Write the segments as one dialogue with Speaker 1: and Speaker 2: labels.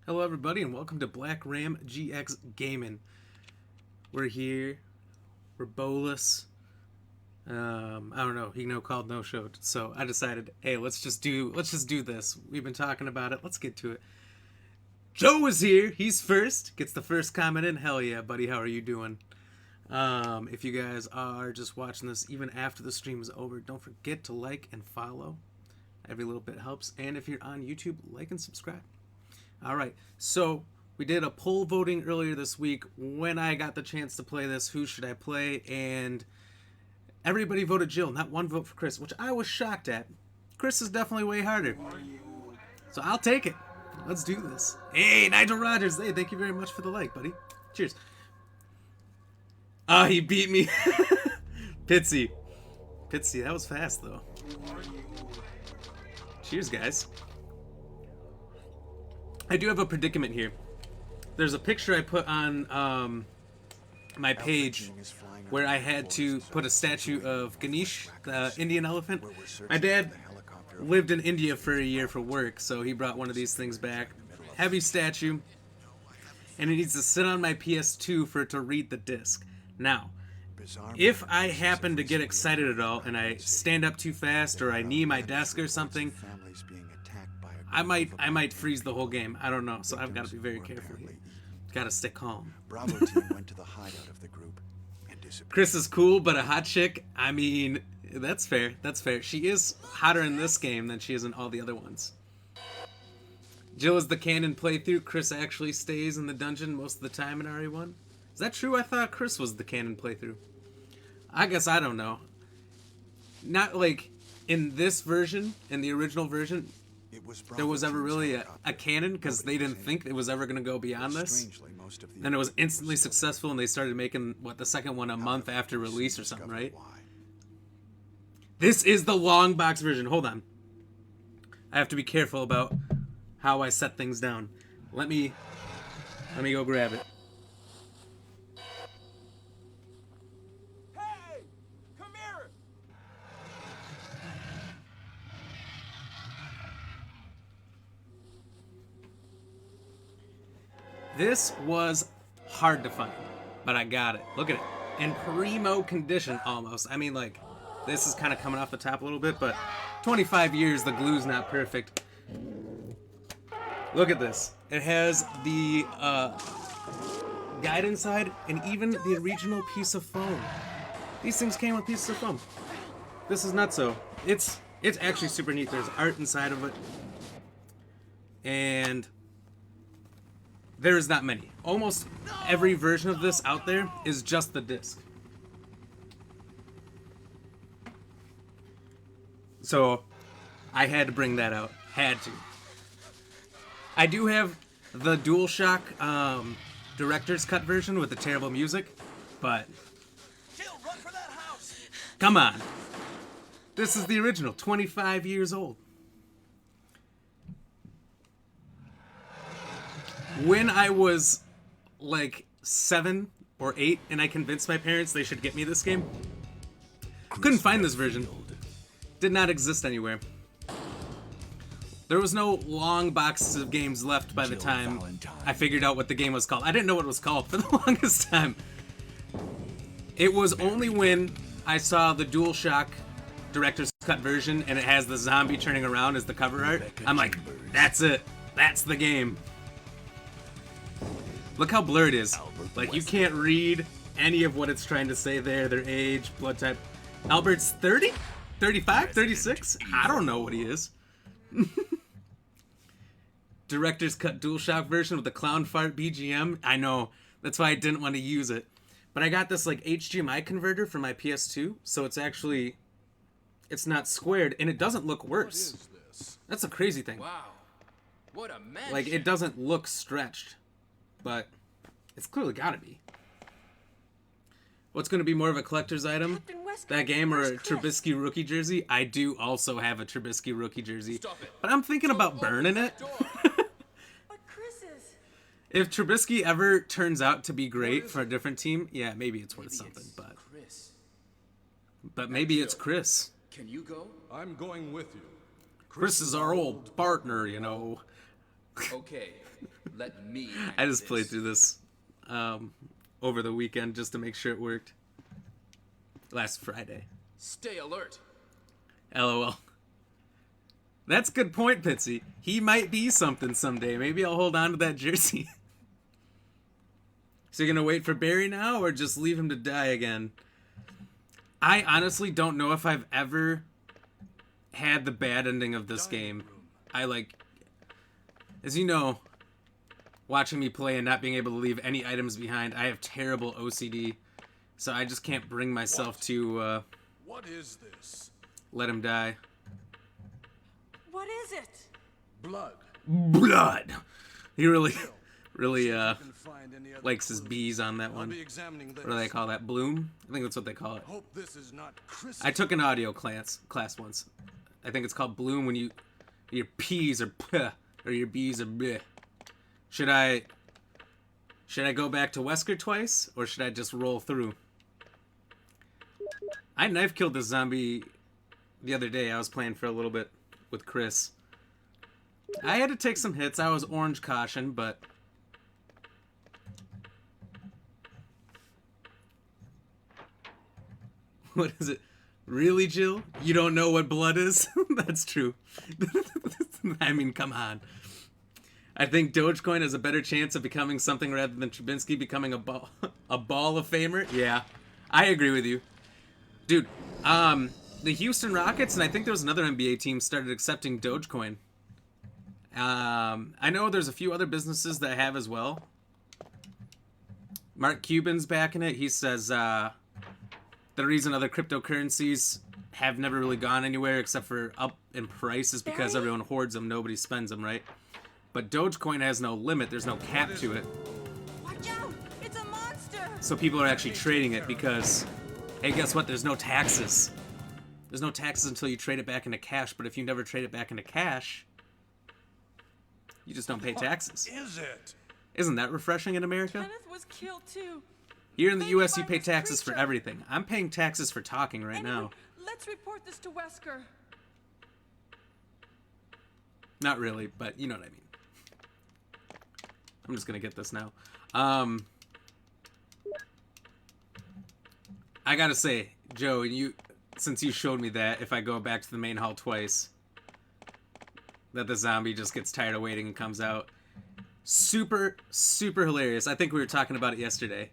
Speaker 1: Hello everybody and welcome to Black Ram GX Gaming. We're here. We're bolus. I don't know. Called no showed. So I decided, hey, let's just do this. We've been talking about it. Let's get to it. Joe is here. He's first. Gets the first comment in. Hell yeah, buddy. How are you doing? If you guys are just watching this even after the stream is over, don't forget to like and follow. Every little bit helps. And if you're on YouTube, like and subscribe. All right, so we did a poll voting earlier this week when I got the chance to play this. Who should I play? And everybody voted Jill, not one vote for Chris, which I was shocked at. Chris is definitely way harder. So I'll take it. Let's do this. Hey, Nigel Rogers. Hey, thank you very much for the like, buddy. Cheers. Oh, he beat me. Pitsy, that was fast, though. Cheers, guys. I do have a predicament here. There's a picture I put on my page where I had to put a statue of Ganesh, the Indian elephant. My dad lived in India for a year for work, so he brought one of these things back. Heavy statue. And it needs to sit on my PS2 for it to read the disc. Now, if I happen to get excited at all and I stand up too fast or I knee my desk or something, I might freeze the whole game. I don't know, so I've got to be very careful here. Got to stay calm.
Speaker 2: Bravo team went to the hideout of the group and disappeared.
Speaker 1: Chris is cool, but a hot chick, I mean, that's fair. That's fair. She is hotter in this game than she is in all the other ones. Jill is the canon playthrough. Chris actually stays in the dungeon most of the time in RE1. Is that true? I thought Chris was the canon playthrough. I guess I don't know. Not like in this version, in the original version, there was ever really a canon because they didn't think it was ever going to go beyond this. Then it was instantly successful and they started making, the second one a month after release or something, right? This is the Longbox version. Hold on. I have to be careful about how I set things down. Let me go grab it. This was hard to find, but I got it. Look at it. In primo condition, almost. I mean, like, this is kind of coming off the top a little bit, but 25 years, the glue's not perfect. Look at this. It has the guide inside and even the original piece of foam. These things came with pieces of foam. This is nutso. It's actually super neat. There's art inside of it. And there's not many. Almost every version of this out there is just the disc. So I had to bring that out. Had to. I do have the DualShock director's cut version with the terrible music, but come on. This is the original, 25 years old. When I was like 7 or 8 and I convinced my parents they should get me this game, couldn't find this version. Did not exist anywhere. There was no long boxes of games left by the time I figured out what the game was called. I didn't know what it was called for the longest time. It was only when I saw the DualShock director's cut version and it has the zombie turning around as the cover art. I'm like, that's it. That's the game. Look how blurred it is. Like, you can't read any of what it's trying to say there. Their age, blood type. Albert's 30? 35? 36? I don't know what he is. Director's cut DualShock version with the clown fart BGM. I know. That's why I didn't want to use it. But I got this, like, HDMI converter for my PS2, so it's actually... It's not squared, and it doesn't look worse. That's a crazy thing.
Speaker 3: Wow. What a mansion.
Speaker 1: Like, it doesn't look stretched. But it's clearly gotta be. What's gonna be more of a collector's item? That game or a Trubisky rookie jersey? I do also have a Trubisky rookie jersey. But I'm thinking about burning it. If Trubisky ever turns out to be great for a different team, yeah, maybe it's worth something. But maybe it's Chris.
Speaker 3: Can you go?
Speaker 4: I'm going with you.
Speaker 1: Chris is our old partner, you know.
Speaker 3: Okay, let me.
Speaker 1: I just played through this over the weekend just to make sure it worked. Last Friday.
Speaker 3: Stay alert.
Speaker 1: LOL. That's a good point, Pitsy. He might be something someday. Maybe I'll hold on to that jersey. So you're gonna wait for Barry now, or just leave him to die again? I honestly don't know if I've ever had the bad ending of this game. As you know, watching me play and not being able to leave any items behind, I have terrible OCD. So I just can't bring myself to
Speaker 2: What is this?
Speaker 1: let him die.
Speaker 4: What is it?
Speaker 2: Blood.
Speaker 1: Blood! He really
Speaker 2: Can find any other
Speaker 1: likes his
Speaker 2: clues.
Speaker 1: bees on that
Speaker 2: I'll
Speaker 1: one.
Speaker 2: be examining this.
Speaker 1: What do they call that? Bloom? I think that's what they call it.
Speaker 2: Hope this is not Chris.
Speaker 1: I took an audio class once. I think it's called Bloom when your P's are P or your B's are B. Should I go back to Wesker twice, or should I just roll through? I knife killed this zombie the other day. I was playing for a little bit with Chris. I had to take some hits. I was orange caution, but what is it? Really, Jill? You don't know what blood is? That's true. I mean, come on. I think Dogecoin has a better chance of becoming something rather than Trubinsky becoming a ball of famer. Yeah, I agree with you. Dude, the Houston Rockets, and I think there was another NBA team, started accepting Dogecoin. I know there's a few other businesses that have as well. Mark Cuban's backing it. He says the reason other cryptocurrencies have never really gone anywhere except for up in price is because everyone hoards them, nobody spends them, right? But Dogecoin has no limit, there's no cap to it.
Speaker 4: Watch out! It's a monster!
Speaker 1: So people are actually trading it because, hey, guess what? There's no taxes. There's no taxes until you trade it back into cash, but if you never trade it back into cash, you just don't pay taxes.
Speaker 2: What is it?
Speaker 1: Isn't that refreshing in America?
Speaker 4: Kenneth was killed too.
Speaker 1: Here in the
Speaker 4: Maybe
Speaker 1: US, you
Speaker 4: by
Speaker 1: pay
Speaker 4: this
Speaker 1: taxes for
Speaker 4: creature.
Speaker 1: everything. I'm paying taxes for talking right now.
Speaker 4: Let's report this to Wesker.
Speaker 1: Not really, but you know what I mean. I'm just gonna get this now. I gotta say, Joe, since you showed me that, if I go back to the main hall twice, that the zombie just gets tired of waiting and comes out. Super, super hilarious. I think we were talking about it yesterday.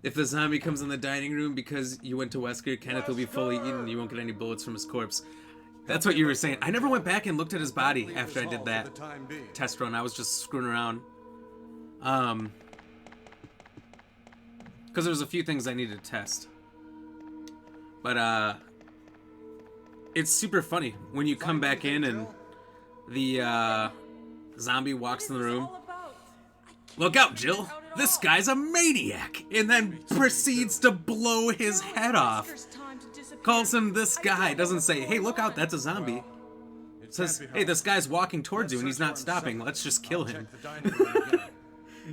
Speaker 1: If the zombie comes in the dining room because you went to Wesker, Kenneth will be fully eaten and you won't get any bullets from his corpse. That's what you were saying. I never went back and looked at his body after I did that test run. I was just screwing around. Because there was a few things I needed to test. But, it's super funny when you come back in and the, zombie walks in the room. Look out, Jill! This guy's a maniac! And then proceeds to blow his head off. Calls him this guy. Doesn't say, hey, look out, that's a zombie. Says, hey, this guy's walking towards you and he's not stopping. Let's just kill him.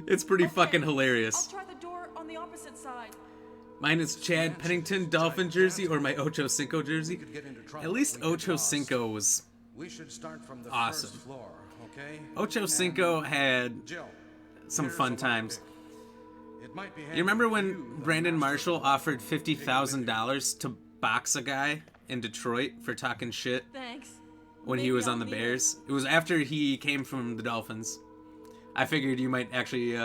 Speaker 1: It's pretty fucking hilarious.
Speaker 4: I'll try the door on the opposite side.
Speaker 1: Mine is Chad Pennington Dolphin jersey or my Ocho Cinco jersey. At least Ocho Cinco was
Speaker 2: We should start from the
Speaker 1: awesome.
Speaker 2: first floor, okay?
Speaker 1: Ocho Cinco had
Speaker 2: Jill,
Speaker 1: some
Speaker 2: here's
Speaker 1: fun
Speaker 2: a
Speaker 1: times.
Speaker 2: lockpick. It might be
Speaker 1: You remember
Speaker 2: handy for
Speaker 1: when
Speaker 2: you, but
Speaker 1: Brandon
Speaker 2: not
Speaker 1: Marshall
Speaker 2: so.
Speaker 1: offered $50,000 to box a guy in Detroit for talking shit
Speaker 4: Thanks.
Speaker 1: when he
Speaker 4: Maybe
Speaker 1: was
Speaker 4: I'll
Speaker 1: on the
Speaker 4: need it.
Speaker 1: Bears? It was after he came from the Dolphins. I figured you might actually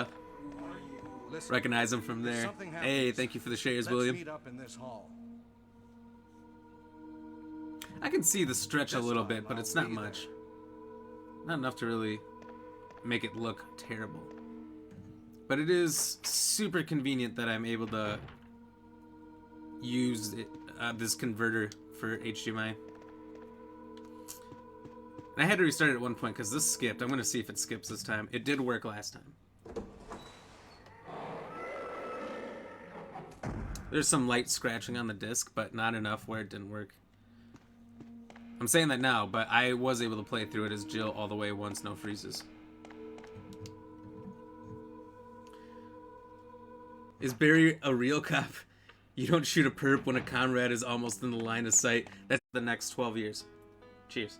Speaker 2: Listen,
Speaker 1: recognize him from
Speaker 2: if
Speaker 1: there.
Speaker 2: something
Speaker 1: Hey,
Speaker 2: happens,
Speaker 1: thank you for the shares,
Speaker 2: let's
Speaker 1: William.
Speaker 2: meet up in this hall.
Speaker 1: I can see the stretch a
Speaker 2: This
Speaker 1: little
Speaker 2: time
Speaker 1: bit, but
Speaker 2: I'll
Speaker 1: it's not
Speaker 2: be there.
Speaker 1: much. Not enough to really make it look terrible. But it is super convenient that I'm able to use it, this converter for HDMI. And I had to restart it at one point because this skipped. I'm going to see if it skips this time. It did work last time. There's some light scratching on the disc, but not enough where it didn't work. I'm saying that now, but I was able to play through it as Jill all the way once, no freezes. Is Barry a real cop? You don't shoot a perp when a comrade is almost in the line of sight. That's the next 12 years. Cheers.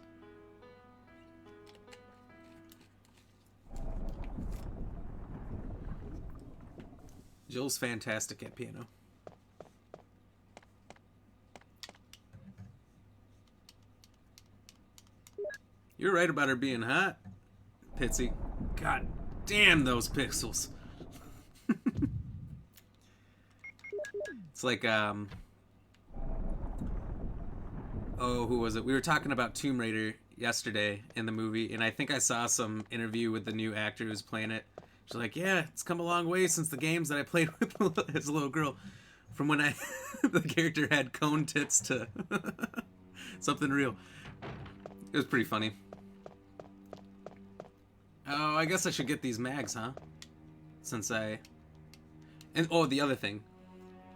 Speaker 1: Jill's fantastic at piano. You're right about her being hot, Pitsy. God damn those pixels. It's like, oh, who was it? We were talking about Tomb Raider yesterday in the movie, and I think I saw some interview with the new actor who's playing it. She's like, yeah, it's come a long way since the games that I played with as a little girl. From when the character had cone tits to something real. It was pretty funny. Oh, I guess I should get these mags, huh? And oh, the other thing.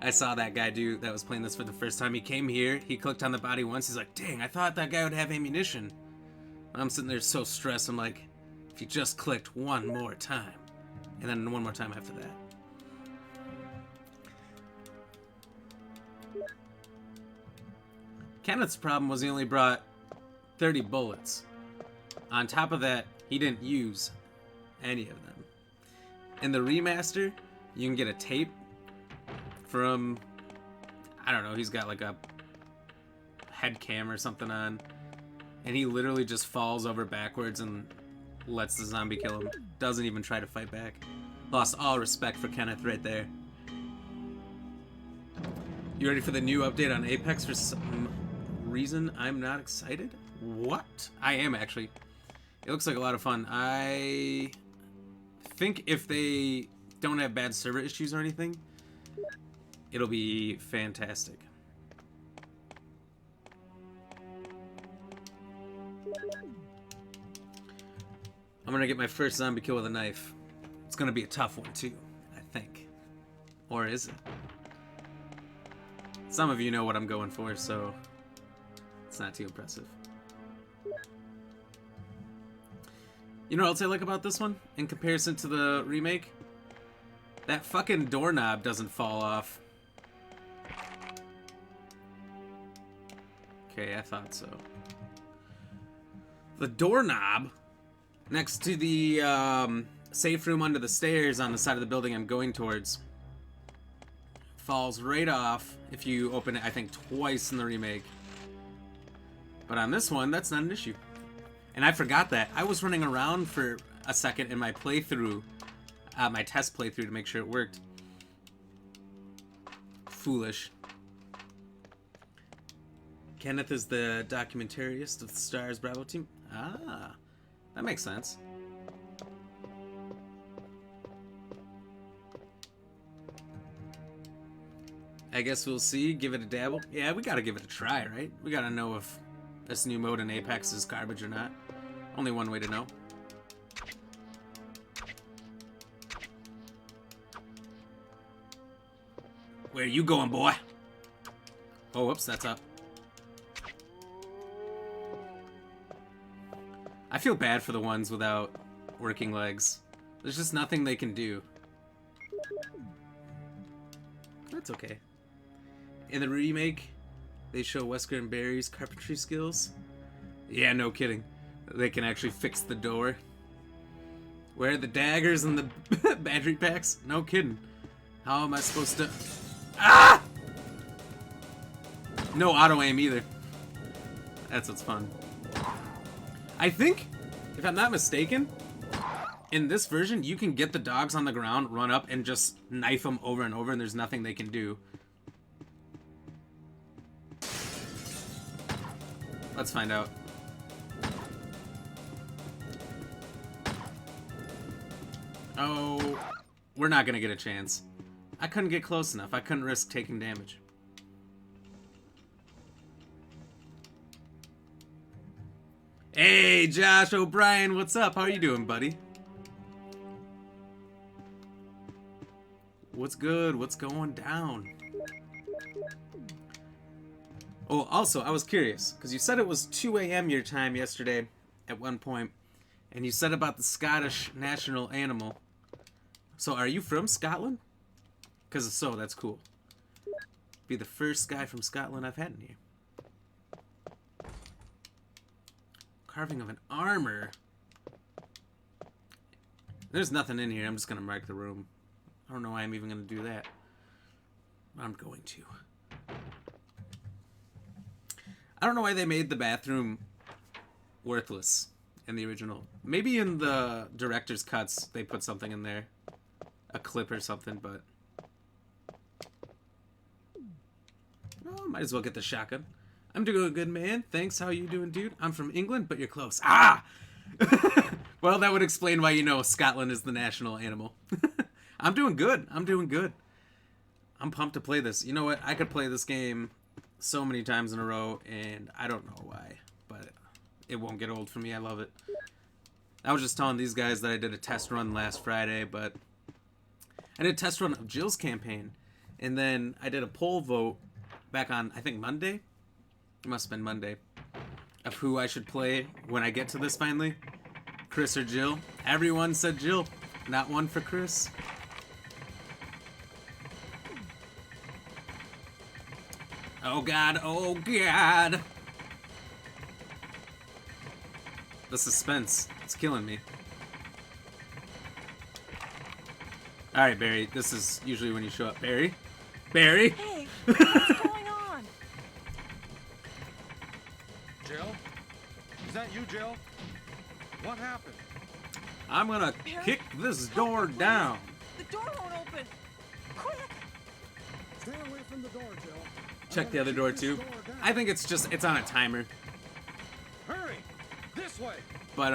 Speaker 1: I saw that guy that was playing this for the first time. He came here, he clicked on the body once, he's like, dang, I thought that guy would have ammunition. And I'm sitting there so stressed, I'm like, if you just clicked one more time. And then one more time after that. Kenneth's problem was he only brought 30 bullets. On top of that, he didn't use any of them. In the remaster, you can get a tape from, I don't know, he's got like a head cam or something on, and he literally just falls over backwards and lets the zombie kill him. Doesn't even try to fight back. Lost all respect for Kenneth right there. You ready for the new update on Apex? For some reason, I'm not excited? What? I am, actually. It looks like a lot of fun. I think if they don't have bad server issues or anything, it'll be fantastic. I'm gonna get my first zombie kill with a knife. It's gonna be a tough one too, I think. Or is it? Some of you know what I'm going for, so it's not too impressive. You know what else I like about this one, in comparison to the remake? That fucking doorknob doesn't fall off. Okay, I thought so. The doorknob next to the safe room under the stairs on the side of the building I'm going towards falls right off if you open it, I think, twice in the remake. But on this one, that's not an issue. And I forgot that. I was running around for a second in my playthrough, my test playthrough, to make sure it worked. Foolish. Kenneth is the documentarist of the Stars Bravo team. Ah, that makes sense. I guess we'll see. Give it a dabble. Yeah, we gotta give it a try, right? We gotta know if this new mode in Apex is garbage or not. Only one way to know. Where you going, boy? Oh, whoops, that's up. I feel bad for the ones without working legs. There's just nothing they can do. That's okay. In the remake, they show Wesker and Barry's carpentry skills. Yeah, no kidding. They can actually fix the door. Where are the daggers and the battery packs? No kidding. How am I supposed to... Ah! No auto-aim either. That's what's fun. I think, if I'm not mistaken, in this version, you can get the dogs on the ground, run up, and just knife them over and over, and there's nothing they can do. Let's find out. Oh, we're not gonna get a chance. I couldn't get close enough. I couldn't risk taking damage. Hey, Josh O'Brien, what's up? How are you doing, buddy? What's good? What's going down? Oh, also, I was curious, because you said it was 2 a.m. your time yesterday at one point, and you said about the Scottish national animal. So, are you from Scotland? Because if so, that's cool. Be the first guy from Scotland I've had in here. Carving of an armor. There's nothing in here. I'm just going to mark the room. I don't know why I'm even going to do that. I'm going to. I don't know why they made the bathroom worthless in the original. Maybe in the director's cuts they put something in there. A clip or something, but... Oh, might as well get the shotgun. I'm doing good, man. Thanks. How you doing, dude? I'm from England, but you're close. Ah! Well, that would explain why you know Scotland is the national animal. I'm doing good. I'm doing good. I'm pumped to play this. You know what? I could play this game so many times in a row, and I don't know why, but it won't get old for me. I love it. I was just telling these guys that I did a test run last Friday, but I did a test run of Jill's campaign, and then I did a poll vote back on, I think, Monday? It must have been Monday. Of who I should play when I get to this finally. Chris or Jill. Everyone said Jill. Not one for Chris. Oh god, oh god. The suspense. It's killing me. Alright, Barry. This is usually when you show up. Barry? Barry?
Speaker 4: Hey, what's going on?
Speaker 2: Jill? Is that you, Jill? What happened?
Speaker 1: I'm gonna
Speaker 4: Barry?
Speaker 1: kick this
Speaker 4: Help
Speaker 1: door
Speaker 4: me, please.
Speaker 1: down.
Speaker 4: The door won't open. Quick!
Speaker 5: Stay away from the door, Jill.
Speaker 1: Check the other door too. I think it's just, it's on a timer.
Speaker 2: Hurry! This way!
Speaker 1: But,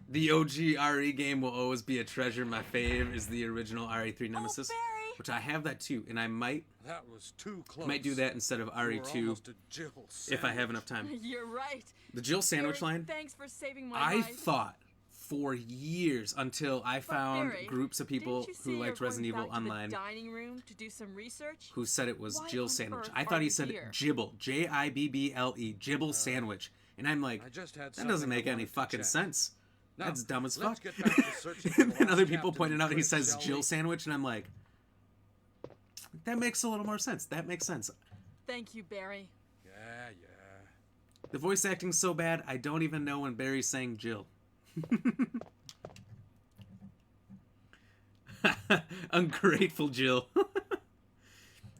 Speaker 1: the OG RE game will always be a treasure. My fave is the original RE3 Nemesis,
Speaker 4: Barry!
Speaker 1: which I have that too, and I might
Speaker 2: That was too close.
Speaker 1: do that instead of
Speaker 2: You were
Speaker 1: RE2
Speaker 2: almost a Jill
Speaker 1: if I have
Speaker 2: sandwich.
Speaker 1: enough time.
Speaker 4: You're right.
Speaker 1: The Jill sandwich
Speaker 4: Barry,
Speaker 1: line,
Speaker 4: Thanks for saving my
Speaker 1: I
Speaker 4: life.
Speaker 1: thought for years until I found
Speaker 4: Barry,
Speaker 1: groups of people
Speaker 4: didn't you say
Speaker 1: who
Speaker 4: you're
Speaker 1: liked
Speaker 4: going
Speaker 1: Resident Evil
Speaker 4: back to the
Speaker 1: Online
Speaker 4: dining room to do some research?
Speaker 1: who said it was
Speaker 4: Why
Speaker 1: Jill
Speaker 4: on
Speaker 1: sandwich.
Speaker 4: earth
Speaker 1: I
Speaker 4: are
Speaker 1: thought he
Speaker 4: you
Speaker 1: said
Speaker 4: here?
Speaker 1: Jibble, Jibble, Jibble sandwich. And I'm like,
Speaker 2: I just had
Speaker 1: that
Speaker 2: something
Speaker 1: doesn't
Speaker 2: I
Speaker 1: make any
Speaker 2: wanted to
Speaker 1: fucking
Speaker 2: check.
Speaker 1: sense.
Speaker 2: Now,
Speaker 1: That's dumb as
Speaker 2: let's
Speaker 1: fuck.
Speaker 2: get back to searching for
Speaker 1: And
Speaker 2: the
Speaker 1: then
Speaker 2: lost
Speaker 1: other people
Speaker 2: Captain
Speaker 1: pointed out he
Speaker 2: Chris,
Speaker 1: says
Speaker 2: shall
Speaker 1: Jill
Speaker 2: we?
Speaker 1: sandwich, and I'm like, that makes a little more sense. That makes sense.
Speaker 4: Thank you, Barry.
Speaker 2: Yeah.
Speaker 1: The voice acting's so bad, I don't even know when Barry's saying Jill. Ungrateful Jill.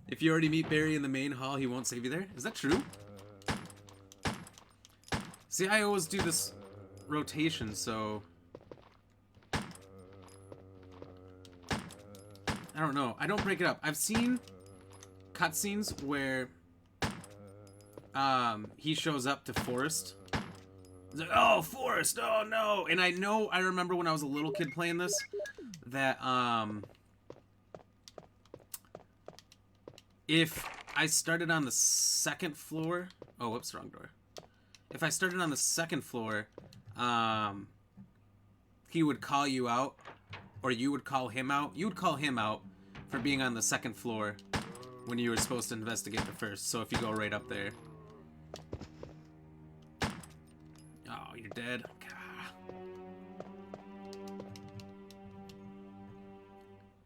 Speaker 1: If you already meet Barry in the main hall, he won't save you there. Is that true? See, I always do this rotation, so... I don't know. I don't break it up. I've seen cutscenes where he shows up to Forrest. He's like, oh, Forrest, oh no. And I remember when I was a little kid playing this, that if I started on the second floor, oh, whoops, wrong door. If I started on the second floor, he would call you out, or you would call him out. You would call him out for being on the second floor when you were supposed to investigate the first. So if you go right up there. Oh, you're dead. God.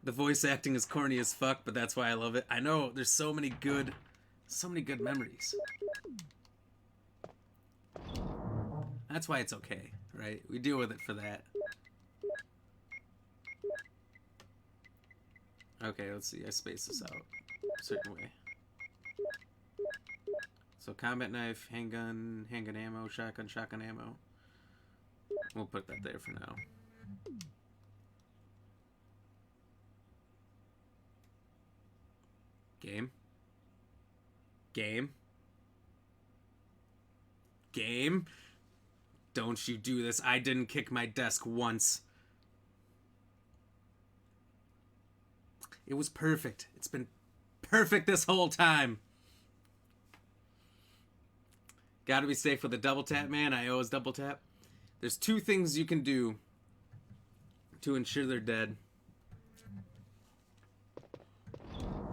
Speaker 1: The voice acting is corny as fuck, but that's why I love it. I know, there's so many good memories. That's why it's okay, right? We deal with it for that. Okay, let's see. I space this out a certain way. So combat knife, handgun ammo, shotgun ammo. We'll put that there for now. Game. Don't you do this. I didn't kick my desk once. It was perfect. It's been perfect this whole time. Gotta be safe with a double tap, man. I always double tap. There's two things you can do to ensure they're dead.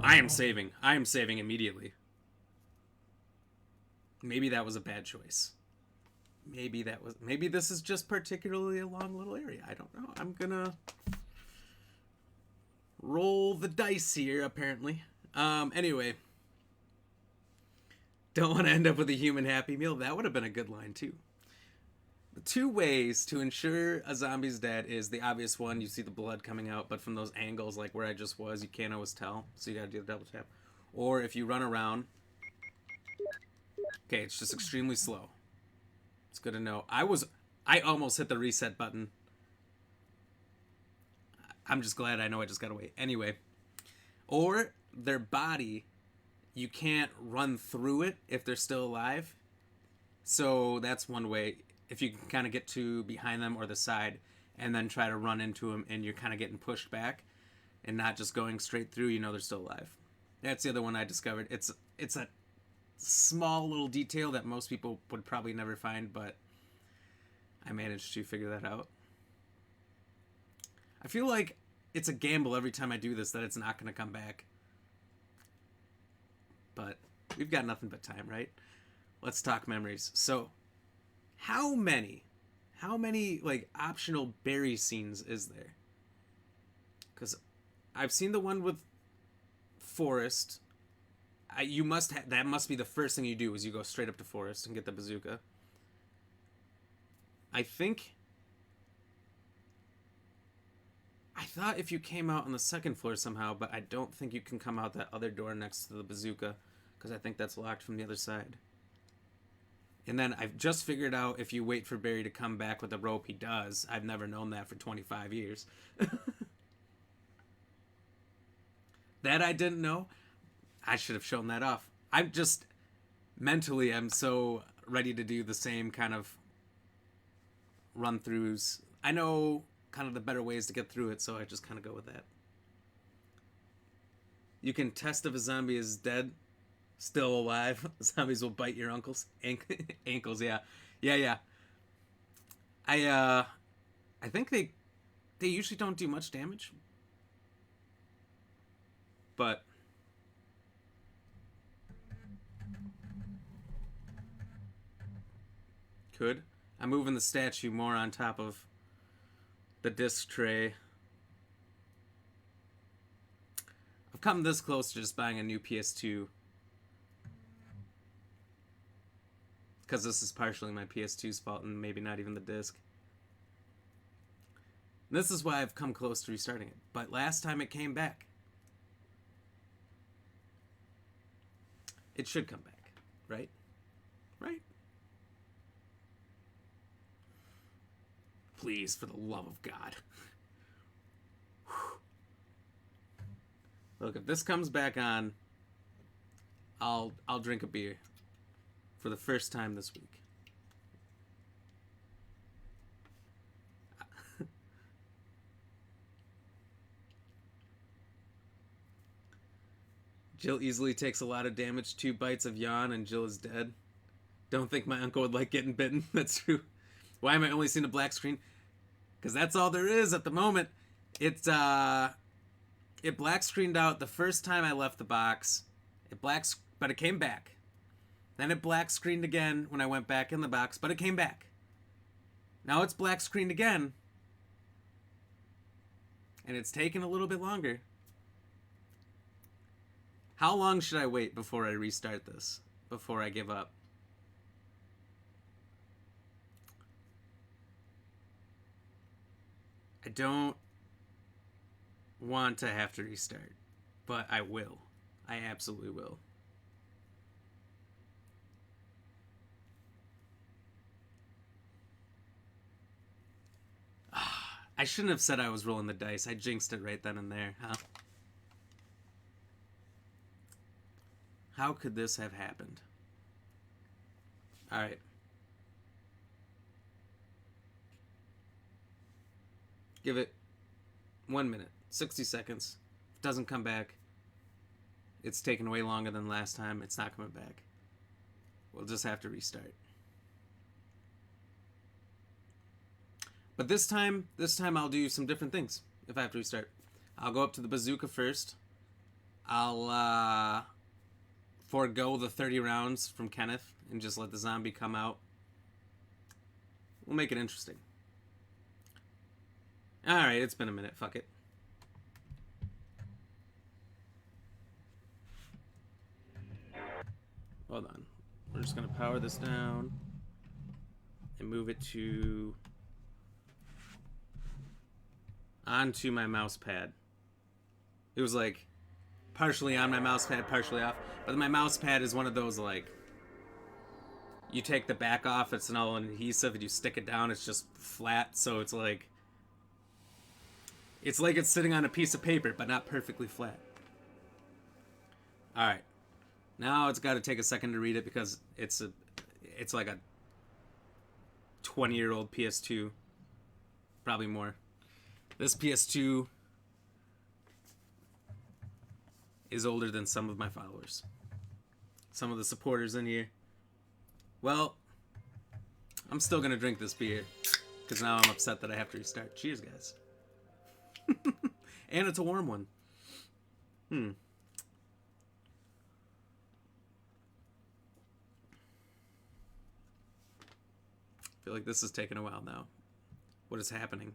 Speaker 1: I am saving immediately. Maybe that was a bad choice. Maybe this is just particularly a long little area. I don't know. I'm gonna roll the dice here, apparently. Anyway. Don't want to end up with a human Happy Meal. That would have been a good line, too. The two ways to ensure a zombie's dead is the obvious one. You see the blood coming out, but from those angles, like where I just was, you can't always tell. So you gotta do the double tap. Or if you run around... Okay, it's just extremely slow. It's good to know. I almost hit the reset button. I'm just glad I know I just gotta wait. Anyway. Or their body, you can't run through it if they're still alive. So that's one way. If you can kind of get to behind them or the side and then try to run into them and you're kind of getting pushed back and not just going straight through, you know they're still alive. That's the other one I discovered. It's a small little detail that most people would probably never find, but I managed to figure that out. I feel like it's a gamble every time I do this that it's not going to come back. But we've got nothing but time, right? Let's talk memories. So, how many like optional Barry scenes is there? Because I've seen the one with Forrest. That must be the first thing you do is you go straight up to Forrest and get the bazooka. I thought if you came out on the second floor somehow, but I don't think you can come out that other door next to the bazooka because I think that's locked from the other side. And then I've just figured out if you wait for Barry to come back with a rope, he does. I've never known that for 25 years. That I didn't know. I should have shown that off. I'm just... Mentally, I'm so ready to do the same kind of run-throughs. I know kind of the better ways to get through it, so I just kind of go with that. You can test if a zombie is dead, still alive. Zombies will bite your ankles. Yeah. I think they usually don't do much damage. But could. I'm moving the statue more on top of the disc tray. I've come this close to just buying a new PS2. Because this is partially my PS2's fault and maybe not even the disc. This is why I've come close to restarting it. But last time it came back. It should come back, right? Right? Please, for the love of God. Look, if this comes back on, I'll drink a beer for the first time this week. Jill easily takes a lot of damage. 2 bites of yawn and Jill is dead. Don't think my uncle would like getting bitten. That's true. Why am I only seeing a black screen? Because that's all there is at the moment. It black screened out the first time I left the box. But it came back. Then it black screened again when I went back in the box, but it came back. Now it's black screened again. And it's taken a little bit longer. How long should I wait before I restart this? Before I give up? I don't want to have to restart, but I will. I absolutely will. I shouldn't have said I was rolling the dice. I jinxed it right then and there, huh? How could this have happened? Alright. Give it 1 minute. 60 seconds. If it doesn't come back, it's taken way longer than last time. It's not coming back. We'll just have to restart. But this time I'll do some different things if I have to restart. I'll go up to the bazooka first. I'll forego the 30 rounds from Kenneth and just let the zombie come out. We'll make it interesting. Alright, it's been a minute. Fuck it. Hold on. We're just going to power this down. and move it to onto my mouse pad. It was like partially on my mouse pad, partially off. But my mouse pad is one of those like you take the back off, it's an all adhesive, and you stick it down, it's just flat, so it's like it's sitting on a piece of paper, but not perfectly flat. Alright. Now it's got to take a second to read it because it's like a 20-year-old PS2. Probably more. This PS2 is older than some of my followers. Some of the supporters in here. Well, I'm still going to drink this beer because now I'm upset that I have to restart. Cheers, guys. And it's a warm one. I feel like this is taking a while now. What is happening?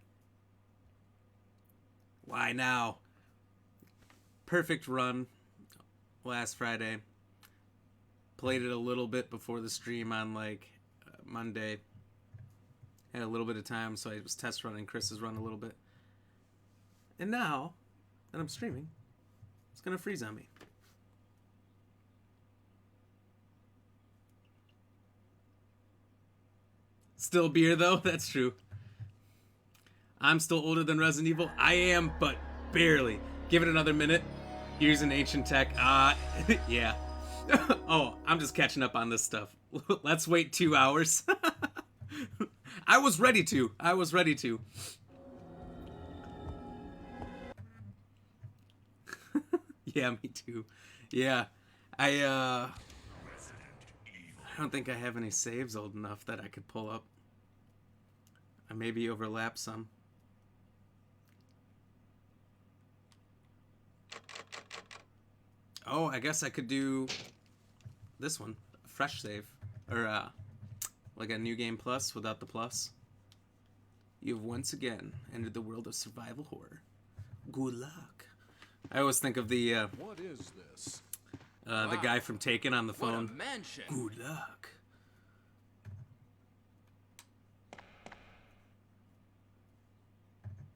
Speaker 1: Why now? Perfect run last Friday. Played it a little bit before the stream on like Monday. Had a little bit of time, so I was test running Chris's run a little bit. And now that I'm streaming, it's gonna freeze on me. Still beer though, that's true. I'm still older than Resident Evil. I am, but barely. Give it another minute. Here's an ancient tech. Yeah. Oh, I'm just catching up on this stuff. Let's wait 2 hours. I was ready to. Yeah, me too. Yeah. I don't think I have any saves old enough that I could pull up. I maybe overlap some. Oh, I guess I could do this one. A fresh save. Or, like a new game plus without the plus. You have once again entered the world of survival horror. Good luck. I always think of the,
Speaker 2: What is this?
Speaker 1: the guy from Taken on the
Speaker 3: What a
Speaker 1: phone.
Speaker 3: mansion!
Speaker 1: Good luck.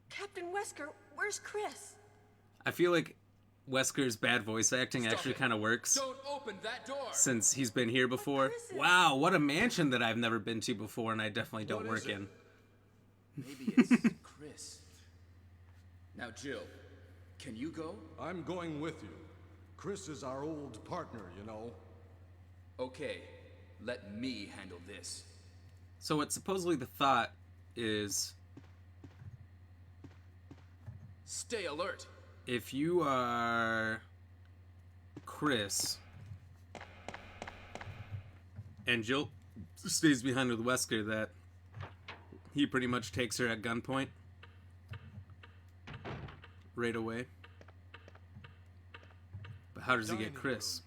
Speaker 4: Captain Wesker, where's Chris?
Speaker 1: I feel like Wesker's bad voice acting
Speaker 3: Stop
Speaker 1: actually
Speaker 3: it.
Speaker 1: kind of works
Speaker 3: Don't open that door!
Speaker 1: since he's been here before.
Speaker 4: Chris is-
Speaker 1: Wow, what a mansion that I've never been to before and I definitely don't
Speaker 2: What is
Speaker 1: work
Speaker 2: it?
Speaker 1: in.
Speaker 3: Maybe it's Chris. Now, Jill, can you go?
Speaker 2: I'm going with you. Chris is our old partner, you know.
Speaker 3: Okay, let me handle this.
Speaker 1: So what supposedly the thought is,
Speaker 3: Stay alert.
Speaker 1: if you are Chris and Jill stays behind with Wesker, that he pretty much takes her at gunpoint right away. But how does he get Chris?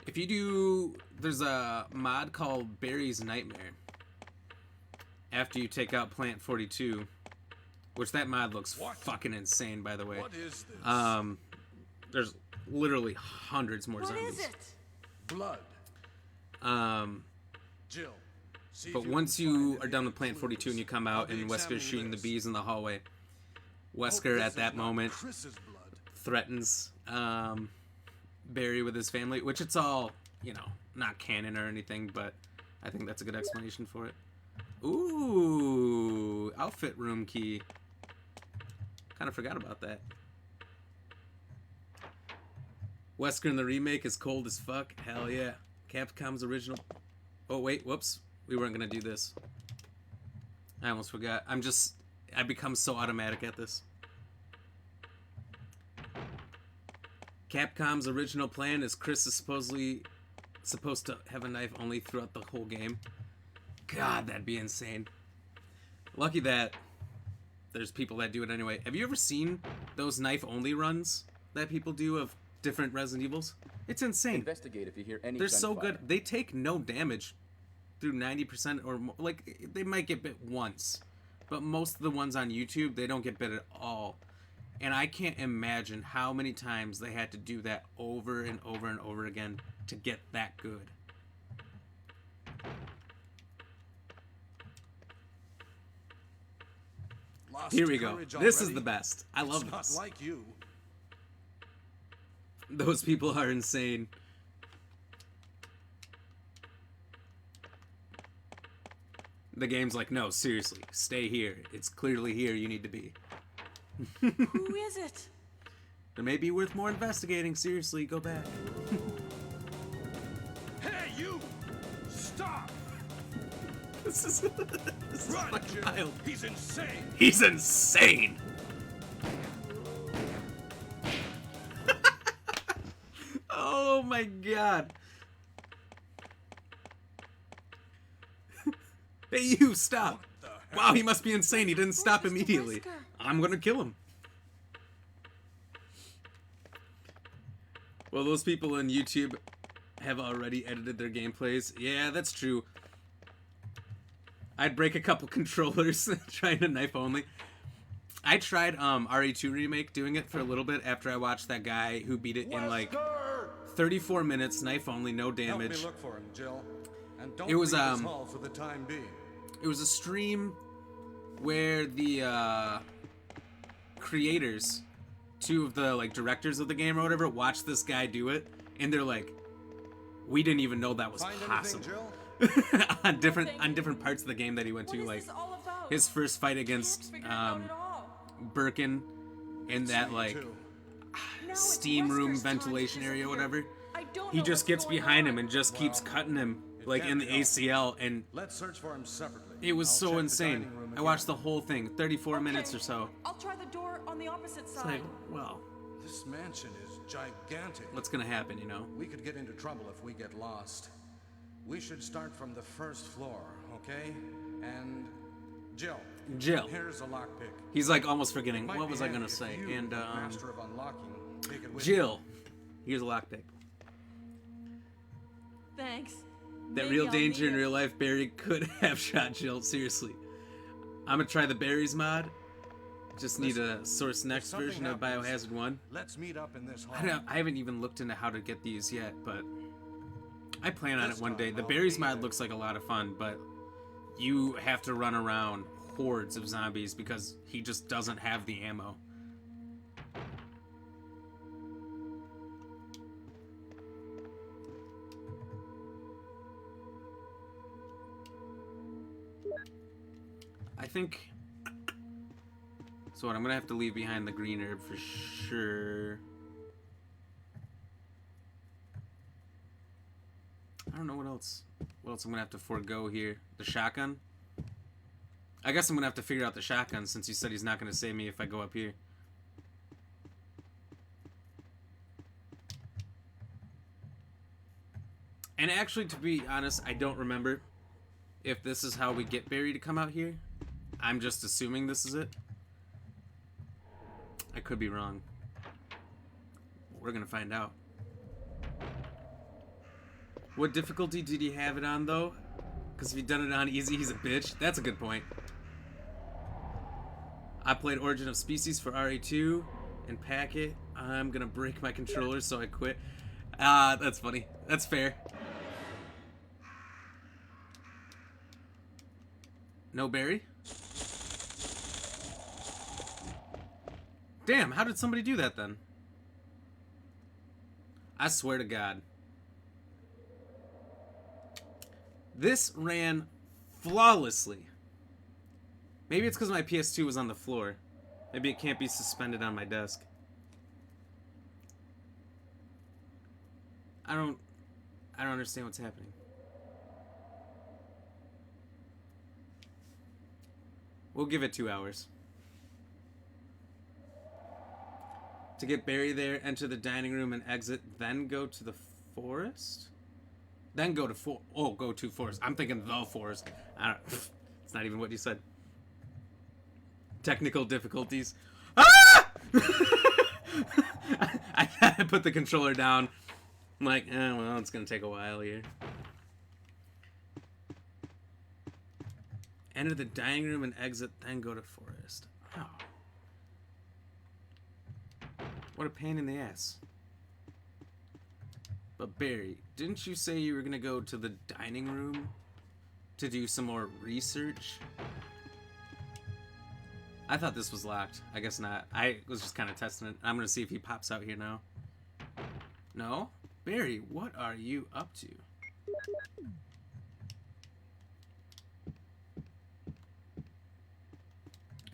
Speaker 1: If you do, there's a mod called Barry's Nightmare. After you take out Plant 42, which that mod looks fucking insane, by the way.
Speaker 2: What is this?
Speaker 1: There's literally hundreds more
Speaker 4: What
Speaker 1: zombies.
Speaker 4: is it?
Speaker 2: Blood. Jill. see if
Speaker 1: But
Speaker 2: you
Speaker 1: once
Speaker 2: can
Speaker 1: you
Speaker 2: find
Speaker 1: are done
Speaker 2: any
Speaker 1: with Plant 42 and you come
Speaker 2: clues.
Speaker 1: out
Speaker 2: I'll be
Speaker 1: and Wesker's
Speaker 2: examining
Speaker 1: shooting the
Speaker 2: this.
Speaker 1: bees in the hallway,
Speaker 2: Hope
Speaker 1: Wesker
Speaker 2: this
Speaker 1: at
Speaker 2: is
Speaker 1: that
Speaker 2: not
Speaker 1: moment
Speaker 2: Chris's blood.
Speaker 1: threatens Barry with his family, which it's all, you know, not canon or anything, but I think that's a good explanation for it. Ooh, outfit room key. Kind of forgot about that. Wesker in the remake is cold as fuck. Hell yeah. Capcom's original. Oh wait, whoops. We weren't gonna do this. I almost forgot. I become so automatic at this. Capcom's original plan is Chris is supposedly supposed to have a knife only throughout the whole game. God, that'd be insane. Lucky that there's people that do it anyway. Have you ever seen those knife only runs that people do of different Resident Evils? It's insane.
Speaker 3: Investigate if you hear any
Speaker 1: They're so
Speaker 3: gunfire.
Speaker 1: good. They take no damage through 90% or more. Like, they might get bit once, but most of the ones on YouTube, they don't get bit at all. And I can't imagine how many times they had to do that over and over and over again to get that good.
Speaker 5: Lost
Speaker 1: Here we go.
Speaker 5: courage
Speaker 1: This is
Speaker 5: already?
Speaker 1: the best. I love
Speaker 5: It's not
Speaker 1: this.
Speaker 5: like you.
Speaker 1: Those people are insane. The game's like, no, seriously, stay here. It's clearly here you need to be.
Speaker 4: Who is it?
Speaker 1: It may be worth more investigating. Seriously, go back.
Speaker 2: Hey, you! Stop!
Speaker 1: This is
Speaker 2: Run,
Speaker 1: fucking
Speaker 2: Jill!
Speaker 1: wild.
Speaker 2: He's insane!
Speaker 1: He's insane. Oh my god. Hey, you, stop. Wow, he must be insane. He didn't stop
Speaker 4: Mr.
Speaker 1: immediately.
Speaker 4: Wesker?
Speaker 1: I'm gonna kill him. Well, those people on YouTube have already edited their gameplays. Yeah, that's true. I'd break a couple controllers trying to knife only. I tried RE2 Remake doing it for a little bit after I watched that guy who beat it in like 34 minutes, knife only, no
Speaker 5: Help
Speaker 1: damage.
Speaker 5: me look for him, Jill. And don't
Speaker 1: It was,
Speaker 5: leave this hall for the time being.
Speaker 1: It was a stream where the creators, two of the like directors of the game or whatever, watched this guy do it, and they're like, "We didn't even know that was
Speaker 5: Find
Speaker 1: possible."
Speaker 5: anything, Jill?
Speaker 1: on different parts of the game that he went
Speaker 4: What
Speaker 1: to,
Speaker 4: is
Speaker 1: like
Speaker 4: this all about?
Speaker 1: his first fight
Speaker 4: I
Speaker 1: against
Speaker 4: can't figure it out at all.
Speaker 1: Birkin in that like
Speaker 5: Too.
Speaker 4: Now it's
Speaker 1: steam room
Speaker 4: Wesker's time to
Speaker 1: ventilation area or
Speaker 4: disappear.
Speaker 1: whatever.
Speaker 4: I don't
Speaker 1: He
Speaker 4: know
Speaker 1: just
Speaker 4: what's
Speaker 1: gets
Speaker 4: going
Speaker 1: behind him
Speaker 4: on.
Speaker 1: and just keeps cutting him
Speaker 5: it
Speaker 1: like
Speaker 5: can't
Speaker 1: in the
Speaker 5: be helped.
Speaker 1: ACL, and
Speaker 5: Let's search for him separately.
Speaker 1: it was
Speaker 5: I'll
Speaker 1: so
Speaker 5: check the
Speaker 1: insane.
Speaker 5: dining room
Speaker 1: I watched the
Speaker 5: again.
Speaker 1: whole thing, 34 minutes
Speaker 4: Okay,
Speaker 1: or so.
Speaker 4: I'll try the door on the opposite
Speaker 1: It's
Speaker 4: side.
Speaker 1: like, well,
Speaker 5: This mansion is gigantic.
Speaker 1: what's gonna happen, you know?
Speaker 5: We could get into trouble if we get lost. We should start from the first floor, okay? And Jill.
Speaker 1: Jill.
Speaker 5: Here's a lockpick.
Speaker 1: He's like almost forgetting.
Speaker 5: Might
Speaker 1: What
Speaker 5: be
Speaker 1: was I
Speaker 5: handy
Speaker 1: gonna
Speaker 5: if
Speaker 1: say?
Speaker 5: you,
Speaker 1: And
Speaker 5: master of unlocking, take it with you.
Speaker 1: Jill. Here's a lockpick.
Speaker 4: Thanks.
Speaker 1: That
Speaker 4: Maybe
Speaker 1: real
Speaker 4: I'll
Speaker 1: danger
Speaker 4: need
Speaker 1: in
Speaker 4: it.
Speaker 1: real life, Barry could have shot Jill. Seriously. I'm gonna try the Berries mod. Just need a source next
Speaker 5: something
Speaker 1: version of
Speaker 5: happens-
Speaker 1: Biohazard 1.
Speaker 5: Let's meet up in this hall.
Speaker 1: I haven't even looked into how to get these yet, but I plan on it
Speaker 5: This
Speaker 1: one day.
Speaker 5: time
Speaker 1: The
Speaker 5: I'll
Speaker 1: Berries
Speaker 5: be
Speaker 1: mod
Speaker 5: there.
Speaker 1: looks like a lot of fun, but you have to run around hordes of zombies because he just doesn't have the ammo. I think... So what, I'm gonna have to leave behind the green herb for sure. I don't know what else. What else I'm gonna have to forego here? The shotgun? I guess I'm gonna have to figure out the shotgun since he said he's not gonna save me if I go up here. And actually, to be honest, I don't remember if this is how we get Barry to come out here. I'm just assuming this is it. I could be wrong. We're gonna find out. What difficulty did he have it on, though? Because if he'd done it on easy, he's a bitch. That's a good point. I played Origin of Species for RE2 and Packet. I'm gonna break my controller, so I quit. That's funny. That's fair. No Barry? Damn, how did somebody do that then? I swear to God. This ran flawlessly. Maybe it's because my PS2 was on the floor. Maybe it can't be suspended on my desk. I don't understand what's happening. We'll give it 2 hours. To get Barry there, enter the dining room and exit, then go to the forest? Then go to go to forest. I'm thinking the forest. It's not even what you said. Technical difficulties. Ah! I put the controller down. I'm like, well, it's gonna take a while here. Enter the dining room and exit, then go to forest. Oh. What a pain in the ass. But Barry, didn't you say you were gonna go to the dining room to do some more research? I thought this was locked. I guess not. I was just kind of testing it. I'm going to see if he pops out here now. No? Barry, what are you up to?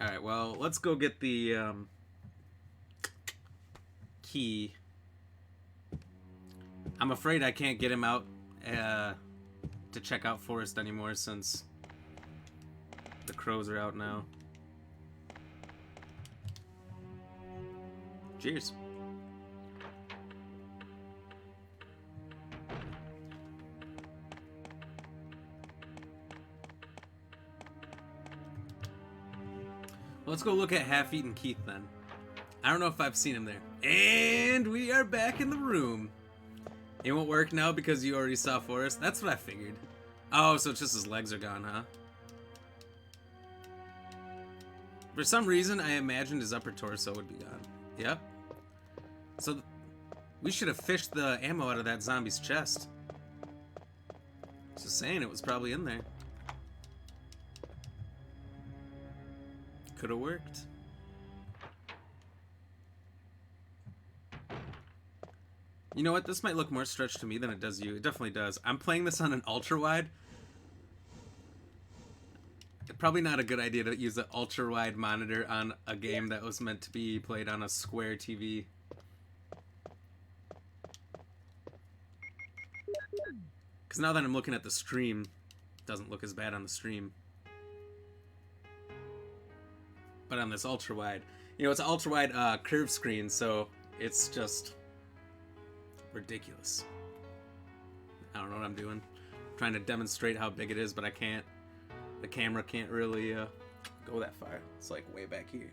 Speaker 1: Alright, well, let's go get the key. I'm afraid I can't get him out to check out Forest anymore since the crows are out now. Cheers. Let's go look at Half-Eaten Keith then. I don't know if I've seen him there. And we are back in the room. It won't work now because you already saw Forrest. That's what I figured. Oh, so it's just his legs are gone, huh? For some reason, I imagined his upper torso would be gone. Yep. So we should have fished the ammo out of that zombie's chest. Just saying, it was probably in there. Could have worked. You know what? This might look more stretched to me than it does you. It definitely does. I'm playing this on an ultra wide. Probably not a good idea to use an ultra wide monitor on a game that was meant to be played on a square TV. Because now that I'm looking at the stream, it doesn't look as bad on the stream. But on this ultra wide, you know, it's an ultra wide curved screen, so it's just ridiculous. I don't know what I'm doing. I'm trying to demonstrate how big it is, but I can't. The camera can't really go that far. It's like way back here.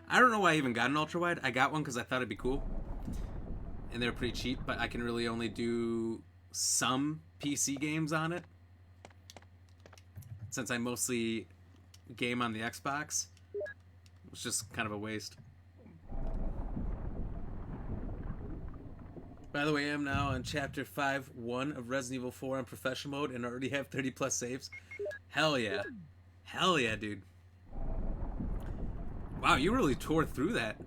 Speaker 1: I don't know why I even got an ultra wide. I got one because I thought it'd be cool, and they're pretty cheap. But I can really only do some PC games on it, since I mostly game on the Xbox. It's just kind of a waste. By the way, I'm now on chapter 5-1 of Resident Evil 4 on professional mode and already have 30 plus saves. Hell yeah. Hell yeah, dude. Wow, you really tore through that.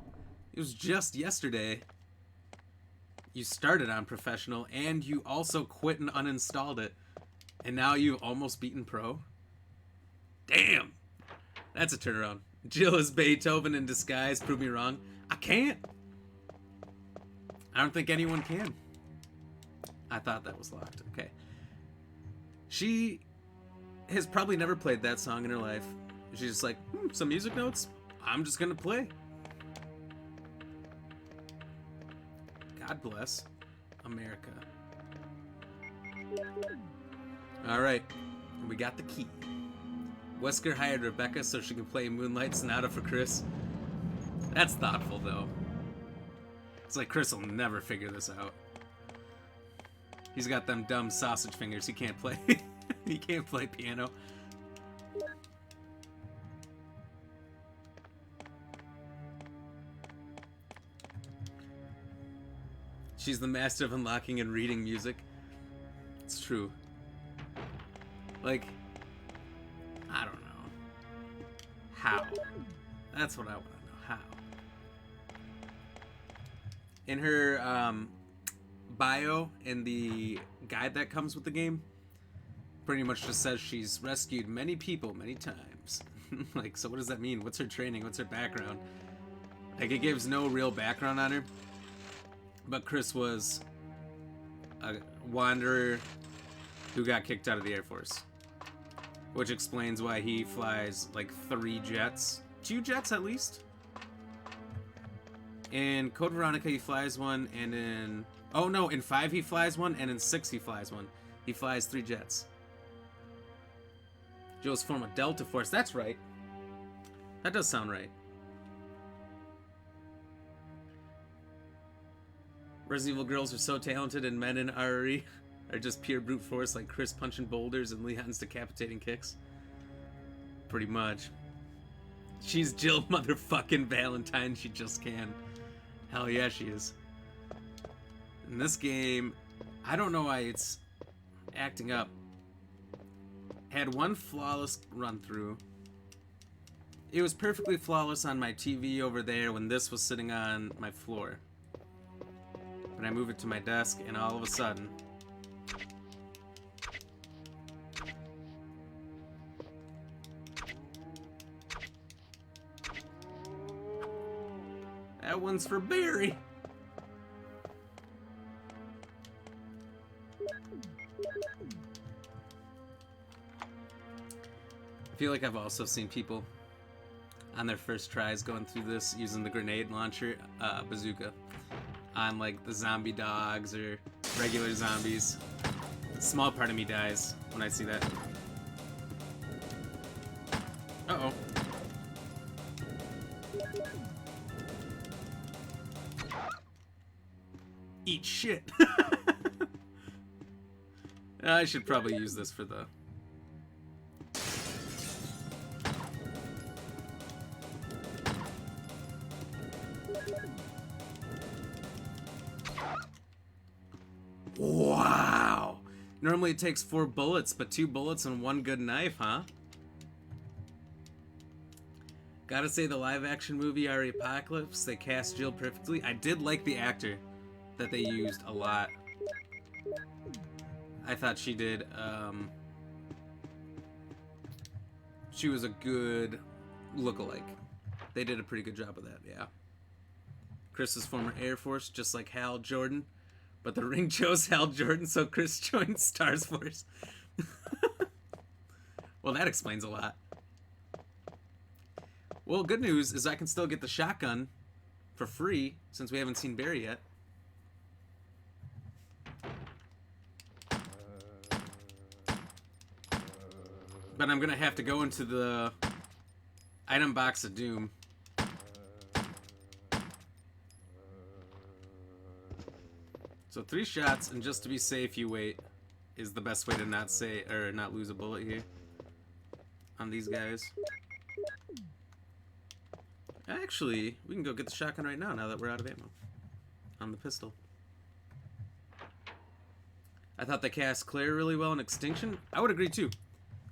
Speaker 1: It was just yesterday you started on professional and you also quit and uninstalled it. And now you've almost beaten pro. Damn. That's a turnaround. Jill is Beethoven in disguise. Prove me wrong. I can't. I don't think anyone can. I thought that was locked. Okay. She has probably never played that song in her life. She's just like, some music notes? I'm just gonna play. God bless America. Alright. We got the key. Wesker hired Rebecca so she can play Moonlight Sonata for Chris. That's thoughtful, though. It's like Chris will never figure this out. He's got them dumb sausage fingers. He can't play. He can't play piano. She's the master of unlocking and reading music. It's true. Like, I don't know. How? That's what I want to know. How? In her bio in the guide that comes with the game, pretty much just says she's rescued many people many times. Like, so what does that mean? What's her training? What's her background? Like, it gives no real background on her. But Chris was a wanderer who got kicked out of the Air Force. Which explains why he flies like 3 jets. 2 jets at least? In Code Veronica he flies one, and in... Oh no, in 5 he flies one, and in 6 he flies one. He flies 3 jets. Joe's form of Delta Force. That's right. That does sound right. Resident Evil girls are so talented, and men in RE are just pure brute force like Chris punching boulders and Leon's decapitating kicks. Pretty much. She's Jill motherfucking Valentine. She just can. Hell yeah, she is. In this game, I don't know why it's acting up. Had one flawless run through. It was perfectly flawless on my TV over there when this was sitting on my floor. But I move it to my desk, and all of a sudden... That one's for Barry. I feel like I've also seen people on their first tries going through this using the grenade launcher bazooka on like the zombie dogs or regular zombies. A small part of me dies when I see that. Uh-oh. Eat shit. I should probably use this for the... Wow! Normally it takes 4 bullets, but 2 bullets and 1 good knife, huh? Gotta say, the live-action movie RE Apocalypse, they cast Jill perfectly. I did like the actor that they used a lot. I thought she did, she was a good lookalike. They did a pretty good job of that, yeah. Chris is former Air Force, just like Hal Jordan. But the ring chose Hal Jordan, so Chris joined Stars Force. Well, that explains a lot. Well, good news is I can still get the shotgun for free, since we haven't seen Barry yet. But I'm gonna have to go into the item box of doom. So 3 shots, and just to be safe, you wait, is the best way to not say, or not lose a bullet here on these guys. Actually, we can go get the shotgun right now that we're out of ammo on the pistol. I thought they cast Claire really well in Extinction. I would agree too.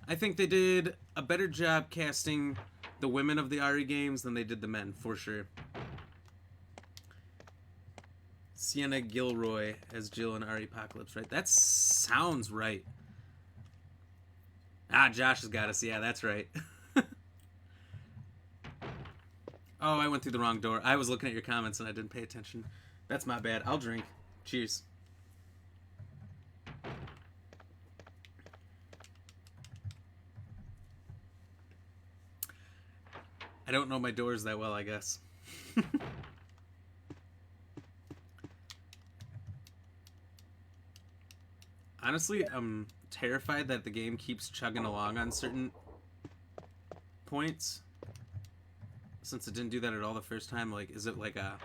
Speaker 1: I think they did a better job casting the women of the RE games than they did the men, for sure. Sienna Gilroy as Jill in RE Apocalypse, right? That sounds right. Ah, Josh has got us. Yeah, that's right. Oh, I went through the wrong door. I was looking at your comments and I didn't pay attention. That's my bad. I'll drink. Cheers. I don't know my doors that well, I guess. Honestly, I'm terrified that the game keeps chugging along on certain points. Since it didn't do that at all the first time, like, is it like a...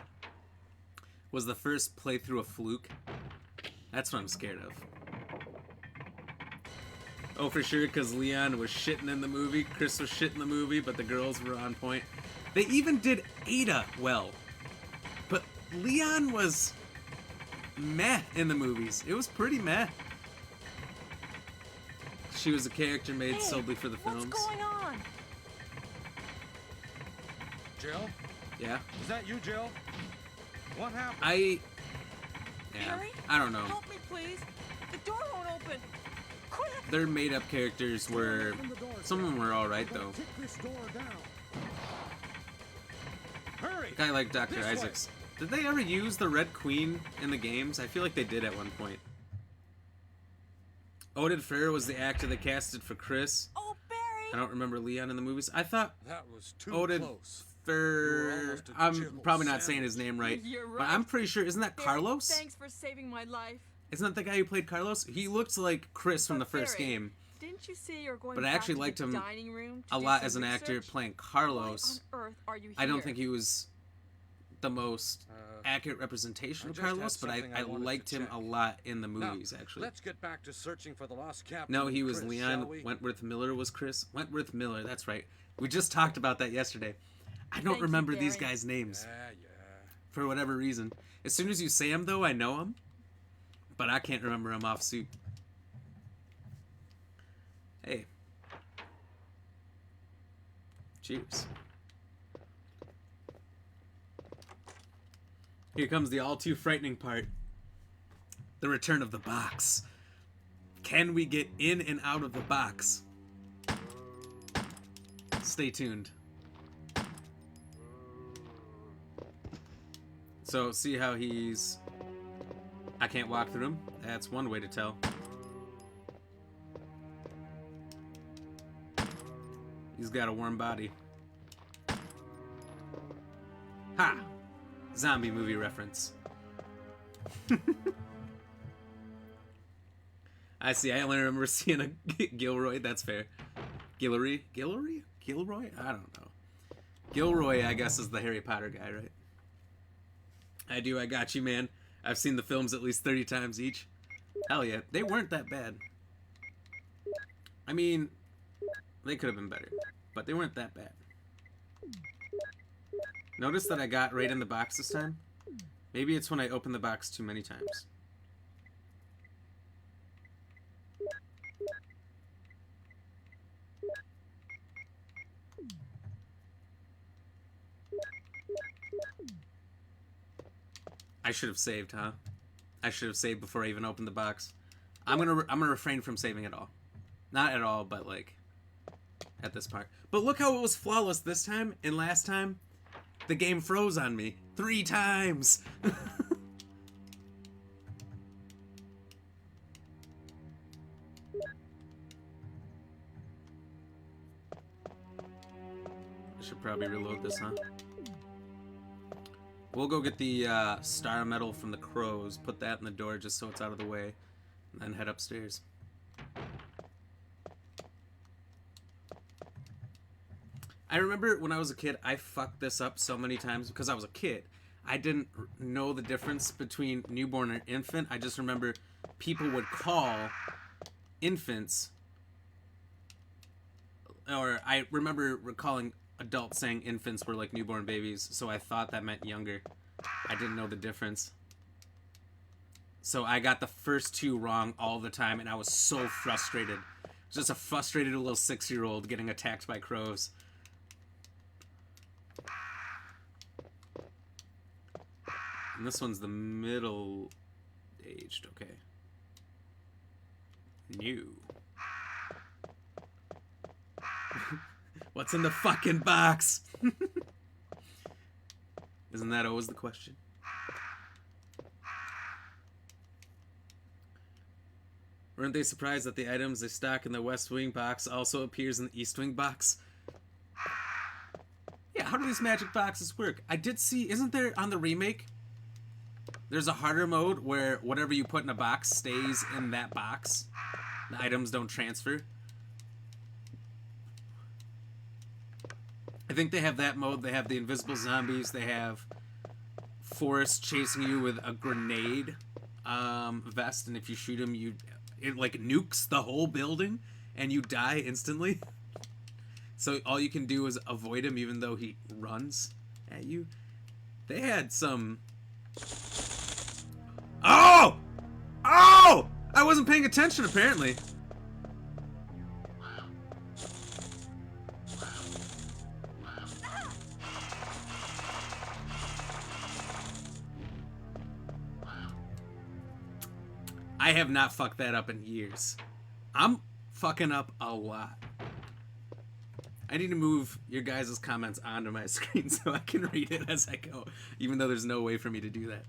Speaker 1: Was the first playthrough a fluke? That's what I'm scared of. Oh, for sure, because Leon was shitting in the movie, Chris was shitting in the movie, but the girls were on point. They even did Ada well. But Leon was meh in the movies. It was pretty meh. She was a character made solely for the films.
Speaker 4: What's going on?
Speaker 2: Jill?
Speaker 1: Yeah.
Speaker 2: Is that you, Jill? What happened?
Speaker 1: Yeah,
Speaker 4: Barry?
Speaker 1: I don't know.
Speaker 4: Help me, please. The door won't open. Quick!
Speaker 1: Their made-up characters were... Some of them were alright, though.
Speaker 2: Kick this door down. Hurry!
Speaker 1: A guy like Dr.
Speaker 2: This way.
Speaker 1: Isaacs. Did they ever use the Red Queen in the games? I feel like they did at one point. Oded Fair was the actor that casted for Chris.
Speaker 4: Oh, Barry!
Speaker 1: I don't remember Leon in the movies. I thought
Speaker 2: That was too
Speaker 1: Oded
Speaker 2: close.
Speaker 1: Fair...
Speaker 2: almost a
Speaker 1: I'm
Speaker 2: Jill
Speaker 1: probably not
Speaker 2: sandwich.
Speaker 1: saying his name right.
Speaker 4: You're
Speaker 1: But
Speaker 4: right.
Speaker 1: I'm pretty sure... Isn't that
Speaker 4: Barry,
Speaker 1: Carlos?
Speaker 4: Thanks for saving my life.
Speaker 1: Isn't that the guy who played Carlos? He looked like Chris from the
Speaker 4: But
Speaker 1: first
Speaker 4: Barry,
Speaker 1: game.
Speaker 4: Didn't you say you're going
Speaker 1: But I
Speaker 4: back
Speaker 1: actually
Speaker 4: to
Speaker 1: liked
Speaker 4: the
Speaker 1: him
Speaker 4: dining room to
Speaker 1: a
Speaker 4: do
Speaker 1: lot
Speaker 4: some
Speaker 1: as an actor
Speaker 4: research?
Speaker 1: playing Carlos.
Speaker 4: Why on earth are you here?
Speaker 1: I don't think he was the most accurate representation
Speaker 5: I
Speaker 1: of
Speaker 5: just had
Speaker 1: Carlos, but
Speaker 5: something
Speaker 1: I
Speaker 5: I wanted to
Speaker 1: liked him
Speaker 5: check.
Speaker 1: a lot in the
Speaker 5: Now,
Speaker 1: movies, actually.
Speaker 5: let's get back to searching for the lost captain.
Speaker 1: No, he
Speaker 5: and
Speaker 1: was
Speaker 5: Chris,
Speaker 1: Leon.
Speaker 5: shall we?
Speaker 1: Wentworth Miller was Chris. Wentworth Miller, that's right. We just talked about that yesterday. I don't
Speaker 4: Thank you,
Speaker 1: remember these
Speaker 4: Barry.
Speaker 1: guys' names
Speaker 5: Yeah.
Speaker 1: for whatever reason. As soon as you say them, though, I know them. But I can't remember them off soup. Hey. Cheers. Here comes the all too frightening part. The return of the box. Can we get in and out of the box? Stay tuned. So, see how he's... I can't walk through him? That's one way to tell. He's got a warm body. Ha! Zombie movie reference. I see. I only remember seeing a Gilroy. That's fair. Guillory? Gilroy? I don't know. Gilroy, I guess, is the Harry Potter guy, right? I do. I got you, man. I've seen the films at least 30 times each. Hell yeah. They weren't that bad. I mean, they could have been better, but they weren't that bad. Notice that I got right in the box this time? Maybe it's when I open the box too many times. I should have saved, huh? I should have saved before I even opened the box. I'm gonna refrain from saving at all. Not at all, but like at this part. But look how it was flawless this time, and last time the game froze on me 3 times. I should probably reload this, huh? We'll go get the star medal from the crows, put that in the door just so it's out of the way, and then head upstairs. I remember when I was a kid, I fucked this up so many times because I was a kid. I didn't know the difference between newborn and infant. I just remember people would call infants, or I remember recalling adults saying infants were like newborn babies, so I thought that meant younger. I didn't know the difference. So I got the first 2 wrong all the time, and I was so frustrated. Just a frustrated little 6-year-old getting attacked by crows. And this one's the middle-aged, okay. New. What's in the fucking box? Isn't that always the question? Weren't they surprised that the items they stock in the West Wing box also appears in the East Wing box? Yeah, how do these magic boxes work? I did see, isn't there on the remake, there's a harder mode where whatever you put in a box stays in that box. The items don't transfer. I think they have that mode. They have the invisible zombies. They have Forrest chasing you with a grenade vest, and if you shoot him, it like nukes the whole building, and you die instantly. So all you can do is avoid him, even though he runs at you. They had some. Oh! Oh! I wasn't paying attention, apparently. I have not fucked that up in years. I'm fucking up a lot. I need to move your guys' comments onto my screen so I can read it as I go, even though there's no way for me to do that.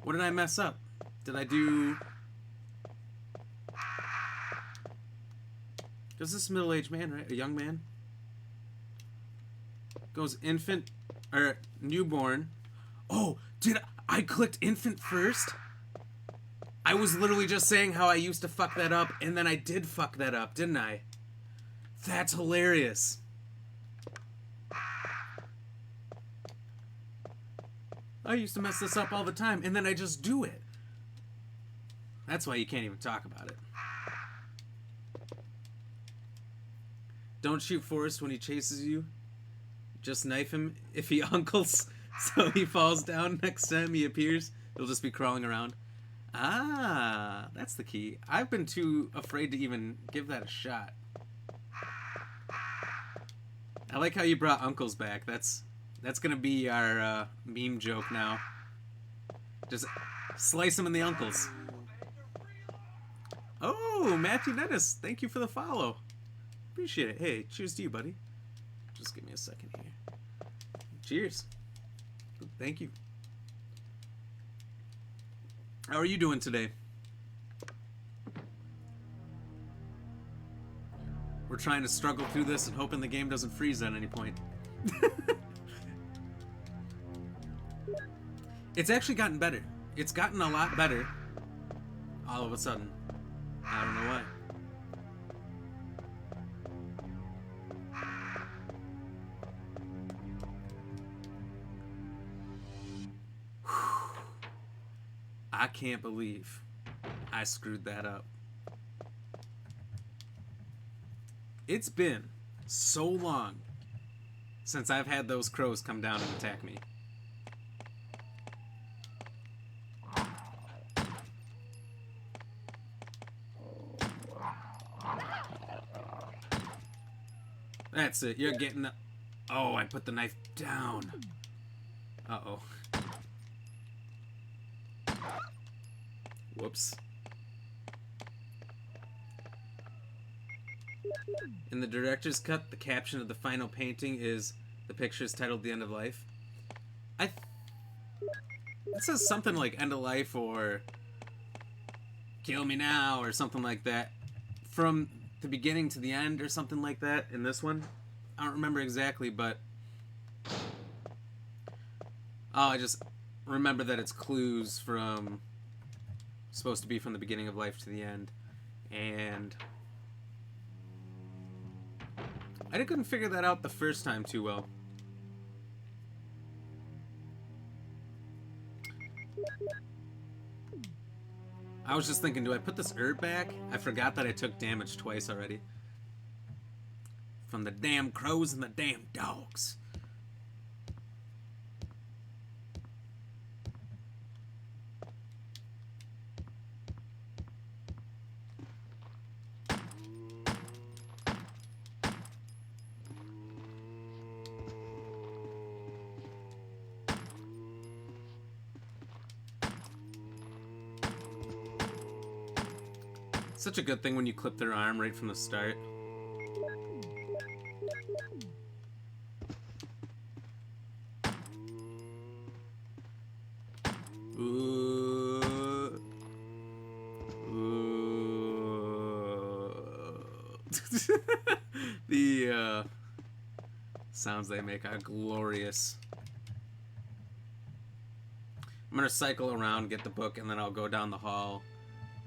Speaker 1: What did I mess up? Did I do... Does this middle-aged man, right? A young man? Goes infant, or newborn. Oh, I clicked infant first? I was literally just saying how I used to fuck that up, and then I did fuck that up, didn't I? That's hilarious. I used to mess this up all the time, and then I just do it. That's why you can't even talk about it. Don't shoot Forrest when he chases you. Just knife him if he uncles, so he falls down next time he appears. He'll just be crawling around. Ah, that's the key. I've been too afraid to even give that a shot. I like how you brought uncles back. That's That's gonna be our meme joke now. Just slice them in the uncles. Oh, Matthew Nettis, thank you for the follow. Appreciate it. Hey, cheers to you, buddy. Just give me a second here. Cheers. Thank you. How are you doing today? We're trying to struggle through this and hoping the game doesn't freeze at any point. It's actually gotten better. It's gotten a lot better all of a sudden. I don't know why. I can't believe I screwed that up. It's been so long since I've had those crows come down and attack me. That's it. You're getting the... Oh, I put the knife down. Uh-oh. Whoops. In the director's cut, the caption of the final painting is, the picture is titled The End of Life. It says something like End of Life or Kill Me Now or something like that. From the beginning to the end or something like that in this one. I don't remember exactly, but... Oh, I just remember that it's clues from... Supposed to be from the beginning of life to the end. And... I couldn't figure that out the first time too well. I was just thinking, do I put this herb back? I forgot that I took damage twice already. From the damn crows and the damn dogs. Such a good thing when you clip their arm right from the start. Ooh. Ooh. The sounds they make are glorious. I'm gonna cycle around, get the book, and then I'll go down the hall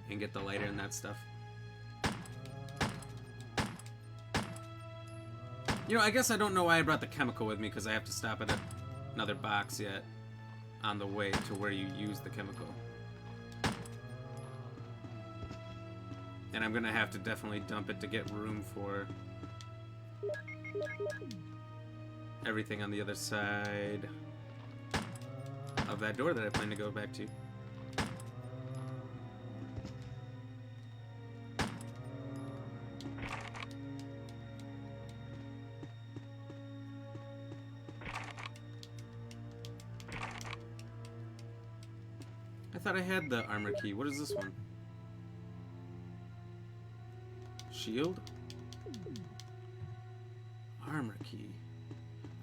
Speaker 1: and get the lighter and that stuff. You know, I guess I don't know why I brought the chemical with me, because I have to stop at another box yet on the way to where you use the chemical. And I'm gonna have to definitely dump it to get room for everything on the other side of that door that I plan to go back to. I thought I had the armor key. What is this one? Shield? Armor key.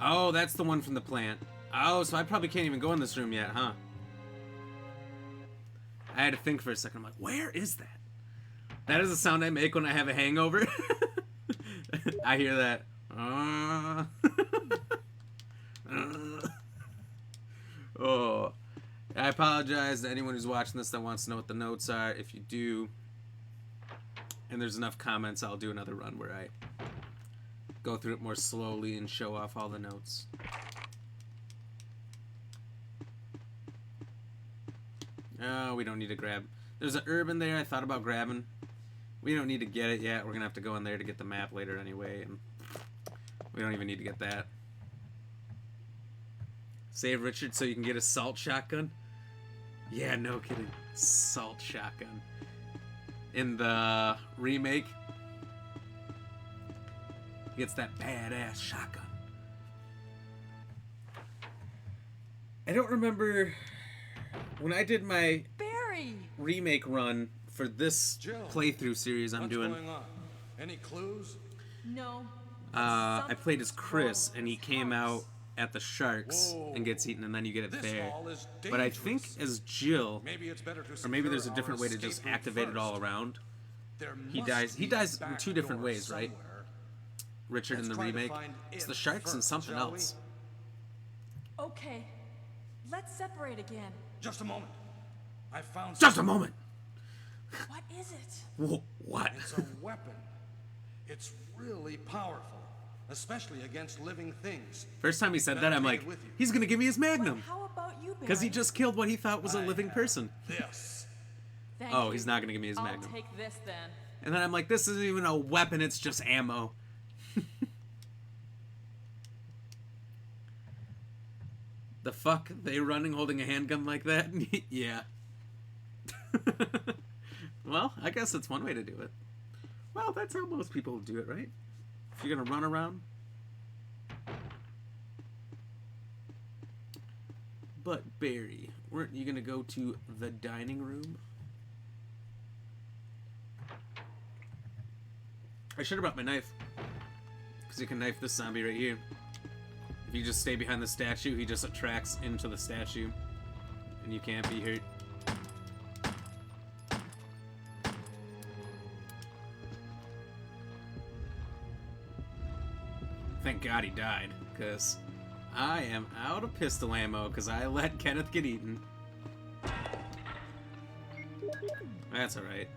Speaker 1: Oh, that's the one from the plant. Oh, so I probably can't even go in this room yet, huh? I had to think for a second. I'm like, where is that? That is the sound I make when I have a hangover. I hear that. Oh. I apologize to anyone who's watching this that wants to know what the notes are. If you do, and there's enough comments, I'll do another run where I go through it more slowly and show off all the notes. Oh, we don't need to grab. There's an herb in there I thought about grabbing. We don't need to get it yet. We're going to have to go in there to get the map later anyway. And we don't even need to get that. Save Richard so you can get a salt shotgun. Yeah, no kidding. Salt shotgun. In the remake, he gets that badass shotgun. I don't remember when I did my
Speaker 4: Barry!
Speaker 1: remake run for this
Speaker 5: Jill,
Speaker 1: playthrough series I'm
Speaker 5: what's
Speaker 1: doing.
Speaker 5: going on? Any clues?
Speaker 4: No.
Speaker 1: I played as Chris,
Speaker 4: Something's
Speaker 1: and he came
Speaker 4: wrong.
Speaker 1: out at the Sharks
Speaker 5: Whoa.
Speaker 1: and gets eaten, and then you get it
Speaker 5: This
Speaker 1: there.
Speaker 5: hall is
Speaker 1: But I think
Speaker 5: dangerous.
Speaker 1: as Jill,
Speaker 5: Maybe it's better to
Speaker 1: or maybe there's a
Speaker 5: secure
Speaker 1: different
Speaker 5: our
Speaker 1: way to just
Speaker 5: escape route
Speaker 1: activate it all
Speaker 5: first.
Speaker 1: around.
Speaker 5: There
Speaker 1: He
Speaker 5: must
Speaker 1: dies. He
Speaker 5: be a
Speaker 1: dies in
Speaker 5: back
Speaker 1: 2 different
Speaker 5: door
Speaker 1: ways, right?
Speaker 5: somewhere.
Speaker 1: Richard
Speaker 5: Let's
Speaker 1: in the
Speaker 5: try to
Speaker 1: remake.
Speaker 5: find
Speaker 1: It's
Speaker 5: it
Speaker 1: the Sharks and
Speaker 5: first,
Speaker 1: something
Speaker 5: shall we?
Speaker 1: else.
Speaker 4: Okay. Let's separate again.
Speaker 5: Just a moment. I found
Speaker 1: Just a
Speaker 5: something.
Speaker 1: moment.
Speaker 4: What is it?
Speaker 1: What?
Speaker 5: It's a weapon. It's really powerful, especially against living things.
Speaker 1: First time he said that,
Speaker 5: Better
Speaker 1: I'm
Speaker 5: take
Speaker 1: like,
Speaker 5: it with you.
Speaker 1: he's gonna give me his
Speaker 4: Well,
Speaker 1: Magnum
Speaker 4: how about you, Barry?
Speaker 1: because he just killed what he thought was a
Speaker 5: I
Speaker 1: living
Speaker 5: have
Speaker 1: person.
Speaker 5: This.
Speaker 4: Thank
Speaker 1: Oh,
Speaker 4: you.
Speaker 1: he's not gonna give me his
Speaker 4: I'll
Speaker 1: Magnum.
Speaker 4: take this then.
Speaker 1: And then I'm like, this isn't even a weapon, it's just ammo. The fuck? They running holding a handgun like that? Yeah. Well, I guess that's one way to do it. Well, that's how most people do it, right? If you're gonna run around. But, Barry, weren't you gonna go to the dining room? I should have brought my knife. Because you can knife this zombie right here. If you just stay behind the statue, he just attracts into the statue. And you can't be hurt. Thank God he died, because I am out of pistol ammo because I let Kenneth get eaten. That's alright.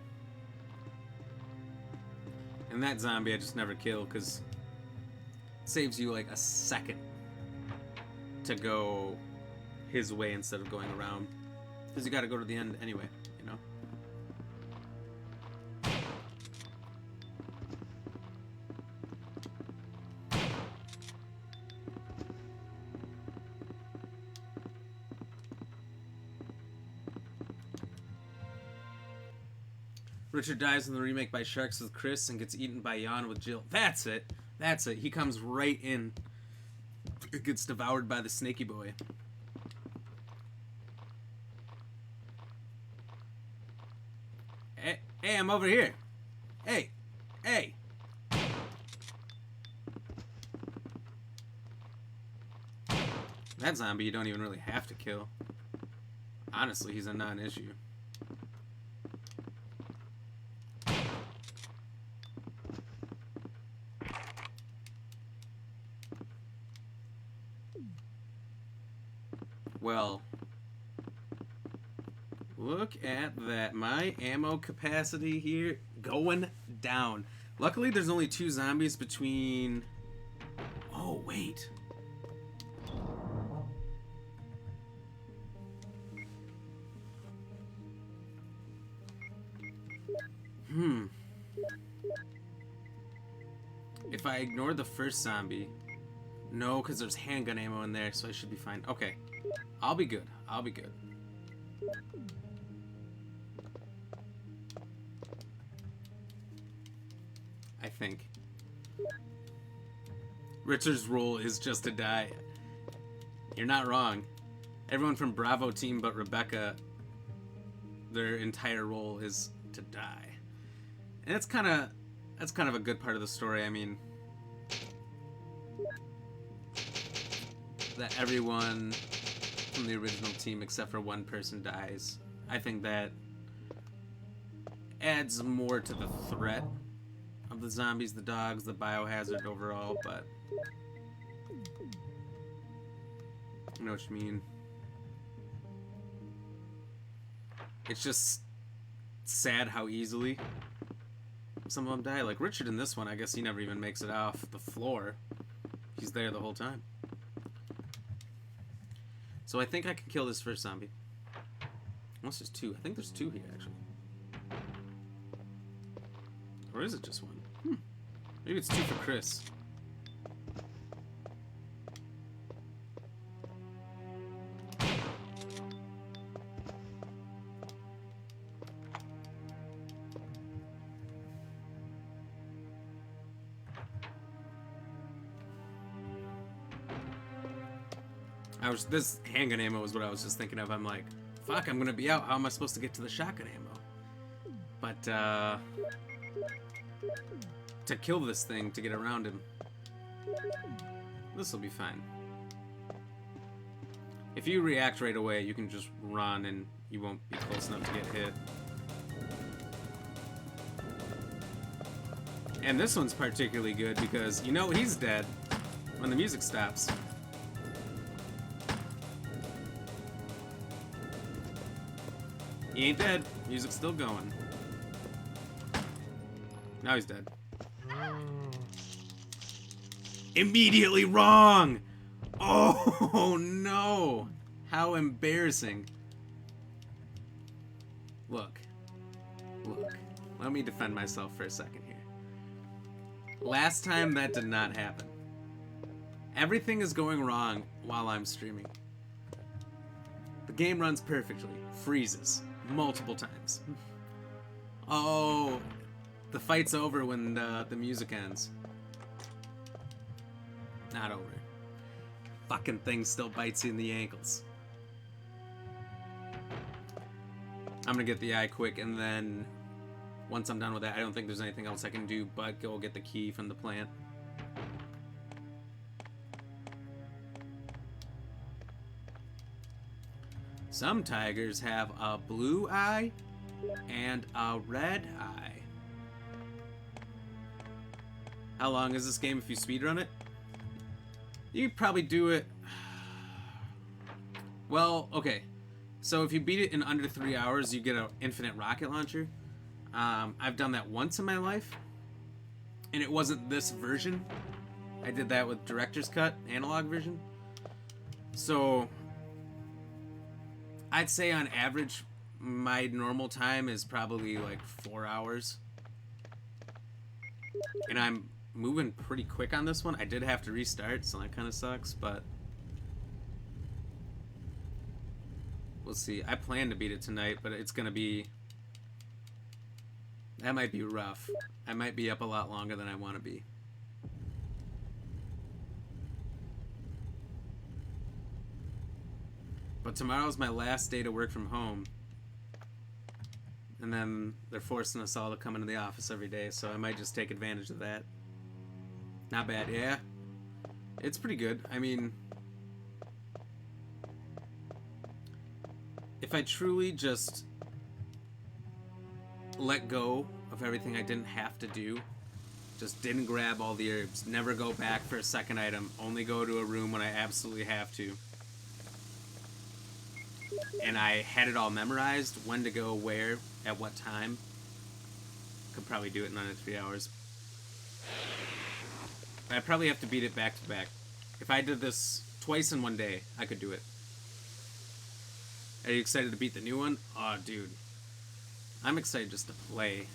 Speaker 1: And that zombie I just never kill because it saves you like a second to go his way instead of going around. Because you gotta go to the end anyway, you know? Richard dies in the remake by Sharks with Chris and gets eaten by Jan with Jill. That's it. That's it. He comes right in. It gets devoured by the snaky boy. Hey, hey, I'm over here. Hey, hey. That zombie you don't even really have to kill. Honestly, he's a non-issue. Well, look at that. My ammo capacity here going down. Luckily, there's only 2 zombies between... Oh, wait. If I ignore the first zombie... No, because there's handgun ammo in there, so I should be fine. Okay. I'll be good. I'll be good. I think. Richard's role is just to die. You're not wrong. Everyone from Bravo team but Rebecca, their entire role is to die. And that's kind of a good part of the story. I mean, that everyone from the original team except for one person dies. I think that adds more to the threat of the zombies, the dogs, the biohazard overall, but I know what you mean. It's just sad how easily some of them die. Like Richard in this one, I guess he never even makes it off the floor. He's there the whole time. So I think I can kill this first zombie. Unless there's 2. I think there's 2 here, actually. Or is it just 1? Maybe it's 2 for Chris. This handgun ammo was what I was just thinking of. I'm like, fuck, I'm gonna be out. How am I supposed to get to the shotgun ammo? But, to kill this thing, to get around him, this will be fine. If you react right away, you can just run and you won't be close enough to get hit. And this one's particularly good because you know he's dead when the music stops. He ain't dead. Music's still going. Now he's dead. Immediately wrong! Oh no! How embarrassing. Look. Let me defend myself for a second here. Last time that did not happen. Everything is going wrong while I'm streaming. The game runs perfectly. Freezes. Multiple times. Oh, the fight's over when the music ends. Not over. Fucking thing still bites you in the ankles. I'm gonna get the eye quick, and then once I'm done with that, I don't think there's anything else I can do but go get the key from the plant. Some tigers have a blue eye and a red eye. How long is this game if you speedrun it? You could probably do it... Well, okay. So if you beat it in under 3 hours, you get an infinite rocket launcher. I've done that once in my life. And it wasn't this version. I did that with Director's Cut, analog version. So... I'd say on average, my normal time is probably like 4 hours. And I'm moving pretty quick on this one. I did have to restart, so that kind of sucks, but... We'll see. I plan to beat it tonight, but it's gonna be... That might be rough. I might be up a lot longer than I want to be. But tomorrow's my last day to work from home. And then they're forcing us all to come into the office every day, so I might just take advantage of that. Not bad, yeah. It's pretty good. I mean... If I truly just let go of everything I didn't have to do, just didn't grab all the herbs, never go back for a second item, only go to a room when I absolutely have to, and I had it all memorized, when to go where, at what time, could probably do it in under 3 hours. I'd probably have to beat it back to back. If I did this twice in one day, I could do it. Are you excited to beat the new one? Oh, dude. I'm excited just to play.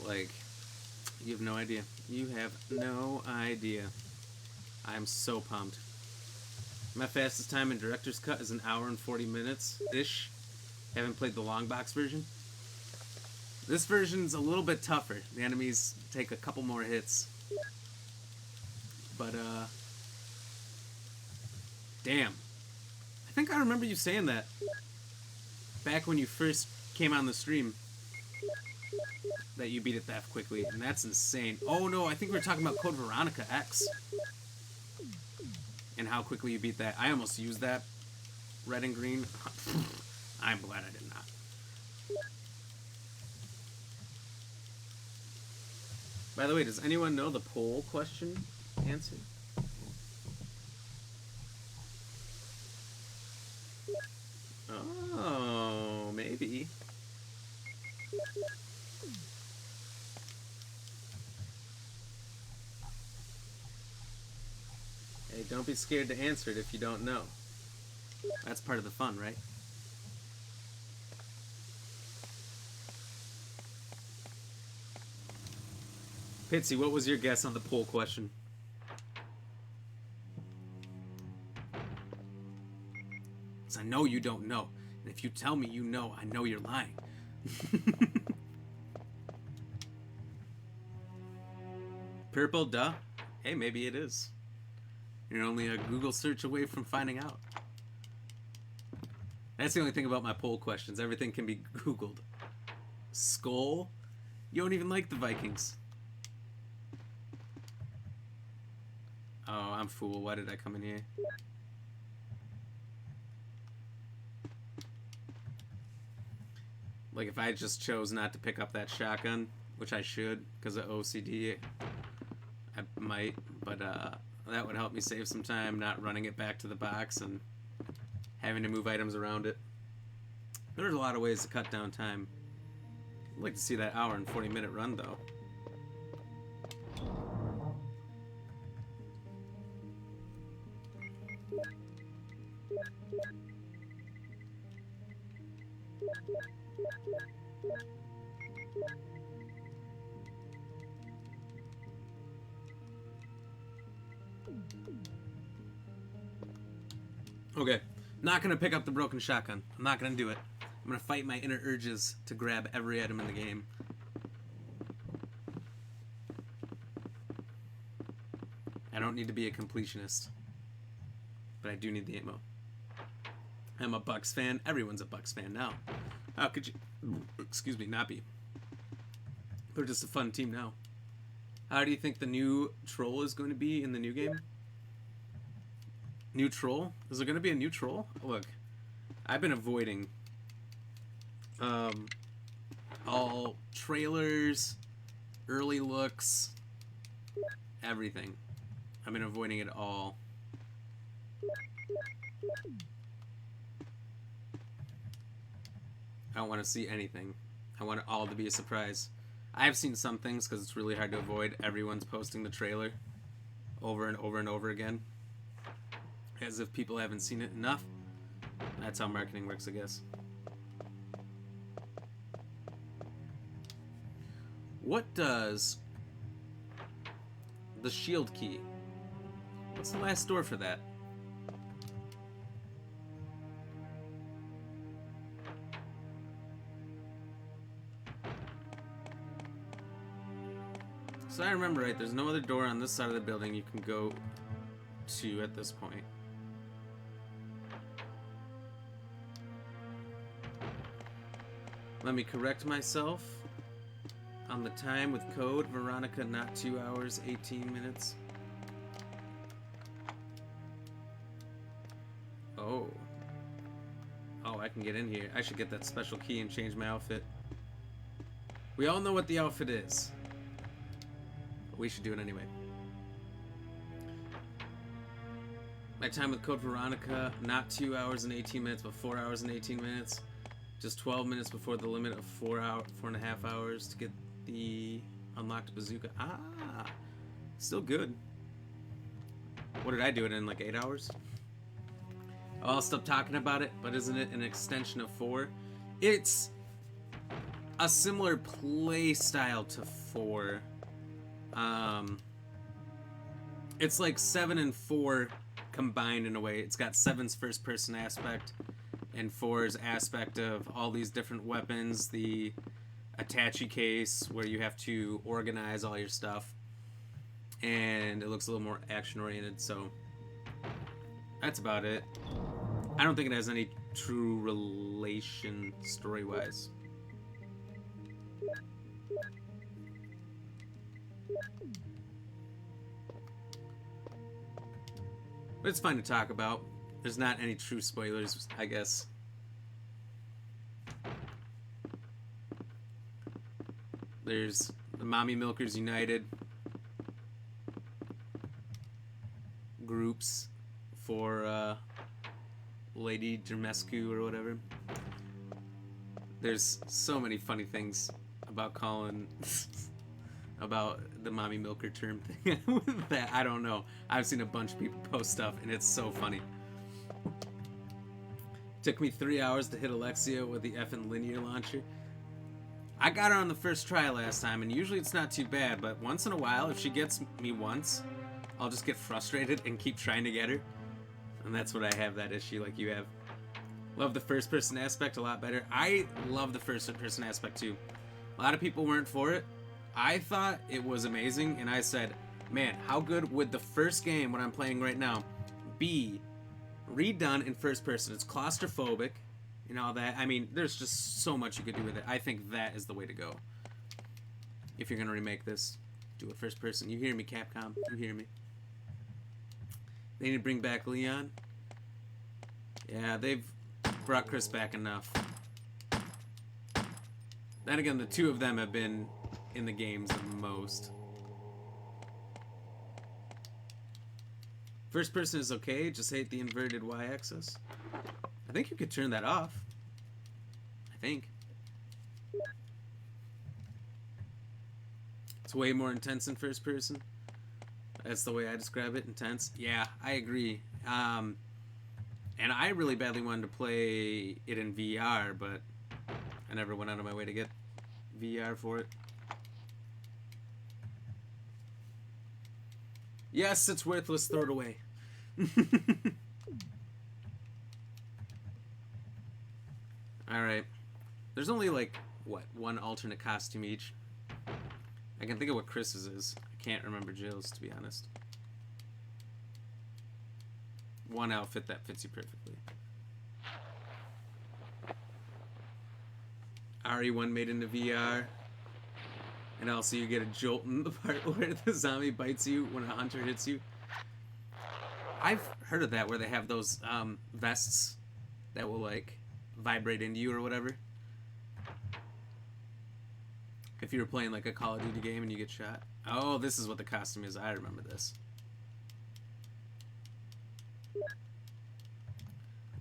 Speaker 1: Like, you have no idea. You have no idea. I'm so pumped. My fastest time in Director's Cut is 1 hour and 40 minutes-ish. Haven't played the Longbox version. This version's a little bit tougher. The enemies take a couple more hits. But, damn. I think I remember you saying that back when you first came on the stream, that you beat it that quickly, and that's insane. Oh no, I think we were talking about Code Veronica X and how quickly you beat that. I almost used that red and green. I'm glad I did not. By the way, does anyone know the poll question answer? Oh, maybe. Hey, don't be scared to answer it if you don't know. That's part of the fun, right? Pitsy, what was your guess on the poll question? Because I know you don't know. And if you tell me you know, I know you're lying. purple, duh. Hey, maybe it is. You're only a Google search away from finding out. That's the only thing about my poll questions. Everything can be Googled. Skull? You don't even like the Vikings. Oh, I'm fool. Why did I come in here? Like, if I just chose not to pick up that shotgun, which I should, because of OCD, I might, but that would help me save some time not running it back to the box and having to move items around it. There's a lot of ways to cut down time. I'd like to see that hour and 40-minute run, though. Okay, not gonna pick up the broken shotgun. I'm not gonna do it. I'm gonna fight my inner urges to grab every item in the game. I don't need to be a completionist, but I do need the ammo. I'm a Bucks fan. Everyone's a Bucks fan now. How could you, excuse me, not be? They're just a fun team now. How do you think the new troll is going to be in the new game? New troll? Is there going to be a new troll? Look, I've been avoiding all trailers, early looks, everything. I've been avoiding it all. I don't want to see anything. I want it all to be a surprise. I've seen some things because it's really hard to avoid. Everyone's posting the trailer over and over and over again, as if people haven't seen it enough. That's how marketing works, I guess. What does the shield key? What's the last door for that? So I remember right, there's no other door on this side of the building you can go to at this point. Let me correct myself on the time with code. Veronica, not 2 hours, 18 minutes. Oh. Oh, I can get in here. I should get that special key and change my outfit. We all know what the outfit is. But we should do it anyway. My time with code Veronica, not 2 hours and 18 minutes, but 4 hours and 18 minutes. Just 12 minutes before the limit of 4.5 hours to get the unlocked bazooka. Ah, still good. What did I do it in, like 8 hours? Oh, I'll stop talking about it, but isn't it an extension of 4? It's a similar play style to 4. It's like 7 and 4 combined in a way. It's got 7's first person aspect and 4's aspect of all these different weapons, the attache case where you have to organize all your stuff, and it looks a little more action oriented, so that's about it. I don't think it has any true relation story wise. But it's fun to talk about. There's not any true spoilers, I guess. There's the Mommy Milkers United groups for Lady Dermescu or whatever. There's so many funny things about calling about the mommy milker term thing that I don't know. I've seen a bunch of people post stuff and it's so funny. Took me 3 hours to hit Alexia with the effing linear launcher. I got her on the first try last time, and usually it's not too bad, but once in a while, if she gets me once, I'll just get frustrated and keep trying to get her. And that's what I have, that issue like you have. Love the first person aspect a lot better. I love the first person aspect too. A lot of people weren't for it. I thought it was amazing, and I said, Man, how good would the first game, what I'm playing right now, be redone in first person? It's claustrophobic and all that. I mean, there's just so much you could do with it. I think that is the way to go. If you're going to remake this, do it first person. You hear me, Capcom? You hear me? They need to bring back Leon. Yeah, they've brought Chris back enough. Then again, the two of them have been in the games the most. First person is okay, just hate the inverted y-axis. I think you could turn that off. I think. It's way more intense in first person. That's the way I describe it, intense. Yeah, I agree. And I really badly wanted to play it in VR, but I never went out of my way to get VR for it. Yes, it's worthless. Throw it away. Alright. There's only, like, what, one alternate costume each? I can think of what Chris's is. I can't remember Jill's, to be honest. One outfit that fits you perfectly. RE1 made into VR. And also you get a jolt in the part where the zombie bites you when a hunter hits you. I've heard of that, where they have those vests that will, like, vibrate into you or whatever. If you were playing, like, a Call of Duty game and you get shot. Oh, this is what the costume is. I remember this.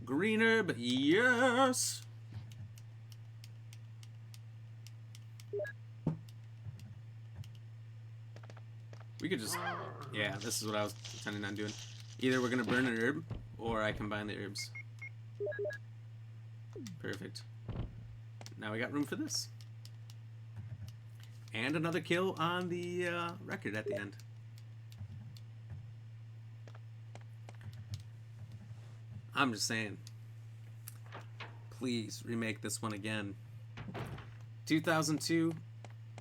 Speaker 1: Green herb, yes! We could just... Yeah, this is what I was intending on doing. Either we're going to burn an herb, or I combine the herbs. Perfect. Now we got room for this. And another kill on the record at the end. I'm just saying. Please remake this one again. 2002.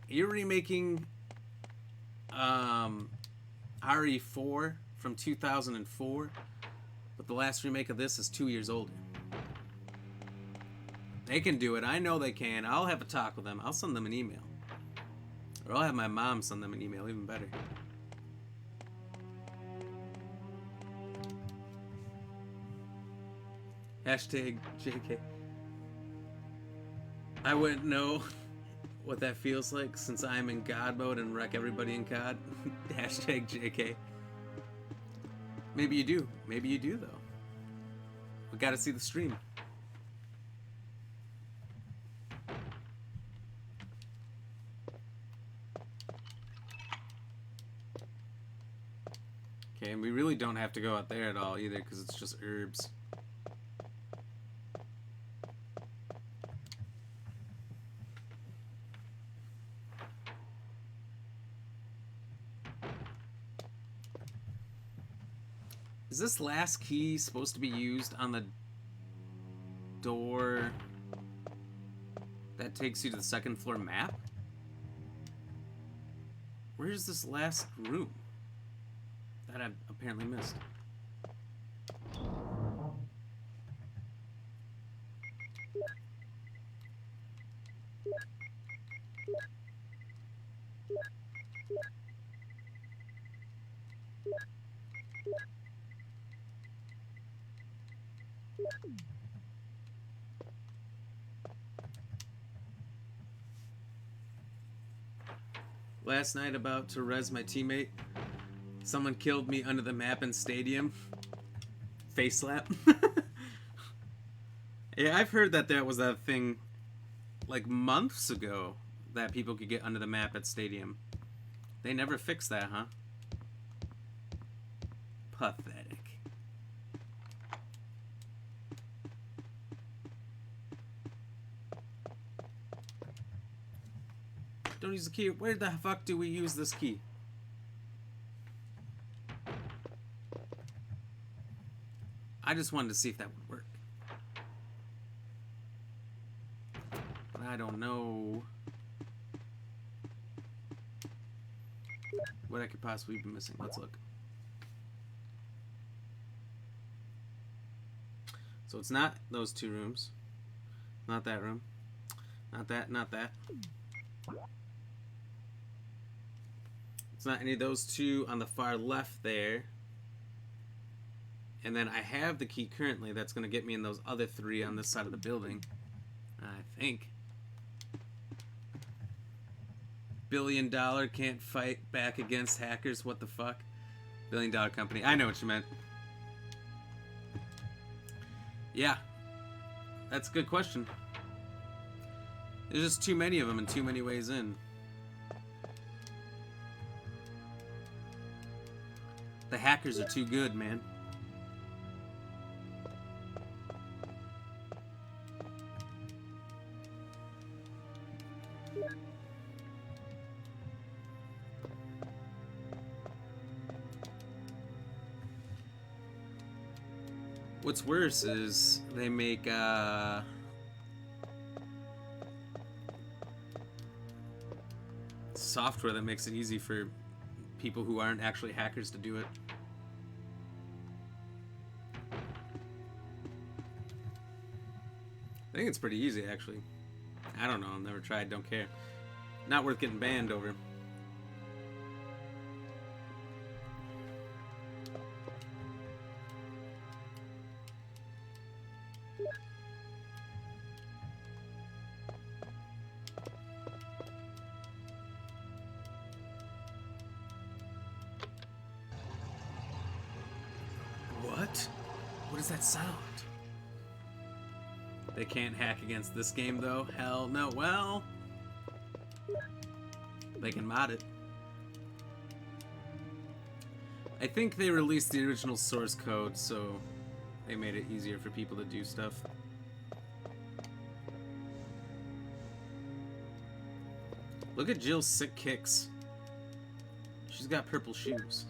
Speaker 1: You're remaking RE4 from 2004, but the last remake of this is 2 years older. They can do it. I know they can. I'll have a talk with them. I'll send them an email. Or I'll have my mom send them an email, even better. Hashtag JK. I wouldn't know what that feels like since I'm in God mode and wreck everybody in COD. Hashtag JK. Maybe you do. Maybe you do, though. We gotta see the stream. Okay, and we really don't have to go out there at all either, because it's just herbs. Is this last key supposed to be used on the door that takes you to the second floor map? Where's this last room that I've apparently missed? Last night, about to res my teammate, someone killed me under the map in stadium. Face slap. Yeah, I've heard that that was a thing like months ago, that people could get under the map at stadium. They never fixed that, huh? Pathetic. Don't use the key. Where the fuck do we use this key? I just wanted to see if that would work. But I don't know. what I could possibly be missing. Let's look. So it's not those two rooms. Not that room. Not that, not that. It's not any of those two on the far left there. And then I have the key currently that's going to get me in those other three on this side of the building. I think. $1 billion can't fight back against hackers. What the fuck? $1 billion company. I know what you meant. Yeah. That's a good question. There's just too many of them and too many ways in. The hackers are too good, man. What's worse is they make software that makes it easy for people who aren't actually hackers to do it. I think it's pretty easy, actually. I don't know. I've never tried. Don't care. Not worth getting banned over. What? What is that sound? They can't hack against this game, though. Hell no. Well, they can mod it. I think they released the original source code, so they made it easier for people to do stuff. Look at Jill's sick kicks. She's got purple shoes.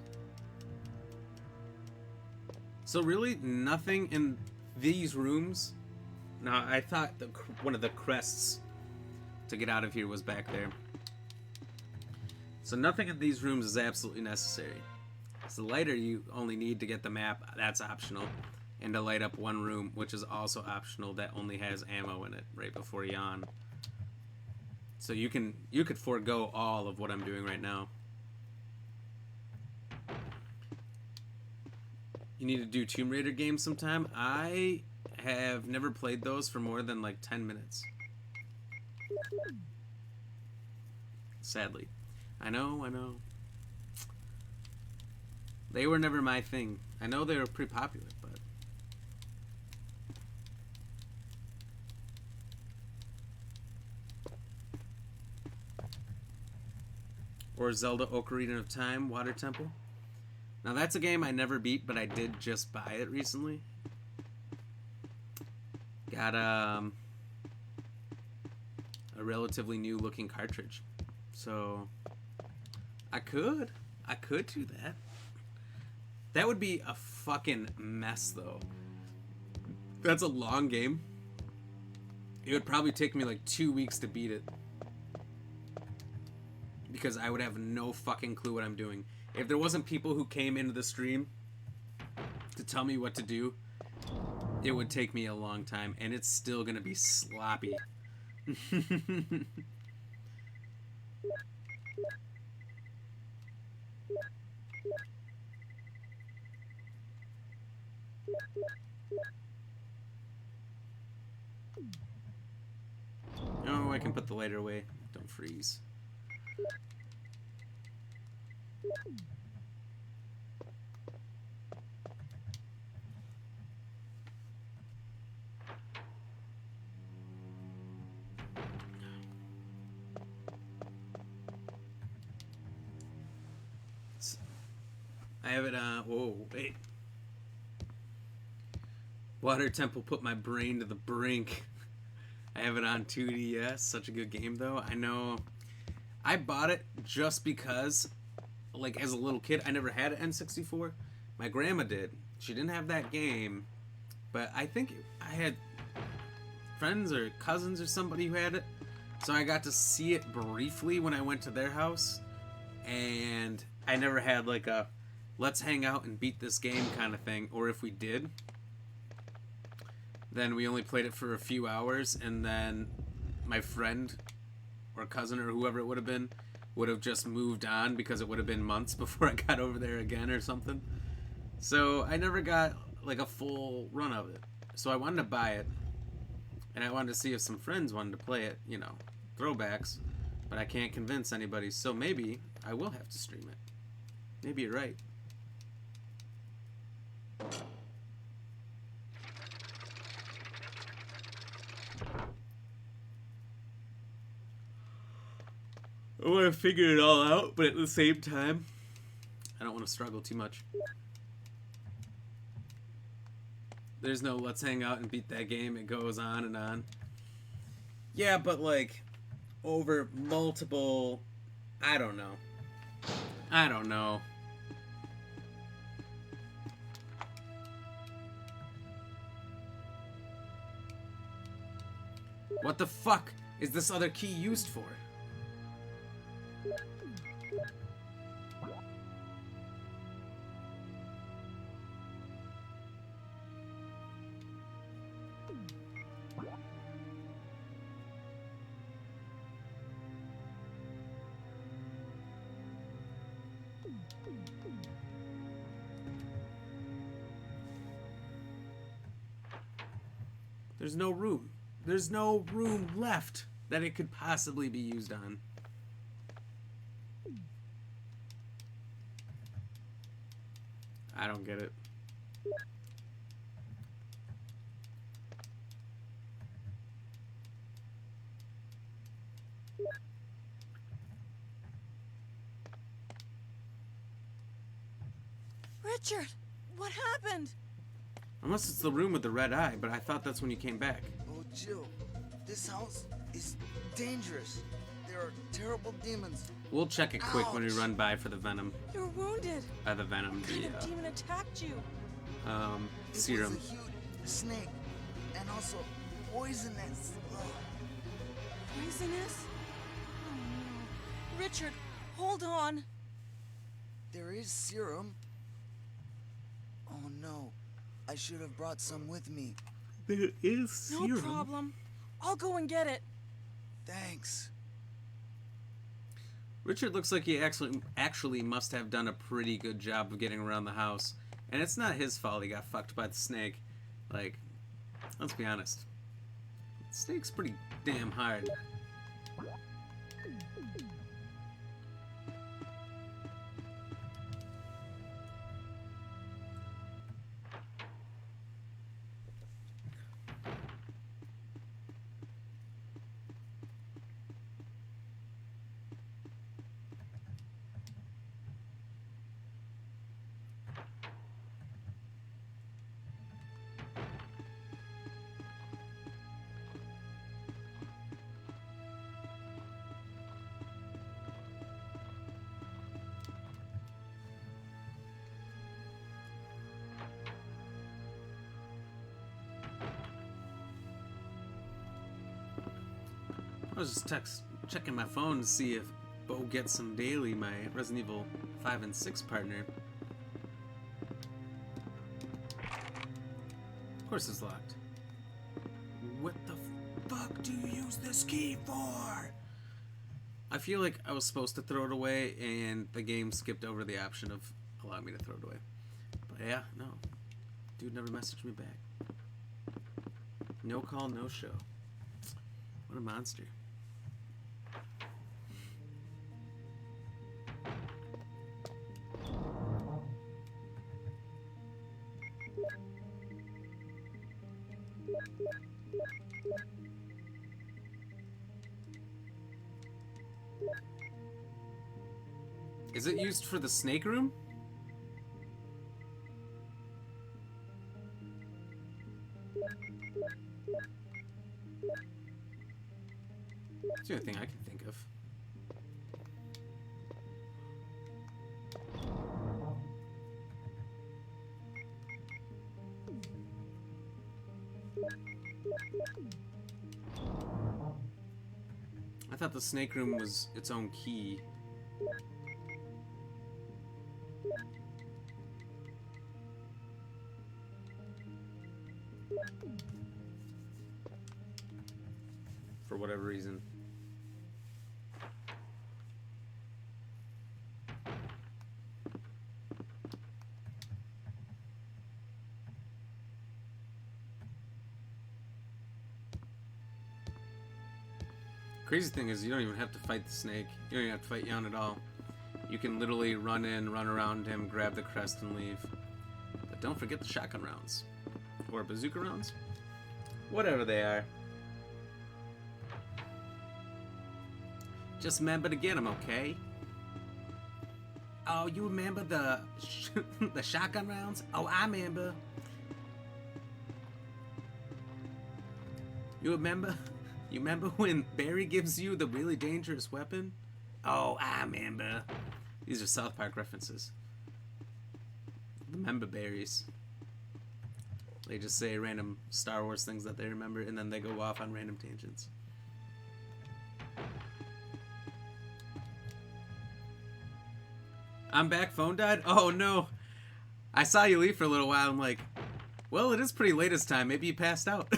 Speaker 1: So really, nothing in these rooms. Now, I thought one of the crests to get out of here was back there. So nothing in these rooms is absolutely necessary. So the lighter you only need to get the map, that's optional. And to light up one room, which is also optional, that only has ammo in it right before yawn. So you could forego all of what I'm doing right now. You need to do Tomb Raider games sometime. I have never played those for more than like 10 minutes. Sadly. I know. They were never my thing. I know they were pretty popular, but... Or Zelda Ocarina of Time, Water Temple. Now that's a game I never beat, but I did just buy it recently. Got a relatively new looking cartridge. So I could do that. That would be a fucking mess though. That's a long game. It would probably take me like 2 weeks to beat it. Because I would have no fucking clue what I'm doing. If there wasn't people who came into the stream to tell me what to do, it would take me a long time, and it's still gonna be sloppy. Oh, I can put the lighter away. Don't freeze. I have it on. Whoa, wait. Water Temple put my brain to the brink. I have it on 2DS. Such a good game, though. I know. I bought it just because, like, as a little kid, I never had an N64. My grandma did. She didn't have that game, but I think I had friends or cousins or somebody who had it. So I got to see it briefly when I went to their house. and I never had like a let's hang out and beat this game kind of thing. Or if we did, then we only played it for a few hours, and then my friend or cousin or whoever it would have been would have just moved on because it would have been months before I got over there again or something. So I never got like a full run of it. So I wanted to buy it, and I wanted to see if some friends wanted to play it, you know, throwbacks, but I can't convince anybody, so maybe I will have to stream it. Maybe you're right. I want to figure it all out, but at the same time, I don't want to struggle too much. There's no let's hang out and beat that game. It goes on and on. Yeah, but like over multiple... I don't know. What the fuck is this other key used for? There's no room. There's no room left that it could possibly be used on. I don't get it.
Speaker 4: Richard, what happened?
Speaker 1: Unless it's the room with the red eye, but I thought that's when you came back.
Speaker 6: Oh, Jill, this house is dangerous. There are terrible demons.
Speaker 1: We'll check it quick when we
Speaker 6: Ouch.
Speaker 1: run by for the venom.
Speaker 4: You're wounded.
Speaker 1: The venom,
Speaker 4: What kind of demon attacked you?
Speaker 6: It
Speaker 1: serum.
Speaker 6: was a huge snake, and also poisonous. Ugh.
Speaker 4: Poisonous? Oh no. Richard, hold on.
Speaker 6: There is serum. Oh no, I should have brought some with me.
Speaker 1: There is
Speaker 4: No problem. I'll go and get it.
Speaker 6: Thanks.
Speaker 1: Richard looks like he actually must have done a pretty good job of getting around the house. And it's not his fault he got fucked by the snake. Like, let's be honest. The snake's pretty damn hard. I was just checking my phone to see if Bo gets some daily, my Resident Evil 5 and 6 partner. Of course it's locked. What the fuck do you use this key for? I feel like I was supposed to throw it away and the game skipped over the option of allowing me to throw it away. But yeah, no. Dude never messaged me back. No call, no show. What a monster. Is it used for the snake room? That's the only thing I can think of. I thought the snake room was its own key. For whatever reason. Crazy thing is, you don't even have to fight the snake. You don't even have to fight Jan at all. You can literally run in, run around him, grab the crest, and leave. But don't forget the shotgun rounds. Or bazooka rounds. Whatever they are. Just remember to get them, okay? Oh, you remember the the shotgun rounds? Oh, I remember. You remember? You remember when Barry gives you the really dangerous weapon? Oh, I remember. These are South Park references. Remember berries. They just say random Star Wars things that they remember, and then they go off on random tangents. I'm back, phone died? Oh no. I saw you leave for a little while. I'm like, well, it is pretty late this time. Maybe you passed out.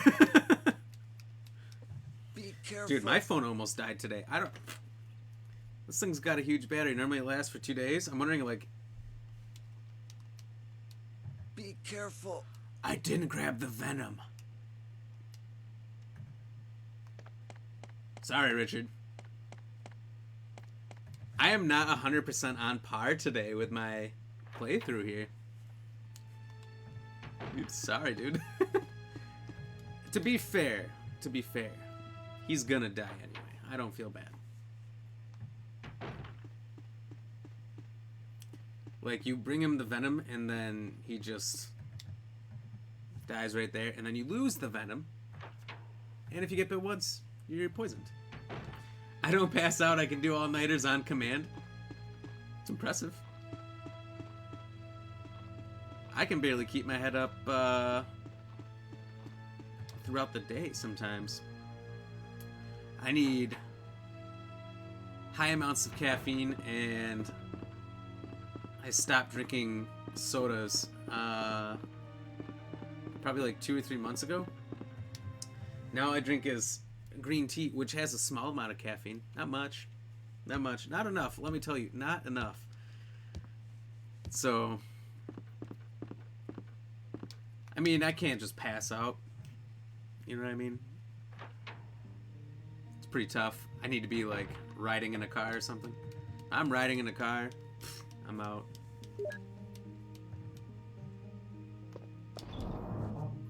Speaker 6: Be careful.
Speaker 1: Dude, my phone almost died today. I don't... This thing's got a huge battery. Normally it lasts for 2 days. I'm wondering, like...
Speaker 6: Be careful.
Speaker 1: I didn't grab the venom. Sorry, Richard. I am not 100% on par today with my playthrough here. Dude, sorry, dude. To be fair, he's gonna die anyway. I don't feel bad. Like, you bring him the venom, and then he just dies right there, and then you lose the venom. And if you get bit once, you're poisoned. I don't pass out, I can do all-nighters on command. It's impressive. I can barely keep my head up throughout the day sometimes. I need high amounts of caffeine, and I stopped drinking sodas probably like 2 or 3 months ago. Now I drink is green tea, which has a small amount of caffeine. Not much. Not enough. Let me tell you, not enough. So, I mean, I can't just pass out. You know what I mean? It's pretty tough. I need to be like riding in a car or something. I'm riding in a car. I'm out.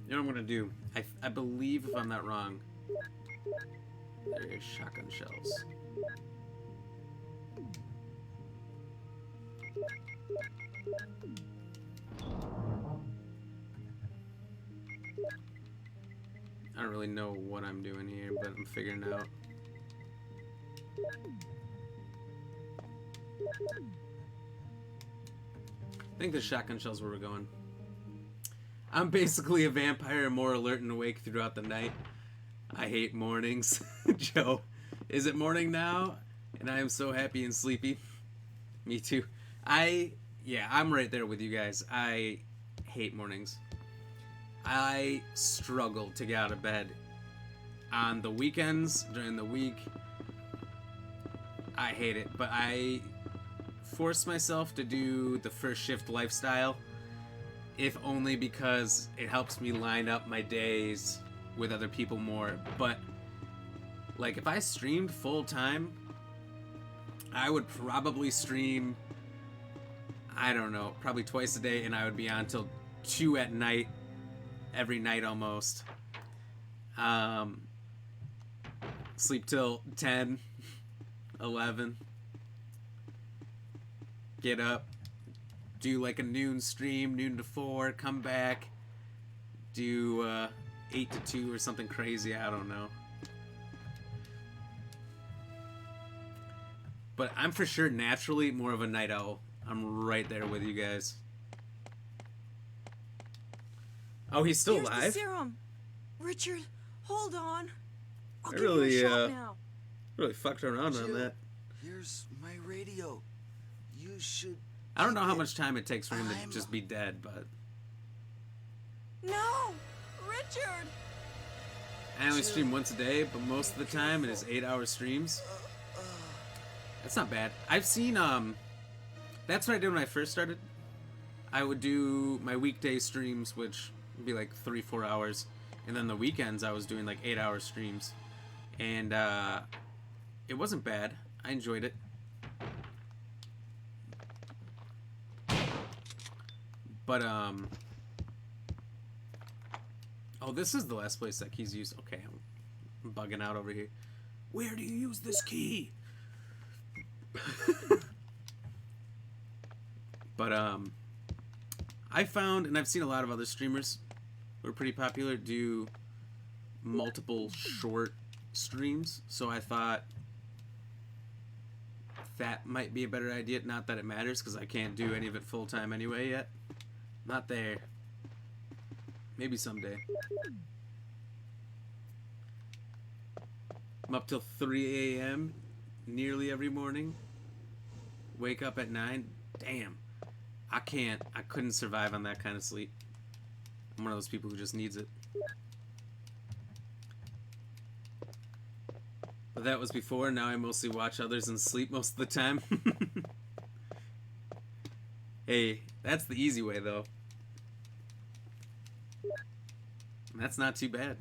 Speaker 1: You know what I'm gonna do? I believe, if I'm not wrong, there's shotgun shells. I don't really know what I'm doing here, but I'm figuring it out. I think the shotgun shells where we're going. I'm basically a vampire, more alert and awake throughout the night. I hate mornings. Joe, is it morning now? And I am so happy and sleepy. Me too. Yeah, I'm right there with you guys. I hate mornings. I struggle to get out of bed. On the weekends, during the week, I hate it. But I force myself to do the first shift lifestyle, if only because it helps me line up my days with other people more. But like, if I streamed full time, I would probably stream, I don't know, probably twice a day, and I would be on till 2 at night, every night almost. Sleep till 10, 11. Get up, do like a noon stream, noon to 4, come back, do 8 to 2 or something crazy, I don't know. But I'm for sure naturally more of a night owl. I'm right there with you guys. Oh, he's still
Speaker 4: Here's
Speaker 1: alive?
Speaker 4: the serum. Richard, hold on. I'll
Speaker 1: I
Speaker 4: give
Speaker 1: really,
Speaker 4: you a shot now.
Speaker 1: Really fucked around on
Speaker 6: Jill,
Speaker 1: that.
Speaker 6: here's my radio. You should
Speaker 1: I don't know how much time it takes for him to just be dead, but
Speaker 4: No! Richard!
Speaker 1: I only stream once a day, but most of the time it is 8-hour streams. That's not bad. I've seen, that's what I did when I first started. I would do my weekday streams, which would be like 3-4 hours. And then the weekends I was doing like 8-hour streams. And, it wasn't bad. I enjoyed it. But, oh, this is the last place that key's used. Okay, I'm bugging out over here. Where do you use this key? But, I found, and I've seen a lot of other streamers who are pretty popular do multiple short streams. So I thought that might be a better idea. Not that it matters, because I can't do any of it full-time anyway yet. Not there. Maybe someday. I'm up till 3 a.m. nearly every morning. Wake up at 9. Damn. I couldn't survive on that kind of sleep. I'm one of those people who just needs it. But that was before. Now I mostly watch others and sleep most of the time. Hey, that's the easy way, though. That's not too bad.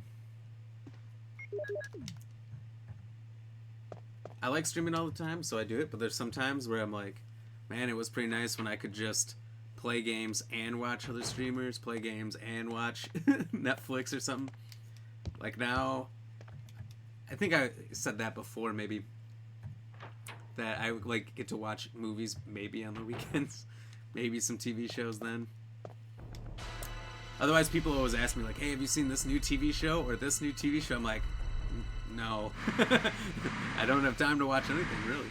Speaker 1: I like streaming all the time, so I do it, but there's some times where I'm like, man, it was pretty nice when I could just play games and watch other streamers, play games and watch Netflix or something. Like now, I think I said that before, maybe, that I would like get to watch movies maybe on the weekends, maybe some TV shows then. Otherwise, people always ask me, like, hey, have you seen this new TV show or this new TV show? I'm like, no. I don't have time to watch anything, really.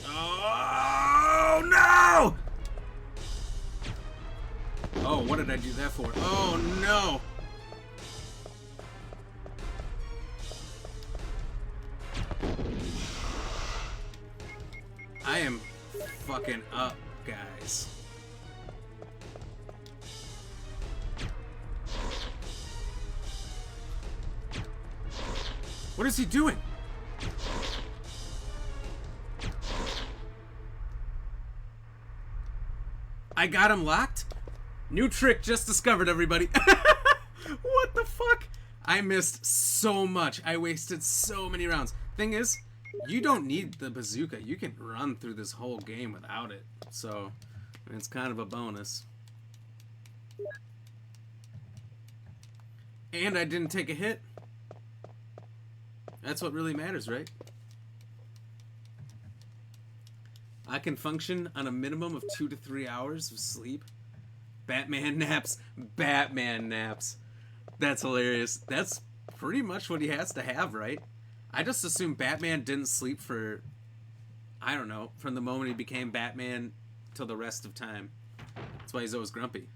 Speaker 1: Oh, no! Oh, what did I do that for? Oh, no! I am fucking up, guys. What is he doing? I got him locked? New trick just discovered, everybody. What the fuck? I missed so much. I wasted so many rounds. Thing is, you don't need the bazooka. You can run through this whole game without it. So, it's kind of a bonus. And I didn't take a hit. That's what really matters, right? I can function on a minimum of 2 to 3 hours of sleep. Batman naps. Batman naps. That's hilarious. That's pretty much what he has to have, right? I just assumed Batman didn't sleep for, I don't know, from the moment he became Batman till the rest of time. That's why he's always grumpy.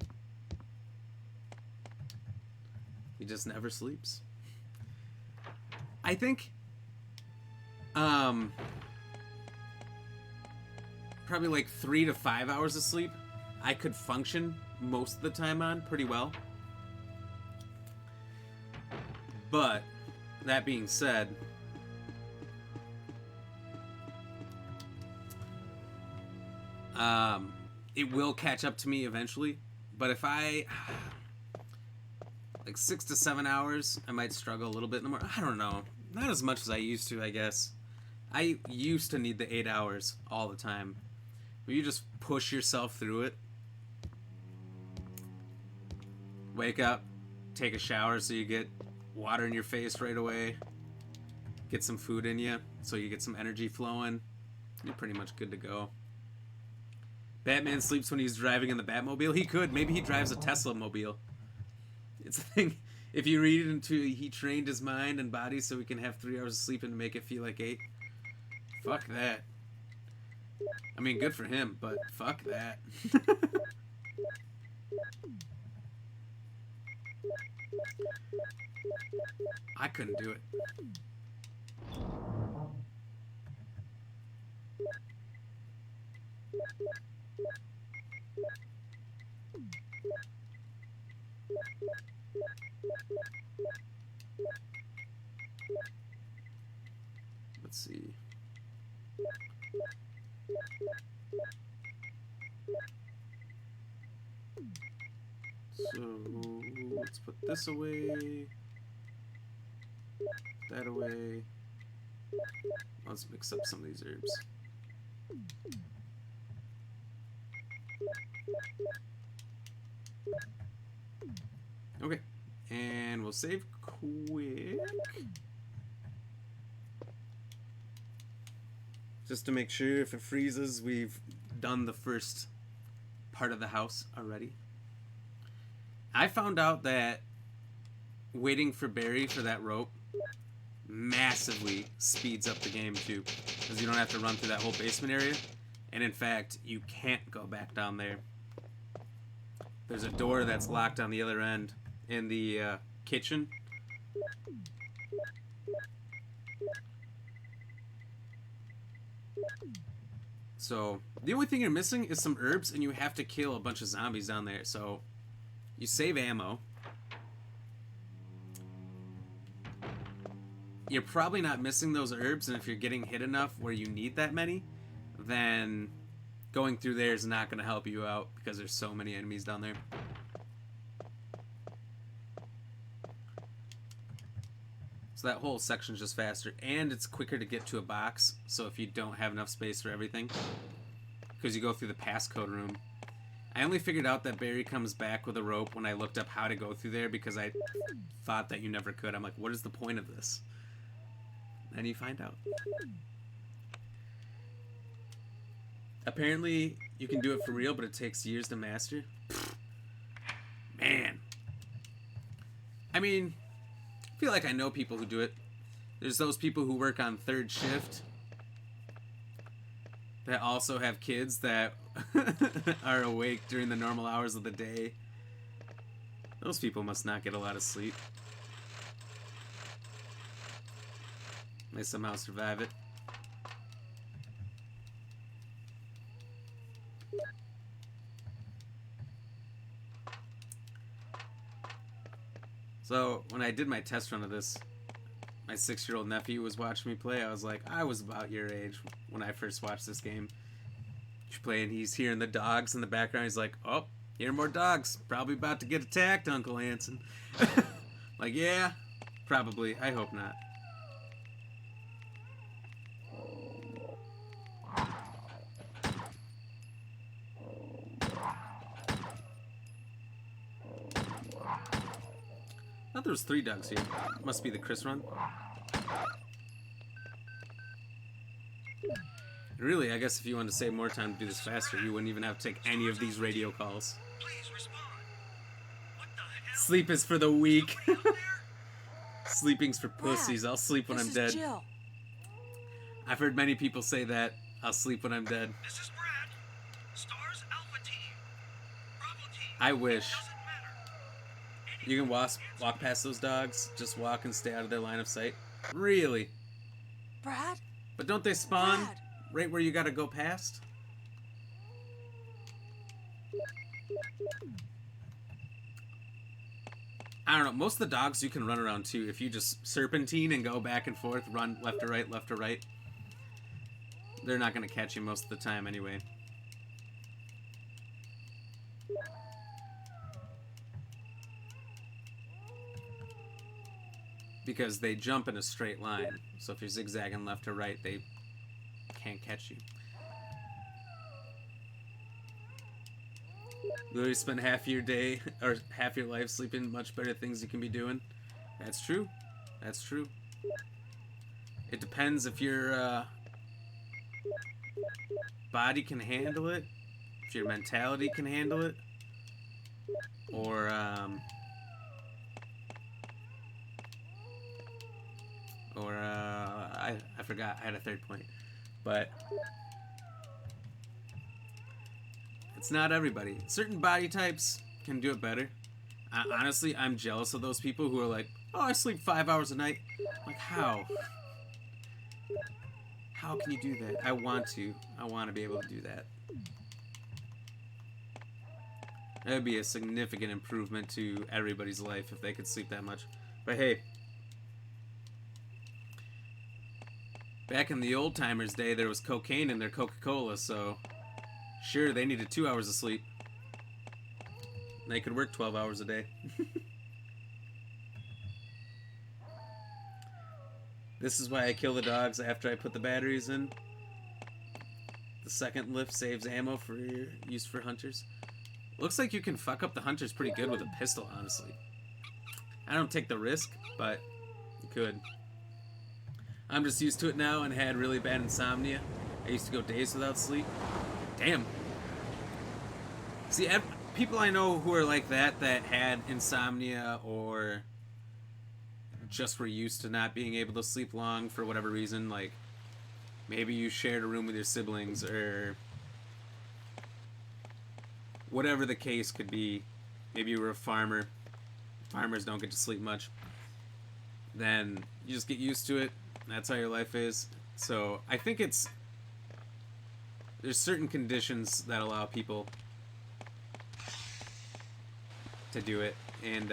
Speaker 1: He just never sleeps. I think, probably like 3 to 5 hours of sleep I could function most of the time on pretty well. But, that being said, it will catch up to me eventually. But if I, like 6 to 7 hours, I might struggle a little bit more. I don't know. Not as much as I used to, I guess. I used to need the 8 hours all the time. But you just push yourself through it. Wake up, take a shower so you get water in your face right away. Get some food in you so you get some energy flowing. You're pretty much good to go. Batman sleeps when he's driving in the Batmobile. He could. Maybe he drives a Tesla mobile. It's a thing. If you read it into he trained his mind and body so he can have 3 hours of sleep and make it feel like 8. Fuck that. I mean, good for him, but fuck that. couldn't do it. Let's see. So let's put this away, that away. Let's mix up some of these herbs. Okay, and we'll save quick. Just to make sure if it freezes, we've done the first part of the house already. I found out that waiting for Barry for that rope massively speeds up the game too, because you don't have to run through that whole basement area, and in fact, you can't go back down there. There's a door that's locked on the other end in the kitchen. So the only thing you're missing is some herbs, and you have to kill a bunch of zombies down there. So you save ammo. You're probably not missing those herbs, and if you're getting hit enough where you need that many, then going through there is not going to help you out because there's so many enemies down there. So that whole section's just faster, and it's quicker to get to a box, so if you don't have enough space for everything, because you go through the passcode room. I only figured out that Barry comes back with a rope when I looked up how to go through there, because I thought that you never could. I'm like, what is the point of this? And you find out. Apparently, you can do it for real, but it takes years to master. Man. I mean, I feel like I know people who do it. There's those people who work on third shift that also have kids that are awake during the normal hours of the day. Those people must not get a lot of sleep. They somehow survive it. So, when I did my test run of this, my 6-year-old nephew was watching me play. I was like, I was about your age when I first watched this game. You play, and he's hearing the dogs in the background. He's like, oh, hear more dogs. Probably about to get attacked, Uncle Hanson. Like, yeah, probably. I hope not. I thought there was 3 dogs here. Must be the Chris run. Really, I guess if you wanted to save more time to do this faster, you wouldn't even have to take any of these radio calls.
Speaker 7: Please respond. What the hell?
Speaker 1: Sleep is for the weak.
Speaker 7: Somebody out there?
Speaker 1: Sleeping's for pussies. I'll sleep when I'm
Speaker 4: This
Speaker 1: dead.
Speaker 4: is Jill.
Speaker 1: I've heard many people say that. I'll sleep when I'm dead.
Speaker 7: This is Brad. Stars Alpha Team. Bravo Team.
Speaker 1: I wish.
Speaker 7: Doesn't matter.
Speaker 1: You can walk past those dogs. Just walk and stay out of their line of sight. Really?
Speaker 4: Brad?
Speaker 1: But don't they spawn
Speaker 4: Brad.
Speaker 1: right where you gotta go past? I don't know. Most of the dogs you can run around too. If you just serpentine and go back and forth, run left to right, left to right. They're not gonna catch you most of the time anyway. Because they jump in a straight line. So if you're zigzagging left to right, they can't catch you. Literally spend half your day or half your life sleeping. Much better things you can be doing. That's true. That's true. It depends if your body can handle it, if your mentality can handle it, or I forgot. I had a third point, but it's not everybody. Certain body types can do it better. Honestly, I'm jealous of those people who are like, Oh, I sleep 5 hours a night. Like, how? How can you do that? I want to. I want to be able to do that. That would be a significant improvement to everybody's life if they could sleep that much. But hey, back in the old timers' day, there was cocaine in their Coca-Cola, so sure, they needed 2 hours of sleep. They could work 12 hours a day. This is why I kill the dogs after I put the batteries in. The second lift saves ammo for use for hunters. Looks like you can fuck up the hunters pretty good with a pistol, honestly. I don't take the risk, but you could. I'm just used to it now and had really bad insomnia. I used to go days without sleep. Damn. See, people I know who are like that had insomnia or just were used to not being able to sleep long for whatever reason, like maybe you shared a room with your siblings or whatever the case could be. Maybe you were a farmer. Farmers don't get to sleep much. Then you just get used to it. That's how your life is. So I think there's certain conditions that allow people to do it, and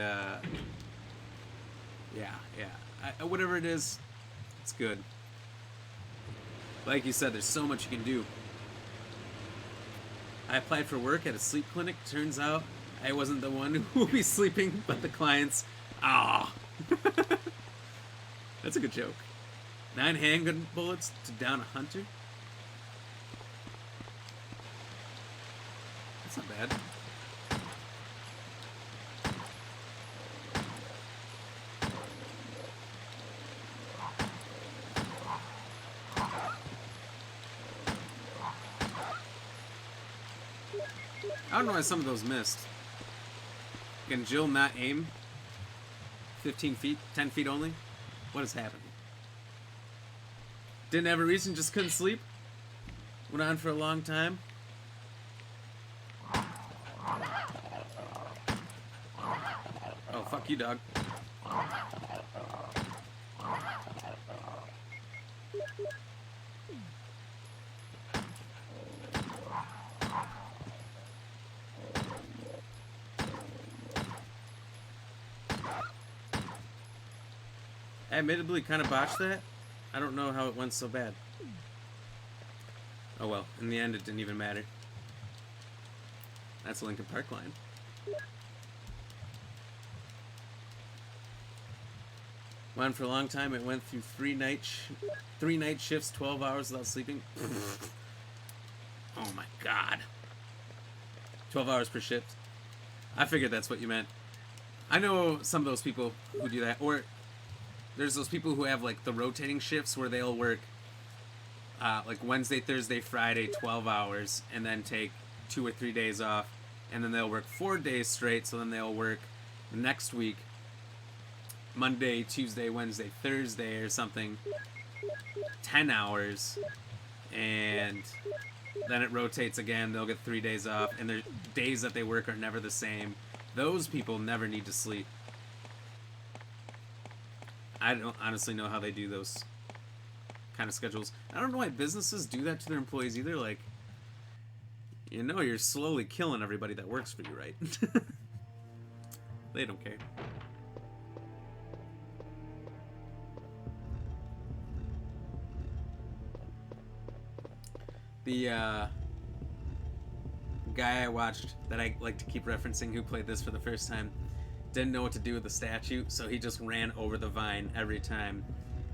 Speaker 1: whatever it is, it's good. Like you said, there's so much you can do. I applied for work at a sleep clinic. Turns out I wasn't the one who will be sleeping, but the clients. Ah, that's a good joke. 9 handgun bullets to down a hunter. That's not bad. I don't know why some of those missed. Can Jill not aim? 15 feet? 10 feet only? What is happening? Didn't have a reason, just couldn't sleep? Went on for a long time? Oh, fuck you, dog. I admittedly kind of botched that. I don't know how it went so bad. Oh well, in the end it didn't even matter. That's a Lincoln Park line. Went for a long time. It went through 3 night shifts, 12 hours without sleeping. Oh my god. 12 hours per shift. I figured that's what you meant. I know some of those people who do that, or there's those people who have like the rotating shifts where they'll work like Wednesday, Thursday, Friday, 12 hours, and then take 2 or 3 days off, and then they'll work 4 days straight, so then they'll work the next week, Monday, Tuesday, Wednesday, Thursday or something, 10 hours, and then it rotates again. They'll get 3 days off, and their days that they work are never the same. Those people never need to sleep. I don't honestly know how they do those kind of schedules. I don't know why businesses do that to their employees either. Like, you know, you're slowly killing everybody that works for you, right? They don't care. The guy I watched that I like to keep referencing who played this for the first time didn't know what to do with the statue, so he just ran over the vine every time.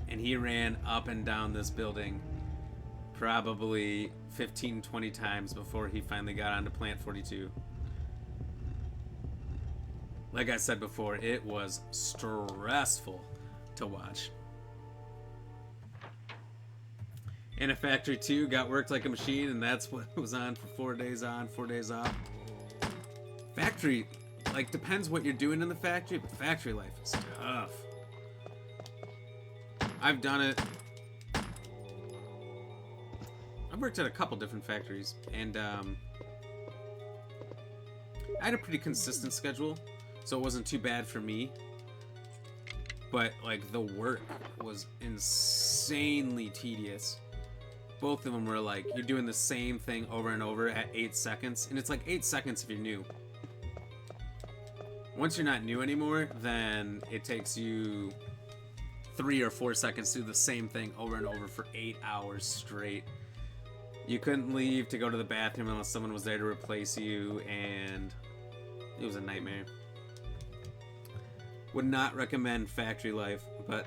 Speaker 1: And he ran up and down this building probably 15-20 times before he finally got onto Plant 42. Like I said before, it was stressful to watch. In a factory too, got worked like a machine, and that's what was on for 4 days on, 4 days off. Factory, like, depends what you're doing in the factory, but factory life is tough. I've done it. I've worked at a couple different factories, and I had a pretty consistent schedule, so it wasn't too bad for me. but like the work was insanely tedious. Both of them were like, you're doing the same thing over and over at 8 seconds, and it's like 8 seconds if you're new. Once you're not new anymore, then it takes you 3 or 4 seconds to do the same thing over and over for 8 hours straight. You couldn't leave to go to the bathroom unless someone was there to replace you, and it was a nightmare. Would not recommend factory life, but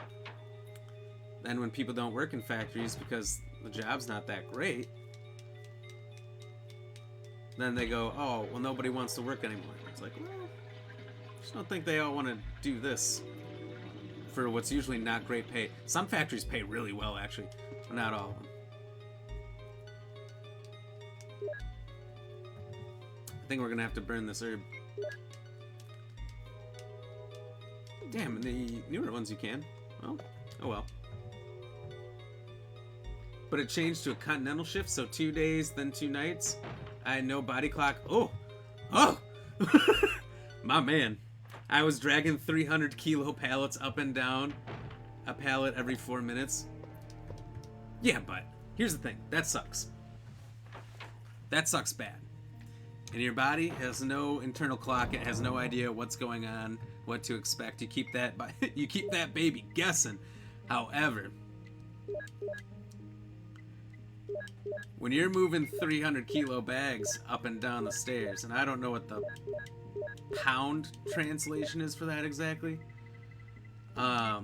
Speaker 1: then when people don't work in factories because the job's not that great, then they go, oh, well, nobody wants to work anymore. It's like, well, I just don't think they all want to do this for what's usually not great pay. Some factories pay really well, actually, but not all of them. I think we're going to have to burn this herb. Damn, and the newer ones you can. Well, oh well. But it changed to a continental shift, so 2 days, then 2 nights. I had no body clock. Oh! Oh! My man. I was dragging 300 kilo pallets up and down a pallet every 4 minutes. Yeah, but here's the thing. That sucks. That sucks bad. And your body has no internal clock. It has no idea what's going on, what to expect. You keep that baby guessing. However, when you're moving 300 kilo bags up and down the stairs, and I don't know what the pound translation is for that exactly. But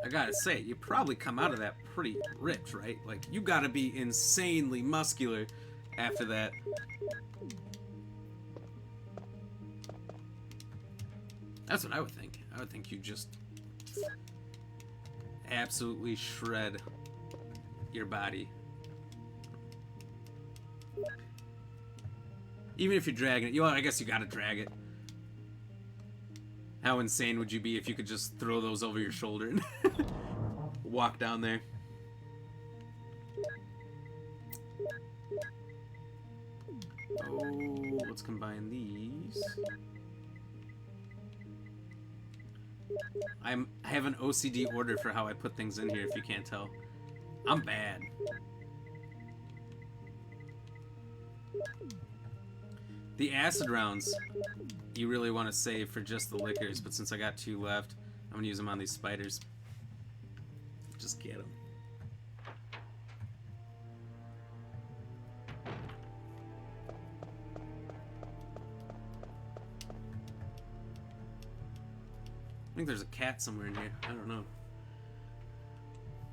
Speaker 1: I gotta say, you probably come out of that pretty ripped, right? Like, you gotta be insanely muscular after that. That's what I would think. I would think you just absolutely shred your body. Even if you're dragging it, you know, I guess you gotta drag it. How insane would you be if you could just throw those over your shoulder and walk down there? Oh, let's combine these. I have an OCD order for how I put things in here, if you can't tell. I'm bad. The acid rounds you really want to save for just the liquors, but since I got 2 left, I'm gonna use them on these spiders. Just get them. I think there's a cat somewhere in here. I don't know.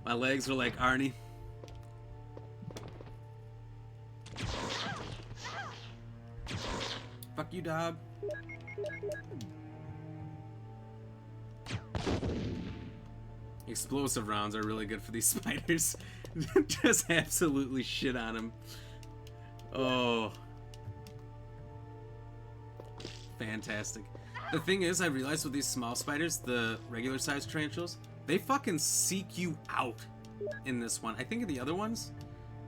Speaker 1: My legs are like Arnie. Fuck you, dog. Explosive rounds are really good for these spiders. Just absolutely shit on them. Oh. Fantastic. The thing is, I realized with these small spiders, the regular sized tarantulas, they fucking seek you out in this one. I think in the other ones,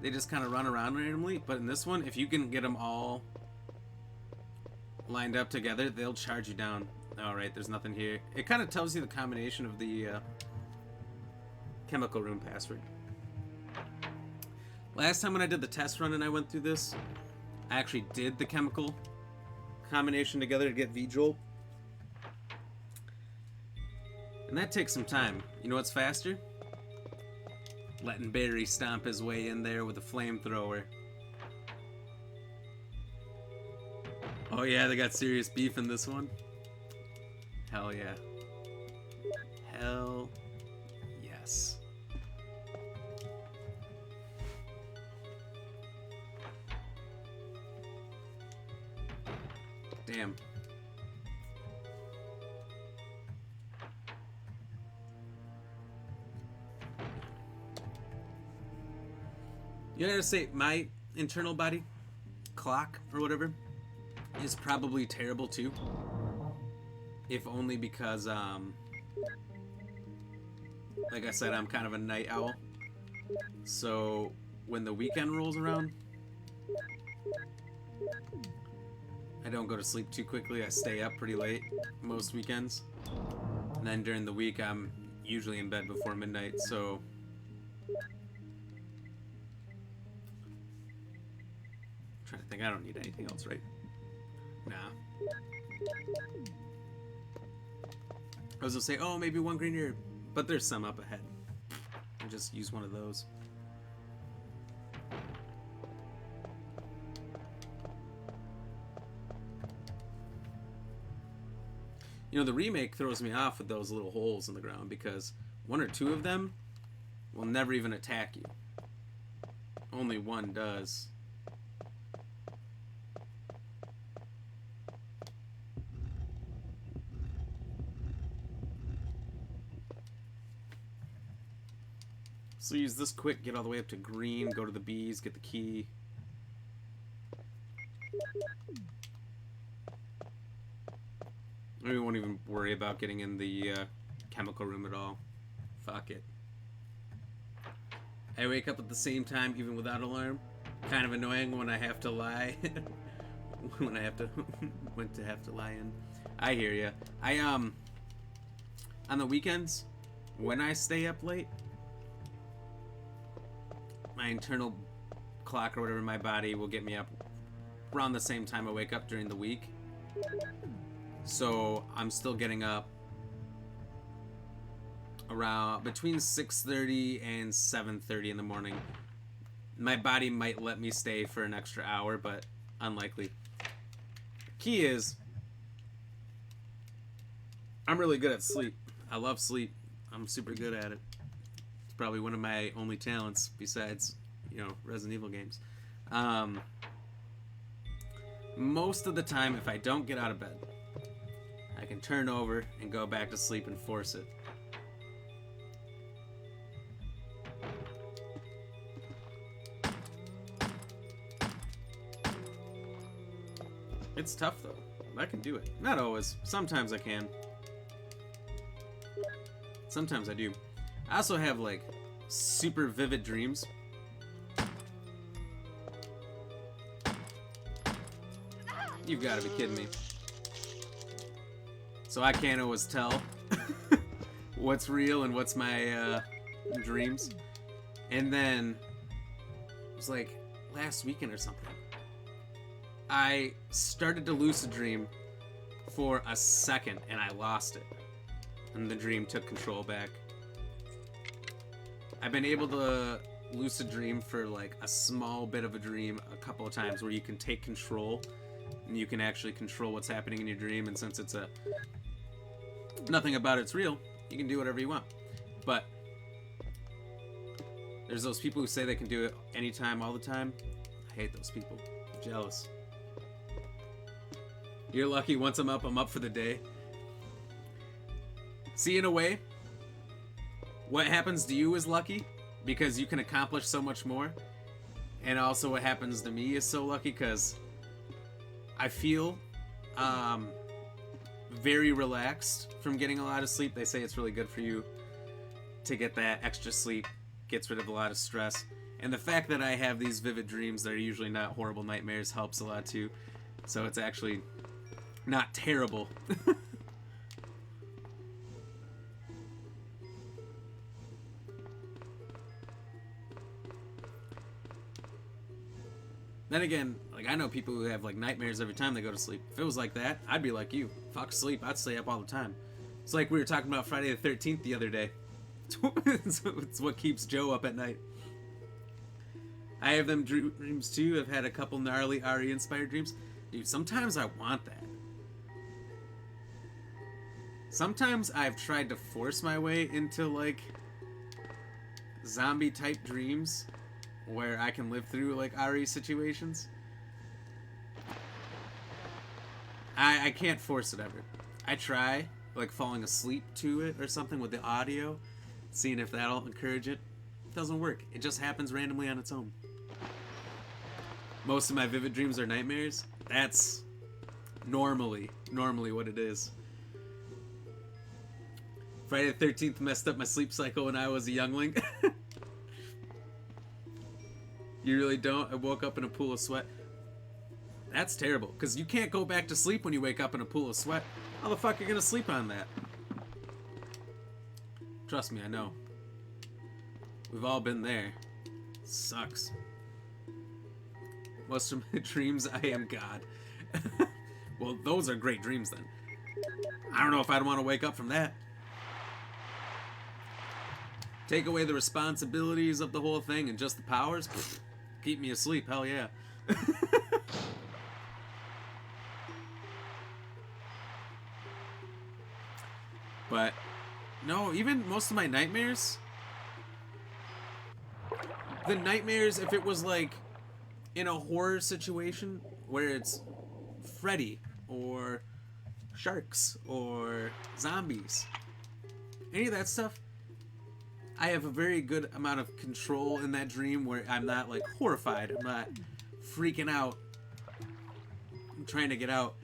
Speaker 1: they just kind of run around randomly, but in this one, if you can get them all lined up together, they'll charge you down. Alright, there's nothing here. It kind of tells you the combination of the chemical room password. Last time when I did the test run and I went through this, I actually did the chemical combination together to get V-Joel. And that takes some time. You know what's faster? Letting Barry stomp his way in there with a flamethrower. Oh yeah, they got serious beef in this one. Hell yeah. Hell yes. Damn. You gotta say, my internal body clock or whatever is probably terrible too. If only because, like I said, I'm kind of a night owl. So when the weekend rolls around, I don't go to sleep too quickly. I stay up pretty late most weekends. And then during the week, I'm usually in bed before midnight, so... I'm trying to think, I don't need anything else, right? Nah. I was gonna say, oh, maybe one green herb, but there's some up ahead. I'll just use one of those. You know, the remake throws me off with those little holes in the ground because one or two of them will never even attack you. Only one does. So use this quick, get all the way up to green, go to the bees, get the key. We won't even worry about getting in the chemical room at all. Fuck it. I wake up at the same time even without alarm. Kind of annoying when I have to lie. when I have to lie in. I hear ya. On the weekends when I stay up late, my internal clock or whatever in my body will get me up around the same time I wake up during the week. So I'm still getting up around between 6:30 and 7:30 in the morning. My body might let me stay for an extra hour, but unlikely. Key is, I'm really good at sleep. I love sleep. I'm super good at it. It's probably one of my only talents besides, you know, Resident Evil games. Most of the time, if I don't get out of bed, I can turn over and go back to sleep and force it. It's tough though. I can do it. Not always. Sometimes I can. Sometimes I do. I also have like super vivid dreams. You've got to be kidding me. So I can't always tell what's real and what's my dreams. And then it was like last weekend or something. I started to lucid dream for a second and I lost it. And the dream took control back. I've been able to lucid dream for like a small bit of a dream a couple of times where you can take control and you can actually control what's happening in your dream, and since it's nothing about it's real, you can do whatever you want. But there's those people who say they can do it anytime, all the time. I hate those people. I'm jealous. You're lucky once I'm up for the day. See, in a way, what happens to you is lucky because you can accomplish so much more. And also what happens to me is so lucky because I feel very relaxed from getting a lot of sleep. They say it's really good for you to get that extra sleep, gets rid of a lot of stress. And the fact that I have these vivid dreams that are usually not horrible nightmares helps a lot too. So it's actually not terrible. Then again, like I know people who have like nightmares every time they go to sleep. If it was like that, I'd be like you. Fuck sleep, I'd stay up all the time. It's like we were talking about Friday the 13th the other day. It's what keeps Joe up at night. I have them dreams too. I've had a couple gnarly RE inspired dreams. Dude, sometimes I want that. Sometimes I've tried to force my way into like zombie type dreams where I can live through like RE situations. I can't force it ever. I try like falling asleep to it or something with the audio, seeing if that'll encourage it. It doesn't work. It just happens randomly on its own. Most of my vivid dreams are nightmares. That's normally what it is. Friday the 13th messed up my sleep cycle when I was a youngling. You really don't? I woke up in a pool of sweat. That's terrible, because you can't go back to sleep when you wake up in a pool of sweat. How the fuck are you gonna sleep on that? Trust me, I know. We've all been there. Sucks. Most of my dreams, I am God. Well, those are great dreams then. I don't know if I'd want to wake up from that. Take away the responsibilities of the whole thing and just the powers? Pfft, keep me asleep, hell yeah. But, no, even most of my nightmares... The nightmares, if it was like in a horror situation where it's Freddy or sharks or zombies, any of that stuff, I have a very good amount of control in that dream where I'm not like horrified, I'm not freaking out, I'm trying to get out.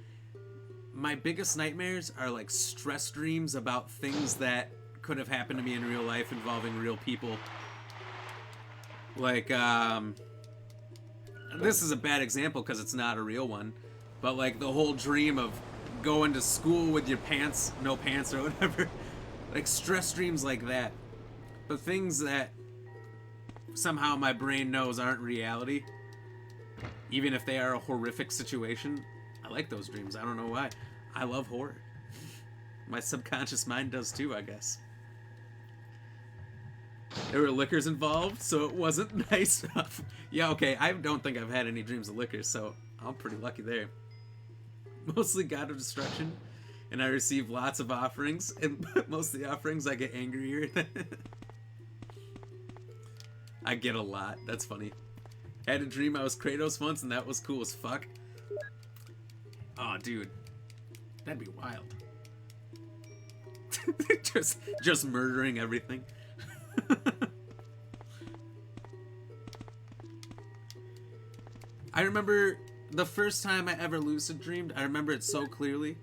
Speaker 1: My biggest nightmares are like stress dreams about things that could have happened to me in real life involving real people. Like, this is a bad example because it's not a real one, but like the whole dream of going to school with your pants, no pants or whatever, like stress dreams like that, but things that somehow my brain knows aren't reality, even if they are a horrific situation. I like those dreams. I don't know why. I love horror. My subconscious mind does too, I guess. There were liquors involved, so it wasn't nice enough. Yeah, okay, I don't think I've had any dreams of liquor, so I'm pretty lucky there. Mostly God of Destruction, and I receive lots of offerings, and most of the offerings I get angrier. I get a lot, that's funny. Had a dream I was Kratos once, and that was cool as fuck. Oh, dude. That'd be wild. just murdering everything. I remember the first time I ever lucid dreamed, I remember it so clearly.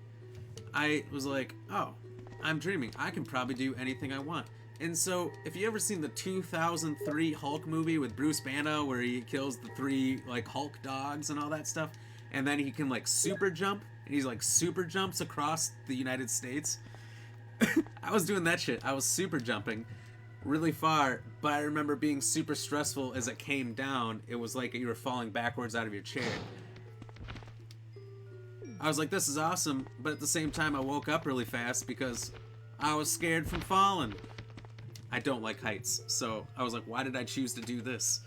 Speaker 1: I was like, oh, I'm dreaming. I can probably do anything I want. And so, if you ever seen the 2003 Hulk movie with Bruce Banner where he kills the 3, like, Hulk dogs and all that stuff, and then he can, like, super jump, and he's, like, super jumps across the United States. I was doing that shit. I was super jumping really far, but I remember being super stressful as it came down. It was like you were falling backwards out of your chair. I was like, this is awesome, but at the same time I woke up really fast because I was scared from falling. I don't like heights, so I was like, why did I choose to do this?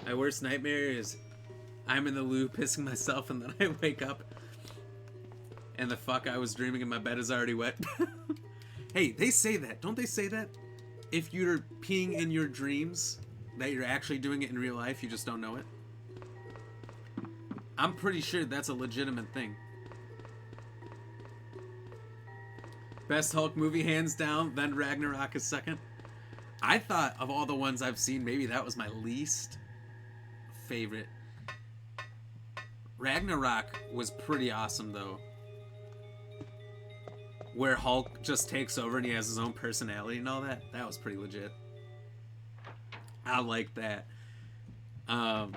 Speaker 1: My worst nightmare is I'm in the loo pissing myself and then I wake up and the fuck I was dreaming in my bed is already wet. Hey, they say that. Don't they say that? If you're peeing in your dreams, that you're actually doing it in real life, you just don't know it? I'm pretty sure that's a legitimate thing. Best Hulk movie, hands down, then Ragnarok is second. I thought of all the ones I've seen, maybe that was my least favorite. Ragnarok was pretty awesome, though. Where Hulk just takes over and he has his own personality and all that. That was pretty legit. I like that. But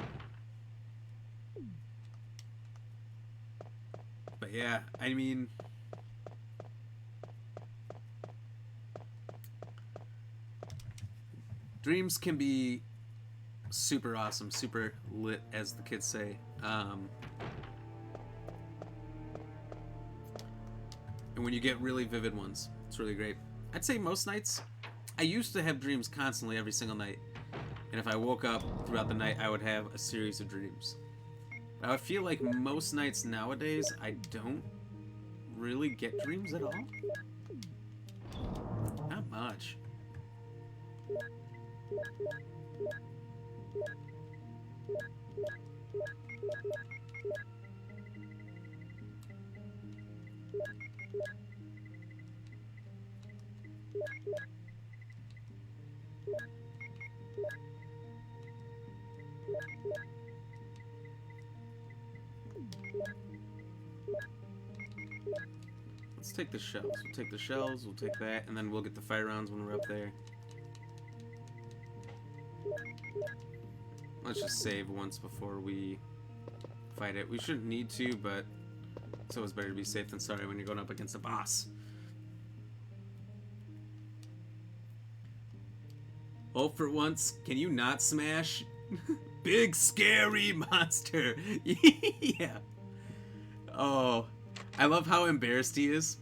Speaker 1: yeah, I mean... dreams can be super awesome, super lit, as the kids say. And when you get really vivid ones, it's really great. I'd say most nights, I used to have dreams constantly every single night. And if I woke up throughout the night, I would have a series of dreams. But I would feel like most nights nowadays, I don't really get dreams at all. Not much. Let's take the shells. We'll take the shells, we'll take that, and then we'll get the fire rounds when we're up there. Let's just save once before we fight it. We shouldn't need to, but it's always better to be safe than sorry when you're going up against a boss. Oh, for once, can you not smash? Big scary monster. Yeah. Oh, I love how embarrassed he is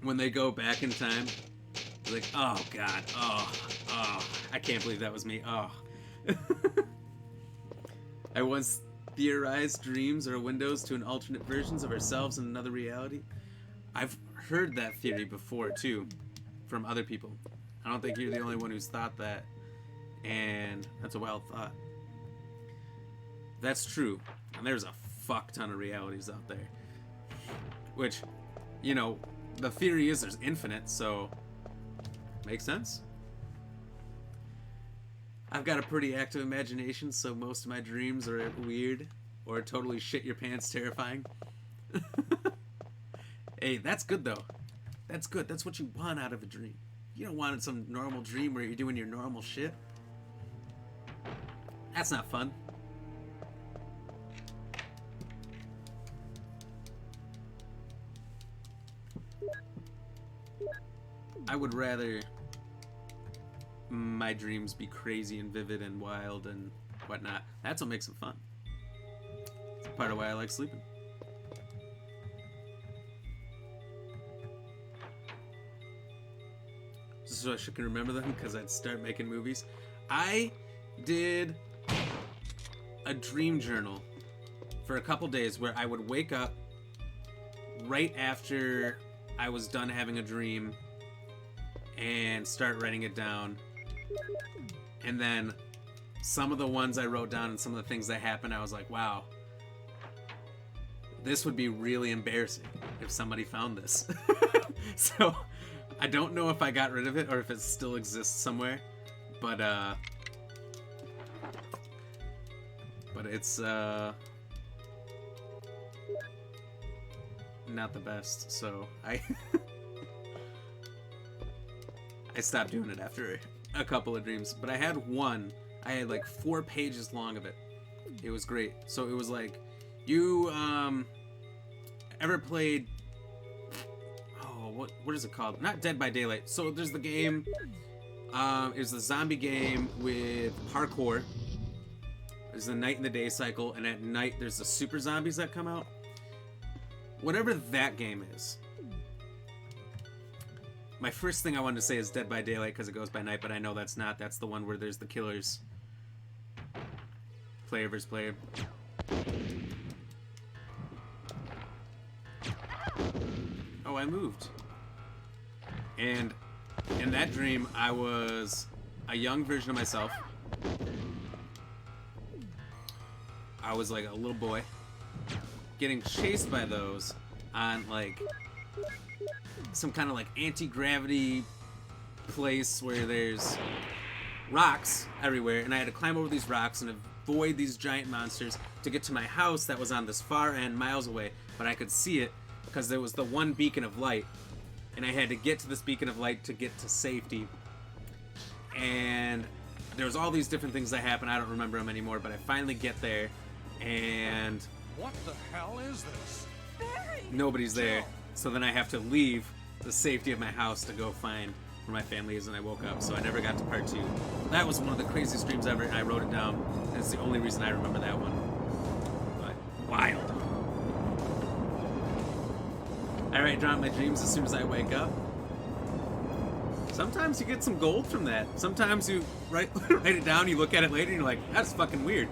Speaker 1: when they go back in time. They're like, oh god, oh, I can't believe that was me. Oh. I once theorized dreams are windows to an alternate versions of ourselves in another reality. I've heard that theory before too, from other people. I don't think you're the only one who's thought that, and that's a wild thought. That's true, and there's a fuck ton of realities out there. Which, you know, the theory is there's infinite, so makes sense. I've got a pretty active imagination, so most of my dreams are weird or totally shit your pants terrifying. Hey, that's good though. That's good. That's what you want out of a dream. You don't want some normal dream where you're doing your normal shit. That's not fun. I would rather my dreams be crazy and vivid and wild and whatnot. That's what makes them fun. It's part of why I like sleeping. So I can remember them because I'd start making movies. I did a dream journal for a couple days where I would wake up right after I was done having a dream and start writing it down. And then some of the ones I wrote down and some of the things that happened, I was like, wow, this would be really embarrassing if somebody found this. So I don't know if I got rid of it or if it still exists somewhere, but it's not the best, so I I stopped doing it after a couple of dreams. But I had like 4 pages long of it. It was great. So it was like, you ever played, what is it called? Not Dead by Daylight. So there's the game, it's the zombie game with parkour. There's the night and the day cycle, and at night there's the super zombies that come out. Whatever that game is. My first thing I wanted to say is Dead by Daylight because it goes by night, but I know that's not. That's the one where there's the killers. Player versus player. Oh, I moved. And in that dream, I was a young version of myself. I was like a little boy getting chased by those on like some kind of like anti-gravity place where there's rocks everywhere, and I had to climb over these rocks and avoid these giant monsters to get to my house that was on this far end miles away, but I could see it because there was the one beacon of light, and I had to get to this beacon of light to get to safety. And there was all these different things that happened. I don't remember them anymore, but I finally get there, and
Speaker 2: What the hell is this?
Speaker 4: Barry!
Speaker 1: nobody's there. So then I have to leave the safety of my house to go find where my family is, and I woke up. So I never got to part 2. That was one of the craziest dreams ever, and I wrote it down. And it's the only reason I remember that one. But wild. I write down my dreams as soon as I wake up. Sometimes you get some gold from that. Sometimes you write it down, you look at it later, and you're like, that's fucking weird.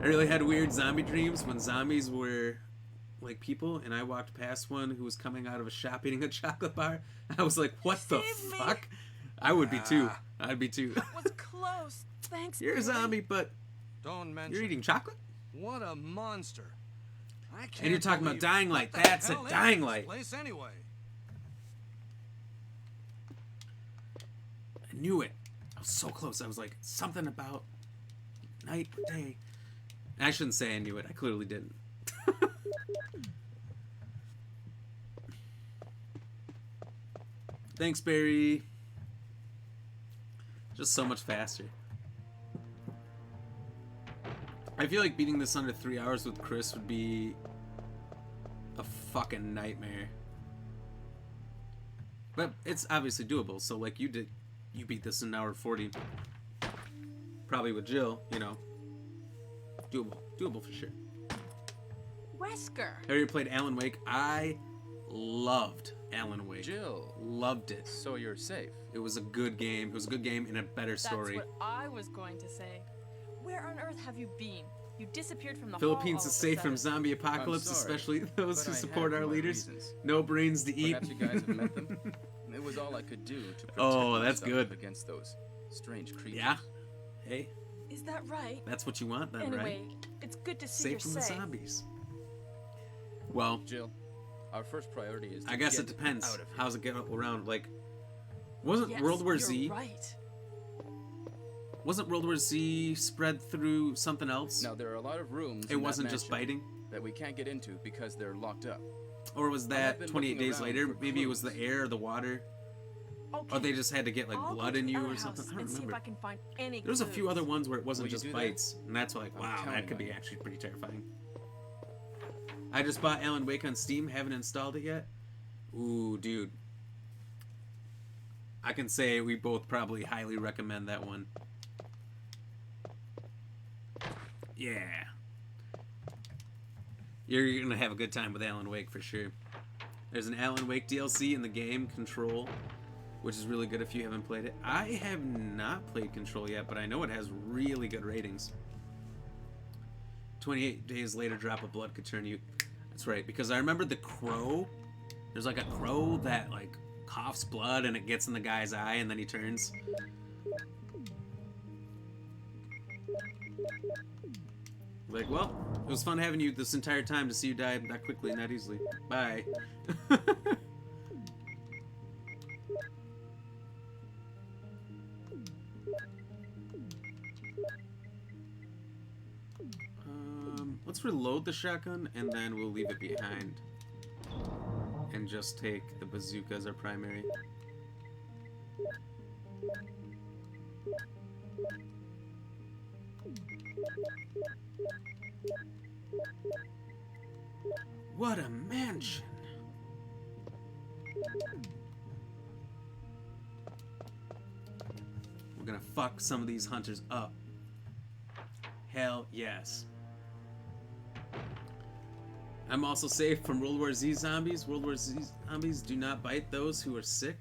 Speaker 1: I really had weird zombie dreams when zombies were like people, and I walked past one who was coming out of a shop eating a chocolate bar. I was like, what the
Speaker 4: Save me.
Speaker 1: fuck? I would be too. I'd be too.
Speaker 4: Was close. Thanks,
Speaker 1: You're a
Speaker 4: Billy.
Speaker 1: zombie, but
Speaker 5: Don't mention.
Speaker 1: you're eating chocolate?
Speaker 5: What a monster! I can't
Speaker 1: And you're talking about
Speaker 5: believe-
Speaker 1: Dying Light.
Speaker 5: What the
Speaker 1: That's a
Speaker 5: hell is
Speaker 1: Dying
Speaker 5: this
Speaker 1: Light.
Speaker 5: place anyway?
Speaker 1: I knew it. I was so close. I was like, something about night, day. I shouldn't say I knew it. I clearly didn't. Thanks, Barry. Just so much faster. I feel like beating this under 3 hours with Chris would be a fucking nightmare. But it's obviously doable. So like you did, you beat this in an hour 40. Probably with Jill, you know. Doable for sure.
Speaker 4: Wesker.
Speaker 1: Have you ever played Alan Wake? I loved Alan Wake.
Speaker 3: Jill,
Speaker 1: Loved it.
Speaker 3: so you're safe.
Speaker 1: It was a good game. It was a good game and a better story.
Speaker 4: That's what I was going to say. Where on earth have you been? You disappeared from the
Speaker 1: Philippines
Speaker 4: hall
Speaker 1: is
Speaker 4: all of a
Speaker 1: safe from
Speaker 4: sudden.
Speaker 1: zombie apocalypse,
Speaker 3: sorry,
Speaker 1: especially those
Speaker 3: but
Speaker 1: who
Speaker 3: I
Speaker 1: support
Speaker 3: have
Speaker 1: our
Speaker 3: my
Speaker 1: leaders.
Speaker 3: reasons.
Speaker 1: No brains to eat.
Speaker 3: Perhaps you guys have met them. It was all I could do to protect
Speaker 1: Oh, that's
Speaker 3: myself
Speaker 1: good.
Speaker 3: against those strange creatures.
Speaker 1: Yeah. Hey,
Speaker 4: Is that right?
Speaker 1: that's what you want then,
Speaker 4: Anyway,
Speaker 1: right?
Speaker 4: it's good to see
Speaker 1: Safe
Speaker 4: you're
Speaker 1: from the
Speaker 4: safe.
Speaker 1: zombies. Well,
Speaker 3: Jill, our first priority is to
Speaker 1: I guess
Speaker 3: get
Speaker 1: it depends.
Speaker 3: out of here.
Speaker 1: How's it get around? Like, wasn't
Speaker 4: Yes,
Speaker 1: World War
Speaker 4: you're
Speaker 1: Z?
Speaker 4: right.
Speaker 1: Wasn't World War Z spread through something else?
Speaker 3: Now there are a lot of rooms.
Speaker 1: It
Speaker 3: in that
Speaker 1: wasn't just
Speaker 3: mansion
Speaker 1: biting?
Speaker 3: that we can't get into because they're locked up.
Speaker 1: Or was
Speaker 3: have
Speaker 1: that
Speaker 3: been
Speaker 1: 28
Speaker 3: looking
Speaker 1: days
Speaker 3: around
Speaker 1: later?
Speaker 3: for
Speaker 1: Maybe it was the
Speaker 3: clues.
Speaker 1: air or the water.
Speaker 4: Okay.
Speaker 1: Or they just had to get like
Speaker 4: I'll
Speaker 1: blood
Speaker 4: go
Speaker 1: in
Speaker 4: to
Speaker 1: you
Speaker 4: the
Speaker 1: or
Speaker 4: other
Speaker 1: something.
Speaker 4: house
Speaker 1: I don't
Speaker 4: and see if
Speaker 1: remember.
Speaker 4: I can find any
Speaker 1: There was a few
Speaker 4: clues.
Speaker 1: other ones where it wasn't
Speaker 3: Will you
Speaker 1: just
Speaker 3: do that?
Speaker 1: bites, and that's like,
Speaker 3: I'm
Speaker 1: wow, that
Speaker 3: counting
Speaker 1: could
Speaker 3: on
Speaker 1: be
Speaker 3: you.
Speaker 1: actually pretty terrifying. I just bought Alan Wake on Steam, haven't installed it yet. Ooh, dude. I can say we both probably highly recommend that one. Yeah. You're gonna have a good time with Alan Wake for sure. There's an Alan Wake DLC in the game, Control, which is really good if you haven't played it. I have not played Control yet, but I know it has really good ratings. 28 days later, drop of blood could turn you. That's right, because I remember the crow. There's like a crow that like coughs blood and it gets in the guy's eye and then he turns. Like, well, it was fun having you this entire time to see you die that quickly and that easily. Bye. Let's reload the shotgun and then we'll leave it behind. And just take the bazooka as our primary. What a mansion! We're gonna fuck some of these hunters up. Hell yes. I'm also safe from World War Z zombies. World War Z zombies do not bite those who are sick.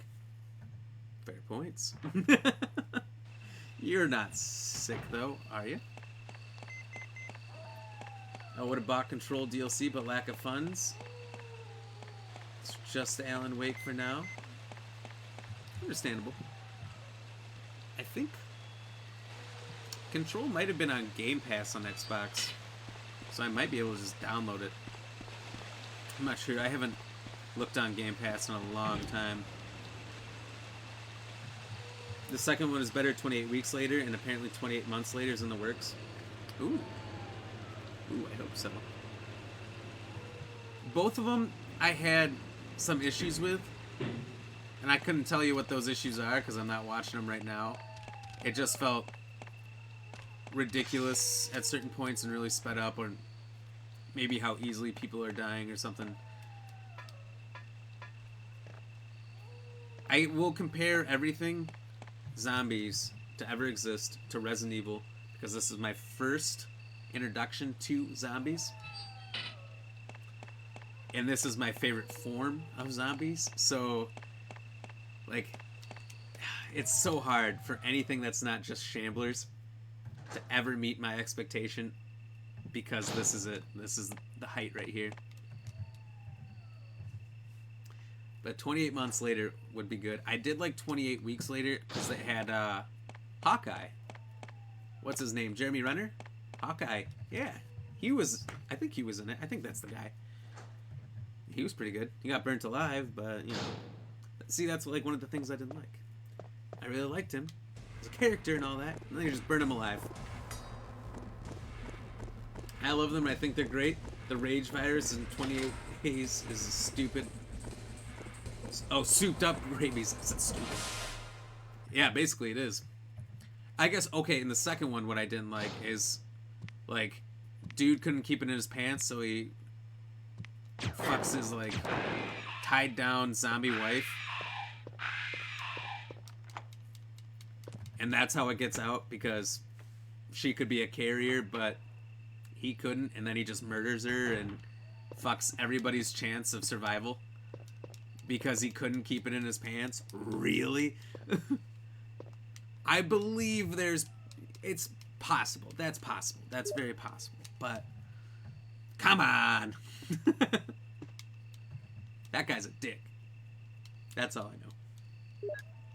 Speaker 1: Fair points. You're not sick though, are you? I would have bought Control DLC, but lack of funds. It's just Alan Wake for now. Understandable. I think Control might have been on Game Pass on Xbox, so I might be able to just download it. I'm not sure. I haven't looked on Game Pass in a long time. The second one is better 28 weeks later, and apparently 28 months later is in the works. Ooh. Ooh, I hope so. Both of them I had some issues with, and I couldn't tell you what those issues are because I'm not watching them right now. It just felt ridiculous at certain points and really sped up, or maybe how easily people are dying or something. I will compare everything zombies to ever exist to Resident Evil because this is my first introduction to zombies. And this is my favorite form of zombies. So, like, it's so hard for anything that's not just shamblers to ever meet my expectation because this is it. This is the height right here. But 28 months later would be good. I did like 28 weeks later because they had Hawkeye. What's his name? Jeremy Renner? Hawkeye. Yeah. He was, I think he was in it. I think that's the guy. He was pretty good. He got burnt alive, but, you know. See, that's like one of the things I didn't like. I really liked him as a character and all that, and then you just burn him alive. I love them. I think they're great. The rage virus in 28 days is stupid. Oh, souped up rabies. I said stupid. Yeah, basically it is. I guess, okay, in the second one, what I didn't like is Like, dude couldn't keep it in his pants, so he fucks his, like, tied down zombie wife. And that's how it gets out, because she could be a carrier, but he couldn't, and then he just murders her and fucks everybody's chance of survival because he couldn't keep it in his pants. Really? I believe it's possible. That's possible. That's very possible. But come on. That guy's a dick. That's all I know.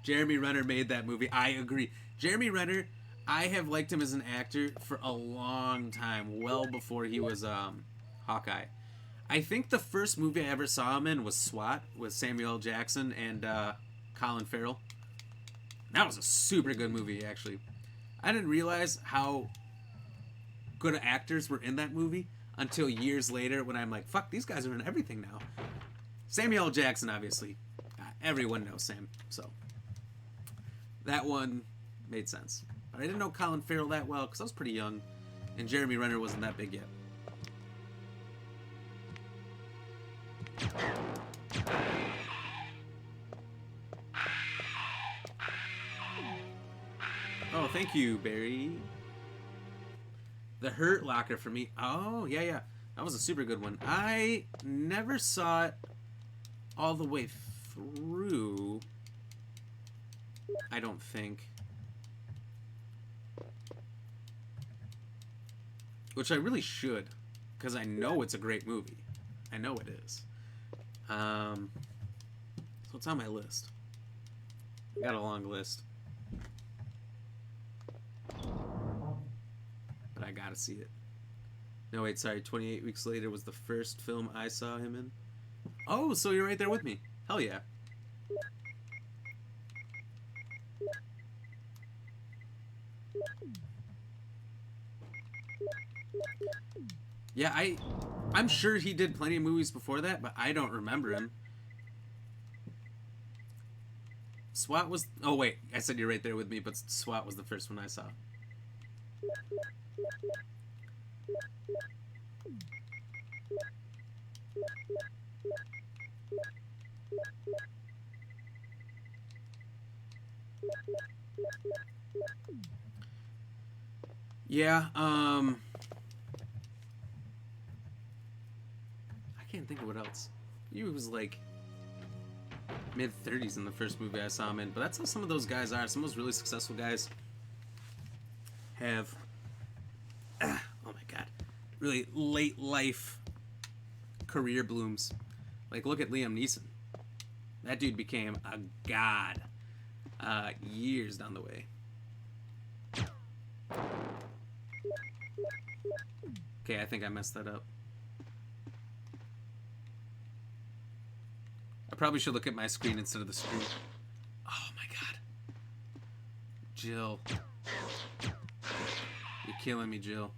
Speaker 1: Jeremy Renner made that movie. I agree. Jeremy Renner, I have liked him as an actor for a long time, well before he was Hawkeye. I think the first movie I ever saw him in was SWAT with Samuel L. Jackson and Colin Farrell. That was a super good movie, actually. I didn't realize how good actors were in that movie until years later when I'm like, fuck, these guys are in everything now. Samuel L. Jackson, obviously. Everyone knows Sam, so that one made sense. But I didn't know Colin Farrell that well because I was pretty young, and Jeremy Renner wasn't that big yet. Oh, thank you, Barry. The Hurt Locker for me. Oh, yeah. That was a super good one. I never saw it all the way through, I don't think. Which I really should, because I know it's a great movie. I know it is. So it's on my list. I got a long list. But I gotta see it. No, wait, sorry. 28 Weeks Later was the first film I saw him in. Oh, so you're right there with me. Hell yeah. Yeah, I'm sure he did plenty of movies before that, but I don't remember him. SWAT was... Oh, wait. I said you're right there with me, but SWAT was the first one I saw. Yeah, I can't think of what else. He was like mid-30s in the first movie I saw him in, but that's how some of those guys are. Some of those really successful guys have, oh my god, really late life career blooms. Like, look at Liam Neeson. That dude became a god years down the way. Okay, I think I messed that up. I probably should look at my screen instead of the screen. Oh my god. Jill. You're killing me, Jill.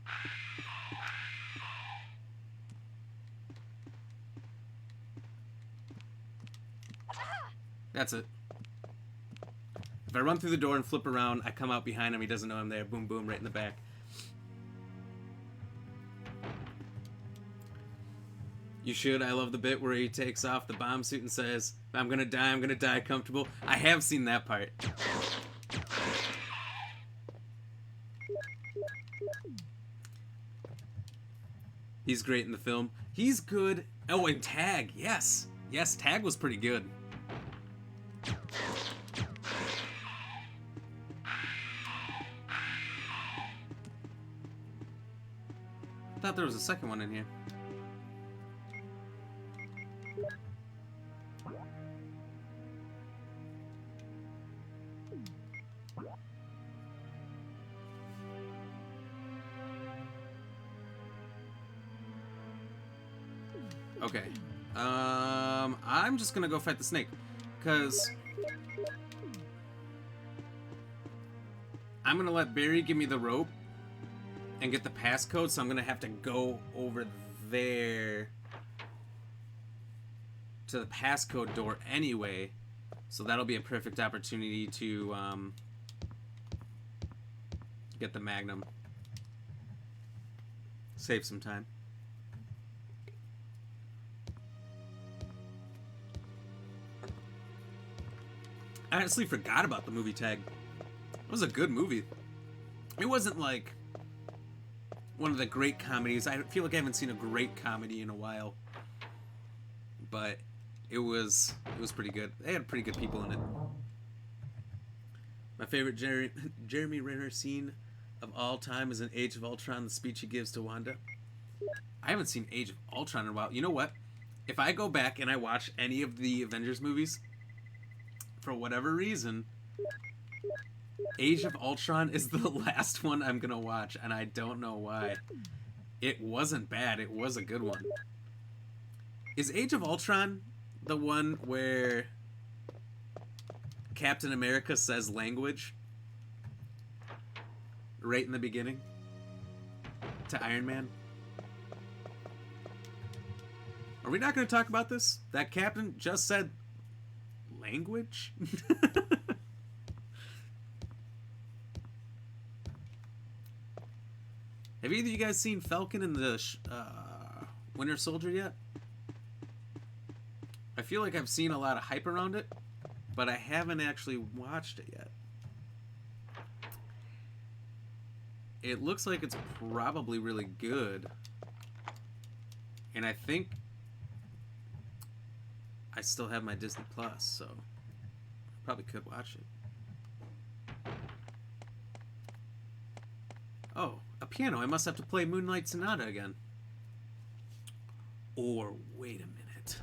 Speaker 1: That's it. If I run through the door and flip around, I come out behind him, he doesn't know I'm there. Boom, boom, right in the back. You should. I love the bit where he takes off the bomb suit and says, I'm gonna die comfortable. I have seen that part. He's great in the film. He's good. Oh, and Tag. Yes. Yes, Tag was pretty good. I thought there was a second one in here. Okay. I'm just gonna go fight the snake, because I'm gonna let Barry give me the rope and get the passcode, so I'm gonna have to go over there to the passcode door anyway, so that'll be a perfect opportunity to get the Magnum. Save some time. I honestly forgot about the movie tag. It was a good movie. It wasn't like one of the great comedies. I feel like I haven't seen a great comedy in a while. But it was pretty good. They had pretty good people in it. My favorite Jeremy Renner scene of all time is in Age of Ultron, the speech he gives to Wanda. I haven't seen Age of Ultron in a while. You know what? If I go back and I watch any of the Avengers movies, for whatever reason, Age of Ultron is the last one I'm gonna watch, and I don't know why. It wasn't bad. It was a good one. Is Age of Ultron the one where Captain America says language right in the beginning to Iron Man? Are we not going to talk about this? That Captain just said language? Have either of you guys seen Falcon and the Winter Soldier yet? I feel like I've seen a lot of hype around it, but I haven't actually watched it yet. It looks like it's probably really good. And I think I still have my Disney Plus, so I probably could watch it. Oh, a piano. I must have to play Moonlight Sonata again. Or wait a minute.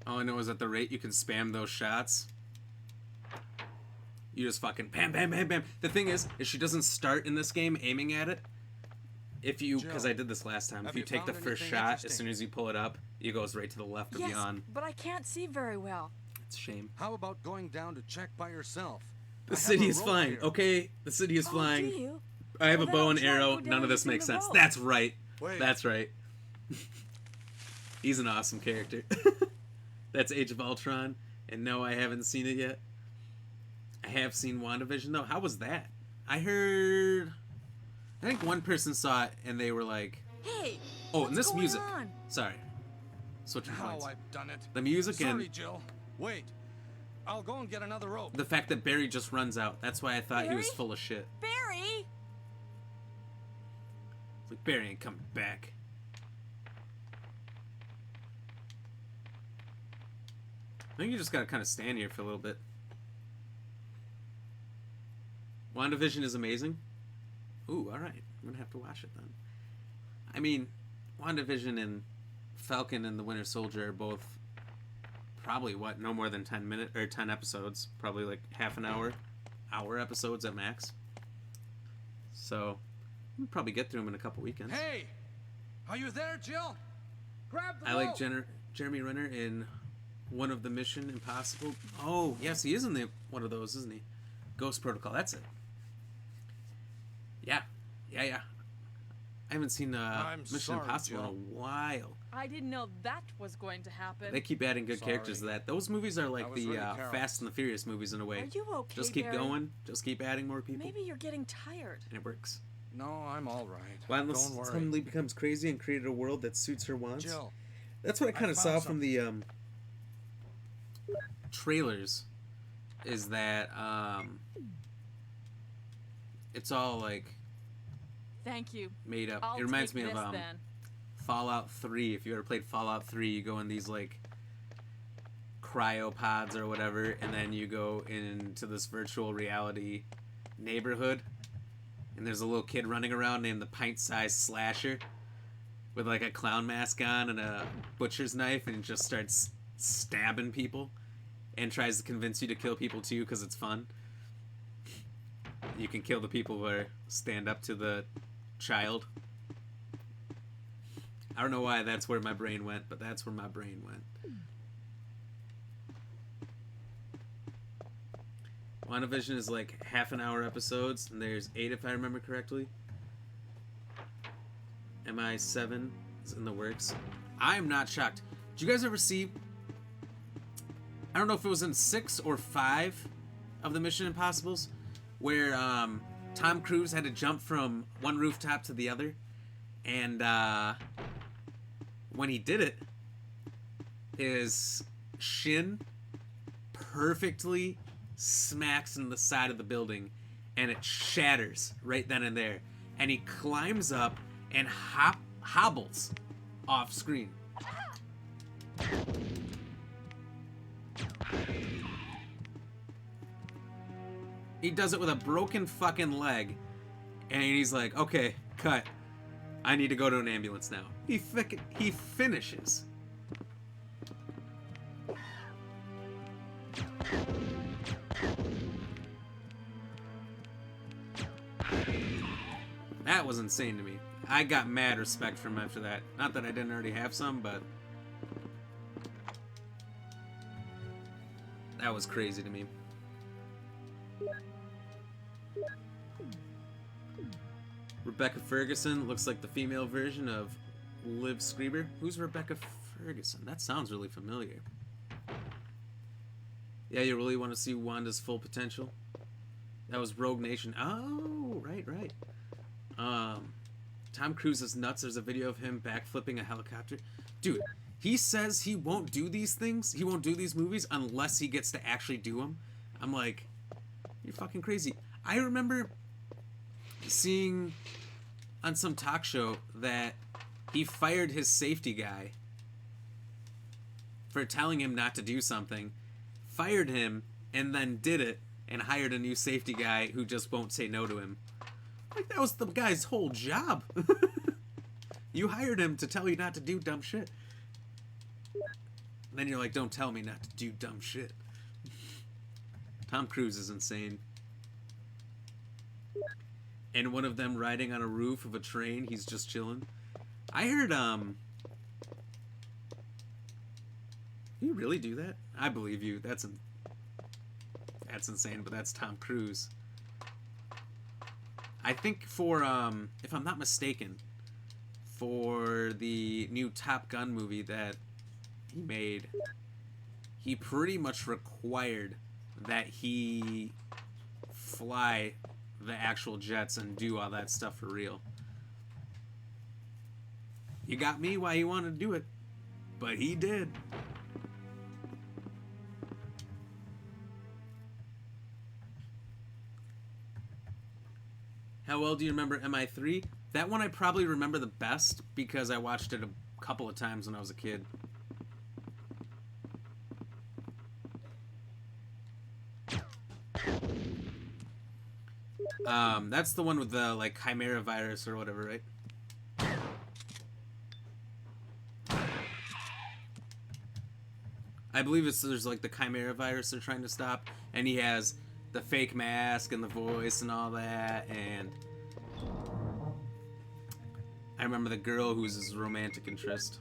Speaker 1: All I know is at the rate you can spam those shots, you just fucking bam, bam, bam, bam. The thing is she doesn't start in this game aiming at it. If you, because I did this last time, if you take the first shot, as soon as you pull it up, it goes right to the left or
Speaker 4: Yes,
Speaker 1: beyond.
Speaker 4: but I can't see very well.
Speaker 1: It's a shame.
Speaker 5: How about going down to check by yourself?
Speaker 1: The city is flying, okay? The city is flying. I have a bow and arrow. None of this makes sense. That's right.
Speaker 5: Wait.
Speaker 1: That's right. He's an awesome character. That's Age of Ultron. And no, I haven't seen it yet. I have seen WandaVision, though. How was that? I think one person saw it, and they were like...
Speaker 4: Hey!
Speaker 1: Oh, and this
Speaker 4: going
Speaker 1: music.
Speaker 4: on?
Speaker 1: Sorry. Switching
Speaker 5: Now
Speaker 1: points.
Speaker 5: I've done it.
Speaker 1: The music
Speaker 5: Sorry,
Speaker 1: and
Speaker 5: Jill. Wait. I'll go and get another rope.
Speaker 1: the fact that Barry just runs out. That's why I thought he was
Speaker 4: Barry?
Speaker 1: full of shit.
Speaker 4: Barry!
Speaker 1: It's like, Barry ain't coming back. I think you just gotta kind of stand here for a little bit. WandaVision is amazing. Ooh, alright. I'm gonna have to watch it then. I mean, WandaVision and Falcon and the Winter Soldier are both probably, what, no more than 10 episodes. Probably like half an hour episodes at max. So, we'll probably get through them in a couple weekends.
Speaker 5: Hey! Are you there, Jill? Grab the
Speaker 1: I
Speaker 5: rope.
Speaker 1: like Jeremy Renner in one of the Mission Impossible. Oh, yes, he is in one of those, isn't he? Ghost Protocol, that's it. Yeah. I haven't seen Mission
Speaker 5: sorry,
Speaker 1: Impossible in
Speaker 5: Jill.
Speaker 1: a while.
Speaker 4: I didn't know that was going to happen.
Speaker 1: They keep adding good characters to
Speaker 5: Sorry.
Speaker 1: that. Those movies are like
Speaker 5: I was
Speaker 1: the
Speaker 5: really careless.
Speaker 1: Fast and the Furious movies in a way.
Speaker 4: Are you okay,
Speaker 1: Just keep
Speaker 4: Barry?
Speaker 1: going. Just keep adding more people.
Speaker 4: Maybe you're getting tired.
Speaker 1: And it works.
Speaker 5: No, I'm all right.
Speaker 1: Wanda
Speaker 5: Don't worry.
Speaker 1: suddenly becomes crazy and created a world that suits her wants.
Speaker 5: Jill,
Speaker 1: That's what I kind
Speaker 5: I
Speaker 1: of
Speaker 5: found
Speaker 1: saw from the trailers, is that it's all like
Speaker 4: Thank you.
Speaker 1: made up.
Speaker 4: I'll
Speaker 1: It reminds
Speaker 4: take
Speaker 1: me of
Speaker 4: this then.
Speaker 1: Fallout 3. If you ever played Fallout 3, you go in these like cryopods or whatever, and then you go into this virtual reality neighborhood, and there's a little kid running around named the Pint-Sized Slasher with like a clown mask on and a butcher's knife, and just starts stabbing people and tries to convince you to kill people too because it's fun. You can kill the people who stand up to the child. I don't know why that's where my brain went, but that's where my brain went. WandaVision is like half an hour episodes, and there's 8 if I remember correctly. MI7 is in the works. I am not shocked. Did you guys ever see, I don't know if it was in 6 or 5 of the Mission Impossibles, where Tom Cruise had to jump from one rooftop to the other, and when he did it, his shin perfectly smacks in the side of the building, and it shatters right then and there, and he climbs up and hobbles off screen. He does it with a broken fucking leg, and he's like, okay, cut. I need to go to an ambulance now. He finishes. That was insane to me. I got mad respect for him after that. Not that I didn't already have some, but that was crazy to me. Rebecca Ferguson looks like the female version of Liv Schreiber. Who's Rebecca Ferguson? That sounds really familiar. Yeah, you really want to see Wanda's full potential? That was Rogue Nation. Oh, right. Tom Cruise is nuts. There's a video of him backflipping a helicopter. Dude, he says he won't do these things. He won't do these movies unless he gets to actually do them. I'm like, you're fucking crazy. I remember seeing on some talk show that he fired his safety guy for telling him not to do something, fired him, and then did it, and hired a new safety guy who just won't say no to him. Like, that was the guy's whole job. You hired him to tell you not to do dumb shit. And then you're like, don't tell me not to do dumb shit. Tom Cruise is insane. And one of them riding on a roof of a train, he's just chilling. I heard, you really do that? I believe you. That's insane, but that's Tom Cruise. I think for, if I'm not mistaken, for the new Top Gun movie that he made, he pretty much required that he fly the actual jets and do all that stuff for real. You got me why he wanted to do it, but he did. How well do you remember MI3? That one I probably remember the best because I watched it a couple of times when I was a kid. That's the one with the, like, Chimera virus or whatever, right? I believe there's like the Chimera virus they're trying to stop, and he has the fake mask and the voice and all that, and I remember the girl who's his romantic interest.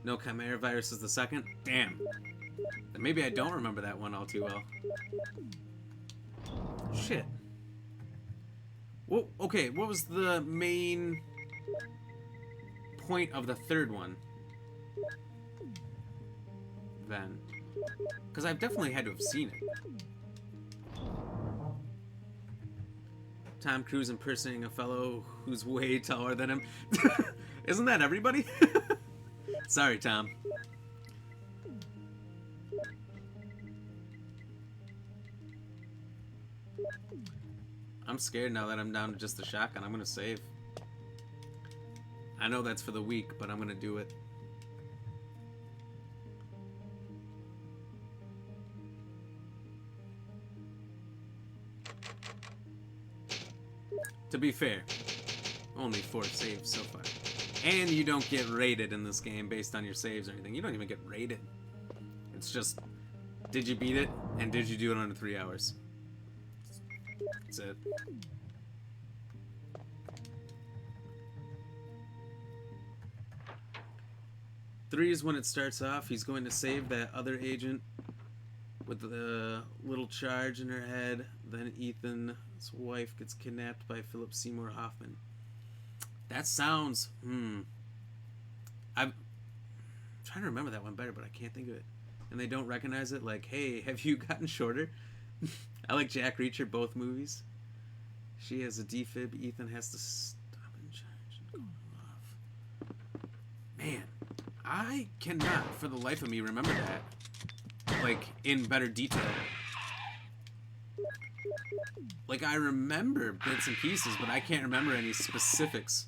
Speaker 1: No, Chimera virus is the second? Damn. Then maybe I don't remember that one all too well. Shit. Well, okay, what was the main point of the third one? Then. Because I've definitely had to have seen it. Tom Cruise impersonating a fellow who's way taller than him. Isn't that everybody? Sorry, Tom. I'm scared now that I'm down to just the shotgun. I'm gonna save. I know that's for the weak, but I'm gonna do it. To be fair, only 4 saves so far. And you don't get rated in this game based on your saves or anything. You don't even get rated. It's just, did you beat it? And did you do it under 3 hours? That's it. 3 is when it starts off. He's going to save that other agent with the little charge in her head. Then Ethan's wife gets kidnapped by Philip Seymour Hoffman. That sounds... I'm trying to remember that one better, but I can't think of it. And they don't recognize it, like, hey, have you gotten shorter? I like Jack Reacher, both movies. She has a defib. Ethan has to stop and charge and go off. Man, I cannot, for the life of me, remember that. Like, in better detail. Like, I remember bits and pieces, but I can't remember any specifics.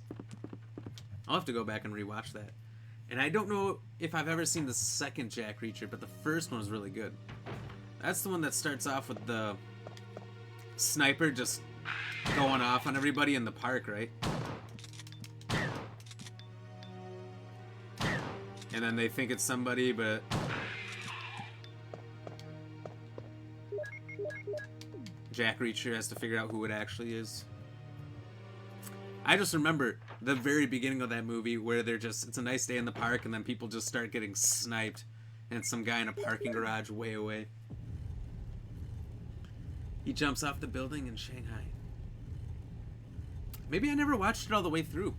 Speaker 1: I'll have to go back and rewatch that. And I don't know if I've ever seen the second Jack Reacher, but the first one was really good. That's the one that starts off with the sniper just going off on everybody in the park, right? And then they think it's somebody, but... Jack Reacher has to figure out who it actually is. I just remember the very beginning of that movie where they're just, it's a nice day in the park and then people just start getting sniped and it's some guy in a parking garage way away. He jumps off the building in Shanghai. Maybe I never watched it all the way through.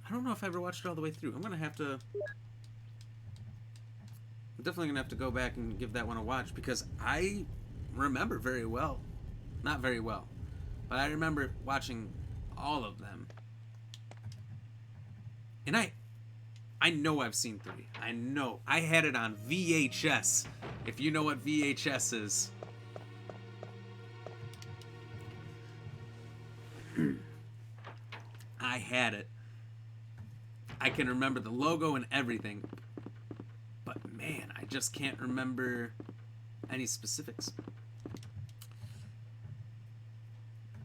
Speaker 1: I don't know if I ever watched it all the way through. I'm definitely gonna have to go back and give that one a watch because I remember very well. Not very well, but I remember watching all of them. And I know I've seen 3. I know. I had it on VHS. If you know what VHS is. I had it. I can remember the logo and everything. But man, I just can't remember any specifics.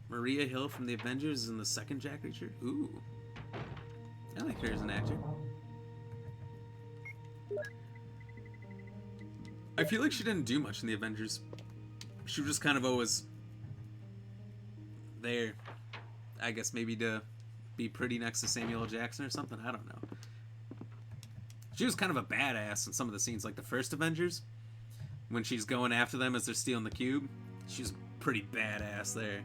Speaker 1: Maria Hill from The Avengers is in the second Jack Reacher. Ooh. I like her as an actor. I feel like she didn't do much in The Avengers. She was just kind of always there. I guess maybe to be pretty next to Samuel L. Jackson or something. I don't know. She was kind of a badass in some of the scenes, like the first Avengers. When she's going after them as they're stealing the cube. She's pretty badass there.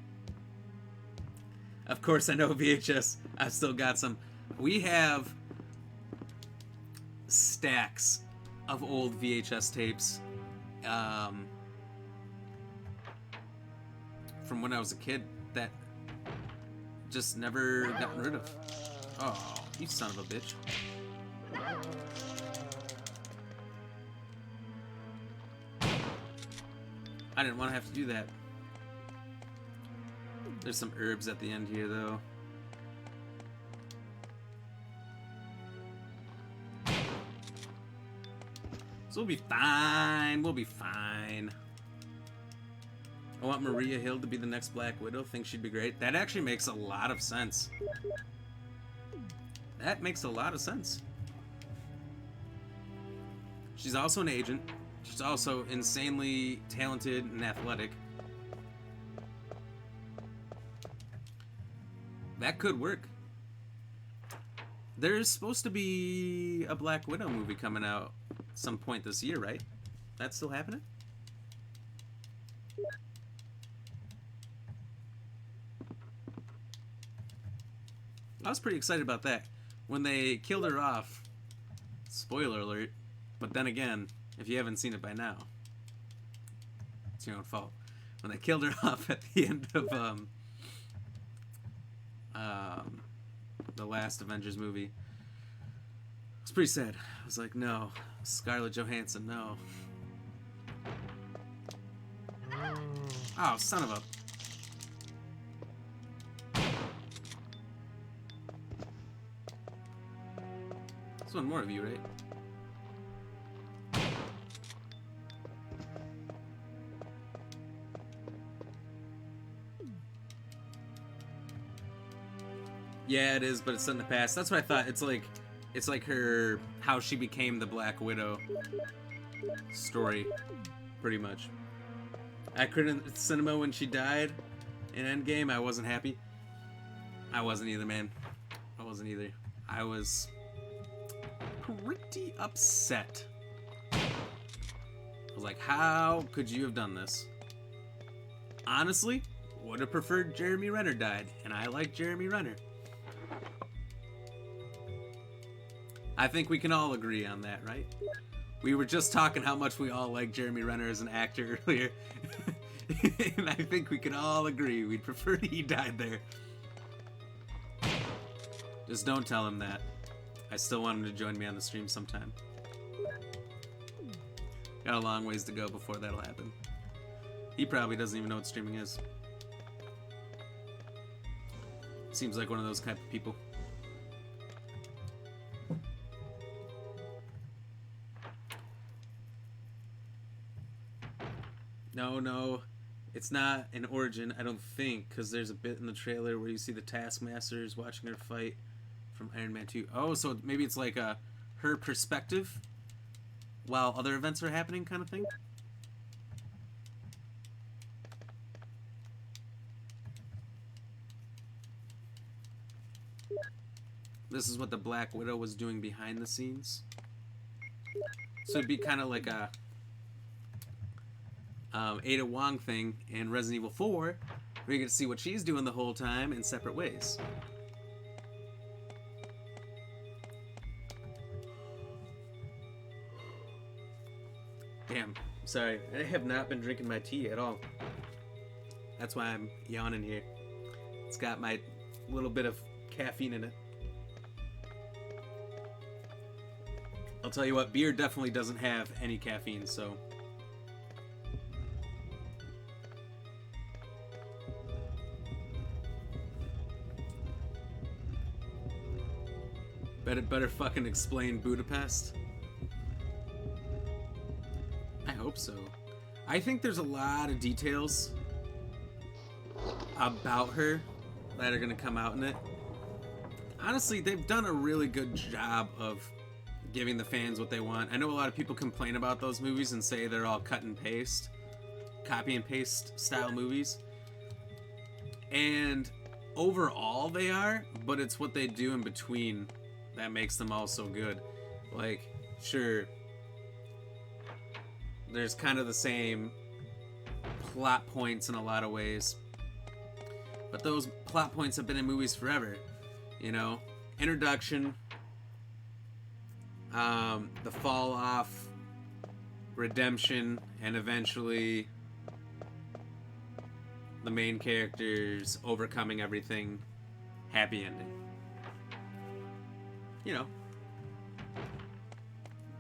Speaker 1: Of course, I know VHS. I've still got some. We have stacks of old VHS tapes from when I was a kid that just never gotten rid of. Oh, you son of a bitch. I didn't want to have to do that. There's some herbs at the end here, though. So we'll be fine. We'll be fine. I want Maria Hill to be the next Black Widow. Think she'd be great. That actually makes a lot of sense. That makes a lot of sense. She's also an agent. She's also insanely talented and athletic. That could work. There's supposed to be a Black Widow movie coming out some point this year, right? That's still happening? I was pretty excited about that. When they killed her off, spoiler alert, but then again, if you haven't seen it by now, it's your own fault. When they killed her off at the end of the last Avengers movie, it was pretty sad. I was like, no, Scarlett Johansson, no. Oh, son of a... There's one more of you, right? Yeah, it is, but it's set in the past. That's what I thought. It's like her, how she became the Black Widow story, pretty much. I couldn't at the cinema when she died in Endgame. I wasn't happy. I wasn't either, man. I wasn't either. I was pretty upset. I was like, how could you have done this? Honestly, would have preferred Jeremy Renner died, and I like Jeremy Renner. I think we can all agree on that, right? We were just talking how much we all like Jeremy Renner as an actor earlier. And I think we can all agree we'd prefer he died there. Just don't tell him that. I still want him to join me on the stream sometime. Got a long ways to go before that'll happen. He probably doesn't even know what streaming is. Seems like one of those type of people. No, it's not an origin, I don't think, because there's a bit in the trailer where you see the Taskmasters watching her fight from Iron Man 2. Oh, so maybe it's like her perspective while other events are happening kind of thing? This is what the Black Widow was doing behind the scenes. So it'd be kind of like a Ada Wong thing in Resident Evil 4, where you get to see what she's doing the whole time in separate ways. Damn, sorry, I have not been drinking my tea at all. That's why I'm yawning here. It's got my little bit of caffeine in it. I'll tell you what, beer definitely doesn't have any caffeine, so... Better fucking explain Budapest. I hope so. I think there's a lot of details about her that are gonna come out in it. Honestly, they've done a really good job of giving the fans what they want. I know a lot of people complain about those movies and say they're all cut and paste, copy and paste style movies. And overall they are, but it's what they do in between that makes them all so good. Like, sure, there's kind of the same plot points in a lot of ways, but those plot points have been in movies forever. You know, introduction, the fall off, redemption, and eventually the main characters overcoming everything, happy ending. You know,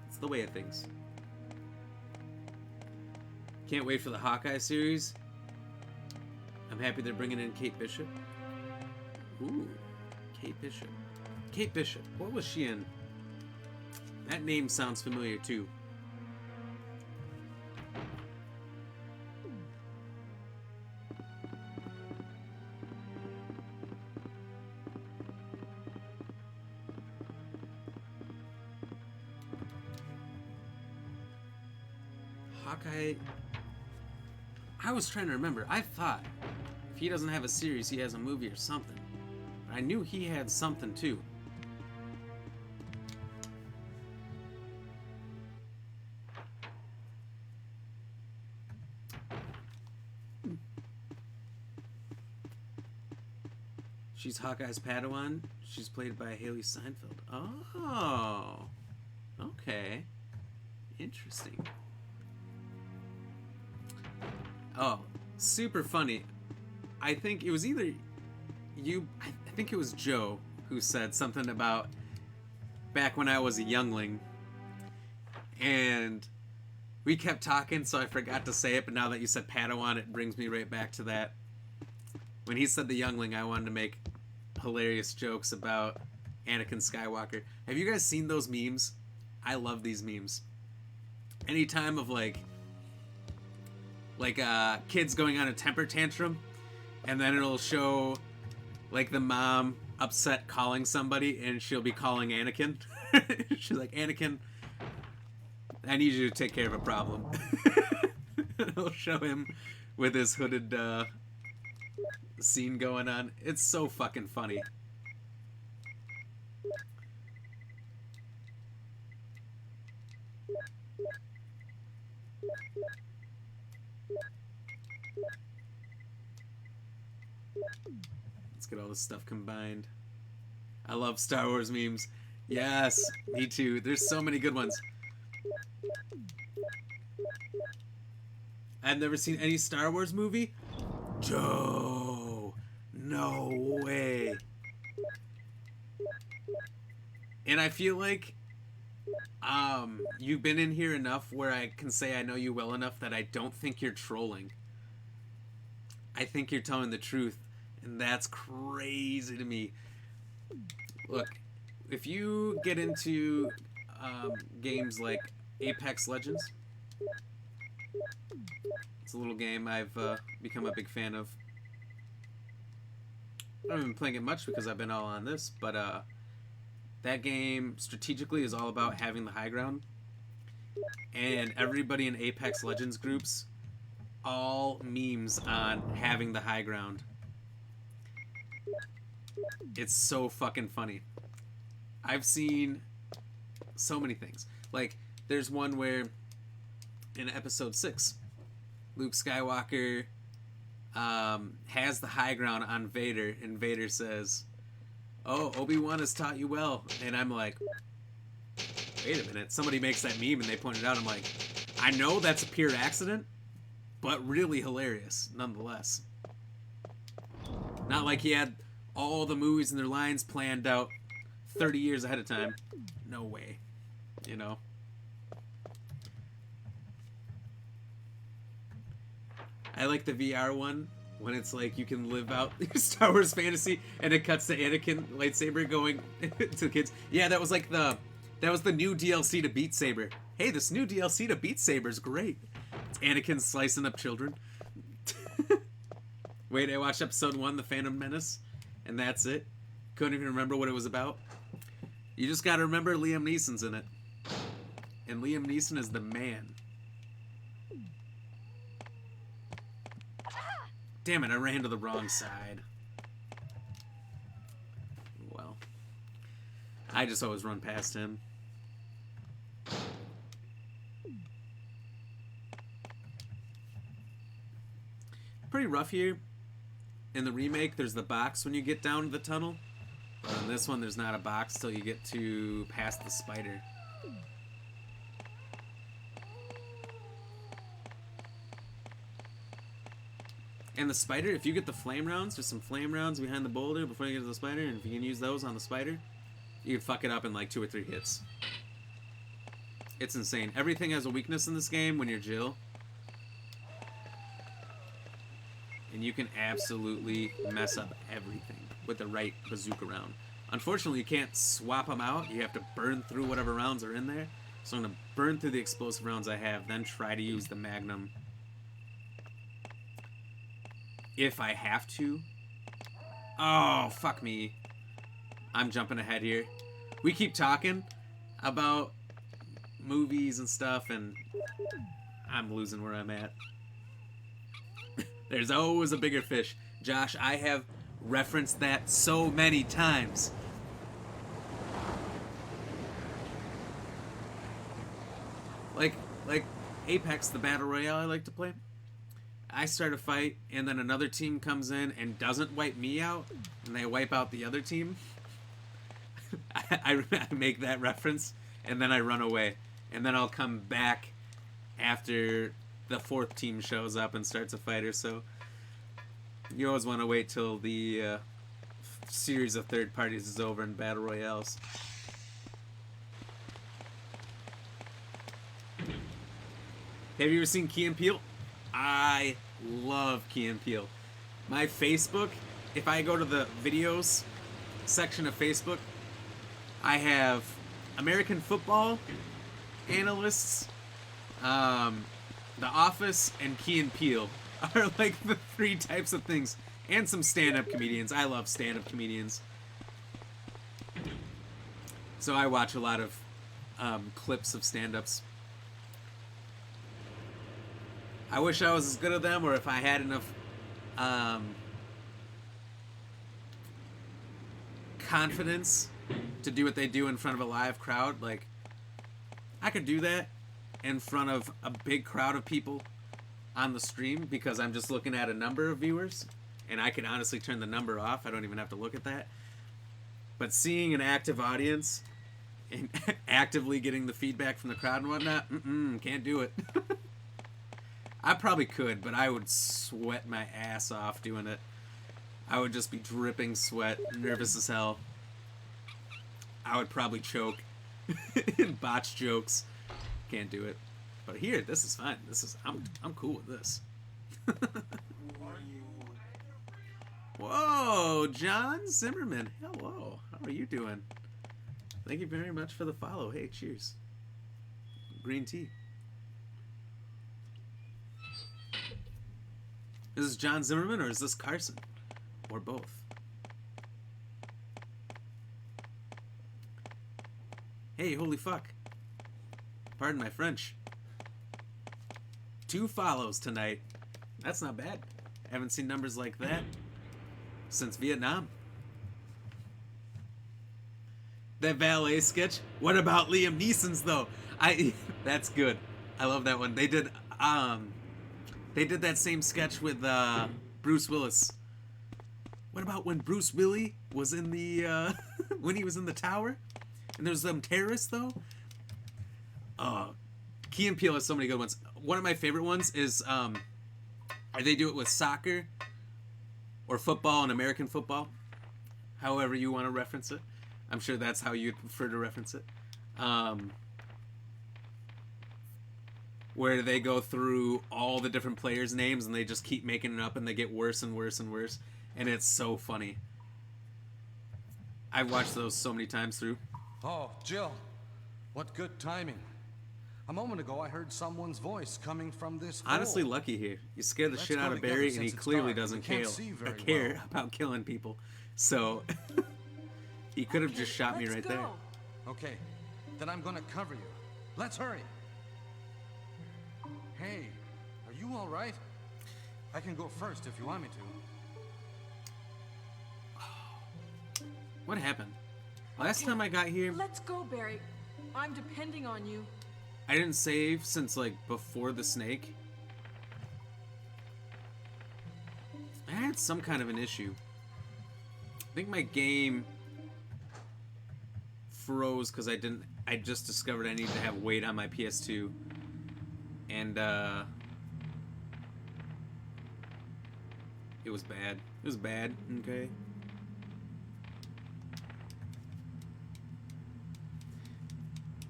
Speaker 1: it's the way of things. Can't wait for the Hawkeye series. I'm happy they're bringing in Kate Bishop. Ooh, Kate Bishop. Kate Bishop, what was she in? That name sounds familiar too. Hawkeye... I was trying to remember. I thought if he doesn't have a series, he has a movie or something. But I knew he had something too. She's Hawkeye's Padawan. She's played by Haley Steinfeld. Oh, okay. Interesting. Oh, super funny. I think it was either you, I think it was Joe who said something about back when I was a youngling. And we kept talking, so I forgot to say it, but now that you said Padawan, it brings me right back to that. When he said the youngling, I wanted to make hilarious jokes about Anakin Skywalker. Have you guys seen those memes? I love these memes. Anytime of like kids going on a temper tantrum, and then it'll show like the mom upset calling somebody, and she'll be calling Anakin. She's like, Anakin, I need you to take care of a problem. It'll show him with his hooded scene going on. It's so fucking funny. Let's get all this stuff combined. I love Star Wars memes. Yes, me too. There's so many good ones. I've never seen any Star Wars movie. Joe, no way. And I feel like you've been in here enough where I can say I know you well enough that I don't think you're trolling. I think you're telling the truth, and that's crazy to me. Look, if you get into games like Apex Legends, it's a little game I've become a big fan of. I haven't been playing it much because I've been all on this, but that game strategically is all about having the high ground. And everybody in Apex Legends groups all memes on having the high ground. It's so fucking funny. I've seen so many things. Like, there's one where in episode 6, Luke Skywalker has the high ground on Vader, and Vader says, "Oh, Obi-Wan has taught you well." And I'm like, wait a minute. Somebody makes that meme and they point it out. I'm like, I know that's a pure accident, but really hilarious nonetheless. Not like he had all the movies and their lines planned out 30 years ahead of time. No way. You know? I like the VR one when it's like you can live out your Star Wars fantasy and it cuts to Anakin lightsaber going to the kids. Yeah, that was like the new DLC to Beat Saber. Hey, this new DLC to Beat Saber is great. It's Anakin slicing up children. Wait, I watched episode 1, The Phantom Menace, and that's it. Couldn't even remember what it was about. You just gotta remember Liam Neeson's in it. And Liam Neeson is the man. Damn it, I ran to the wrong side. Well, I just always run past him. Pretty rough here. In the remake, there's the box when you get down to the tunnel. But in this one, there's not a box till you get to past the spider. And the spider, if you get the flame rounds, there's some flame rounds behind the boulder before you get to the spider, and if you can use those on the spider, you can fuck it up in like 2 or 3 hits. It's insane. Everything has a weakness in this game when you're Jill. And you can absolutely mess up everything with the right bazooka round. Unfortunately, you can't swap them out. You have to burn through whatever rounds are in there. So I'm going to burn through the explosive rounds I have, then try to use the Magnum if I have to. Oh, fuck me. I'm jumping ahead here. We keep talking about movies and stuff, and I'm losing where I'm at. There's always a bigger fish. Josh, I have referenced that so many times. Like Apex, the Battle Royale I like to play. I start a fight, and then another team comes in and doesn't wipe me out, and they wipe out the other team. I make that reference, and then I run away. And then I'll come back after the 4th team shows up and starts a fight or so. You always want to wait till the series of third parties is over in Battle Royales. Have you ever seen Key and Peele? I love Key and Peele. My Facebook, if I go to the videos section of Facebook, I have American football analysts, The Office, and Key and Peele are like the 3 types of things. And some stand-up comedians. I love stand-up comedians. So I watch a lot of clips of stand-ups. I wish I was as good at them, or if I had enough confidence to do what they do in front of a live crowd. Like, I could do that, in front of a big crowd of people on the stream because I'm just looking at a number of viewers, and I can honestly turn the number off. I don't even have to look at that. But seeing an active audience and actively getting the feedback from the crowd and whatnot, can't do it. I probably could, but I would sweat my ass off doing it. I would just be dripping sweat, nervous as hell. I would probably choke and botch jokes. Can't do it. But here, this is fine. I'm cool with this. Whoa, John Zimmerman. Hello. How are you doing? Thank you very much for the follow. Hey, cheers. Green tea. Is this John Zimmerman or is this Carson? Or both? Hey, holy fuck. Pardon my French. 2 follows tonight. That's not bad. Haven't seen numbers like that since Vietnam. That valet sketch. What about Liam Neeson's though? That's good. I love that one. They did that same sketch with Bruce Willis. What about when Bruce Willis was in the when he was in the tower? And there's some terrorists though. Key and Peele has so many good ones. One of my favorite ones is they do it with soccer or football and American football. However you want to reference it. I'm sure that's how you'd prefer to reference it. Where they go through all the different players' names and they just keep making it up and they get worse and worse and worse. And it's so funny. I've watched those so many times through.
Speaker 5: Oh, Jill, what good timing. A moment ago, I heard someone's voice coming from this hole.
Speaker 1: Honestly, lucky here. You scared the
Speaker 5: Let's
Speaker 1: shit
Speaker 5: go
Speaker 1: out of
Speaker 5: together
Speaker 1: Barry,
Speaker 5: since
Speaker 1: and he
Speaker 5: it's
Speaker 1: clearly
Speaker 5: dark.
Speaker 1: doesn't
Speaker 5: We can't see very
Speaker 1: care
Speaker 5: well.
Speaker 1: about killing people. So, he could have just shot me right there.
Speaker 5: Okay, then I'm gonna cover you. Let's hurry. Hey, are you all right? I can go first if you want me to.
Speaker 1: What happened? Last time I got here,
Speaker 4: Let's go, Barry. I'm depending on you.
Speaker 1: I didn't save since, like, before the snake. I had some kind of an issue. I think my game froze because I just discovered I needed to have weight on my PS2. And, it was bad. It was bad, okay?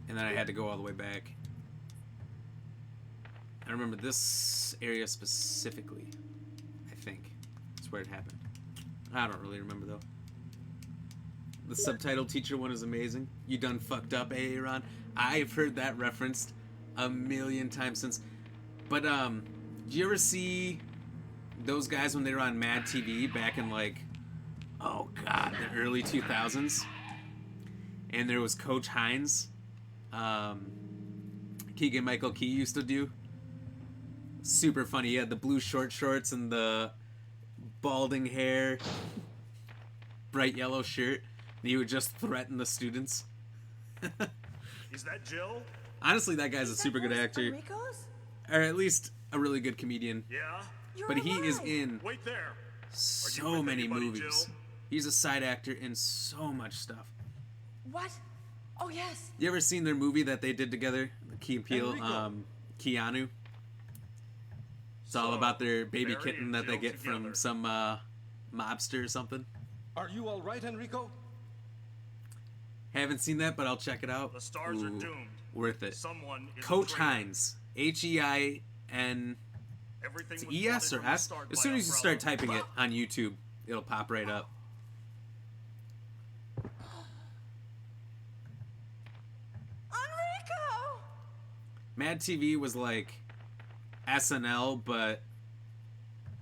Speaker 1: And then I had to go all the way back. I remember this area specifically, I think. That's where it happened. I don't really remember, though. The subtitle teacher one is amazing. You done fucked up, Aaron. I've heard that referenced a million times since. But, did you ever see those guys when they were on Mad TV back in, like, oh, God, the early 2000s? And there was Coach Hines. Keegan-Michael Key used to do. Super funny. He had the blue short shorts and the balding hair, bright yellow shirt, and he would just threaten the students.
Speaker 7: Is that Jill?
Speaker 1: Honestly, that guy's a super good actor.
Speaker 4: Enrico's?
Speaker 1: Or at least a really good comedian.
Speaker 7: Yeah?
Speaker 4: You're
Speaker 1: But he is
Speaker 4: alive.
Speaker 1: in
Speaker 7: Wait there.
Speaker 1: so
Speaker 7: with
Speaker 1: many
Speaker 7: anybody,
Speaker 1: movies.
Speaker 7: Jill?
Speaker 1: He's a side actor in so much stuff.
Speaker 4: What? Oh, yes.
Speaker 1: You ever seen their movie that they did together? Key and Peele,
Speaker 5: Enrico.
Speaker 1: Keanu. It's all
Speaker 7: So,
Speaker 1: about their baby
Speaker 7: Barry
Speaker 1: kitten
Speaker 7: and
Speaker 1: that they
Speaker 7: Jill
Speaker 1: get from
Speaker 7: together.
Speaker 1: some mobster or something.
Speaker 5: Are you all right, Enrico?
Speaker 1: Haven't seen that, but I'll check it out.
Speaker 7: The stars are
Speaker 1: Ooh,
Speaker 7: doomed.
Speaker 1: worth it.
Speaker 7: Someone is
Speaker 1: Coach
Speaker 7: a traitor.
Speaker 1: Hines. H-E-I-N.
Speaker 7: Everything
Speaker 1: It's
Speaker 7: was
Speaker 1: E-S
Speaker 7: plotted
Speaker 1: or
Speaker 7: from the
Speaker 1: S?
Speaker 7: start
Speaker 1: As
Speaker 7: by
Speaker 1: soon as you start
Speaker 7: Umbrella.
Speaker 1: typing it on YouTube, it'll pop right up.
Speaker 4: Enrico!
Speaker 1: Mad TV was like SNL, but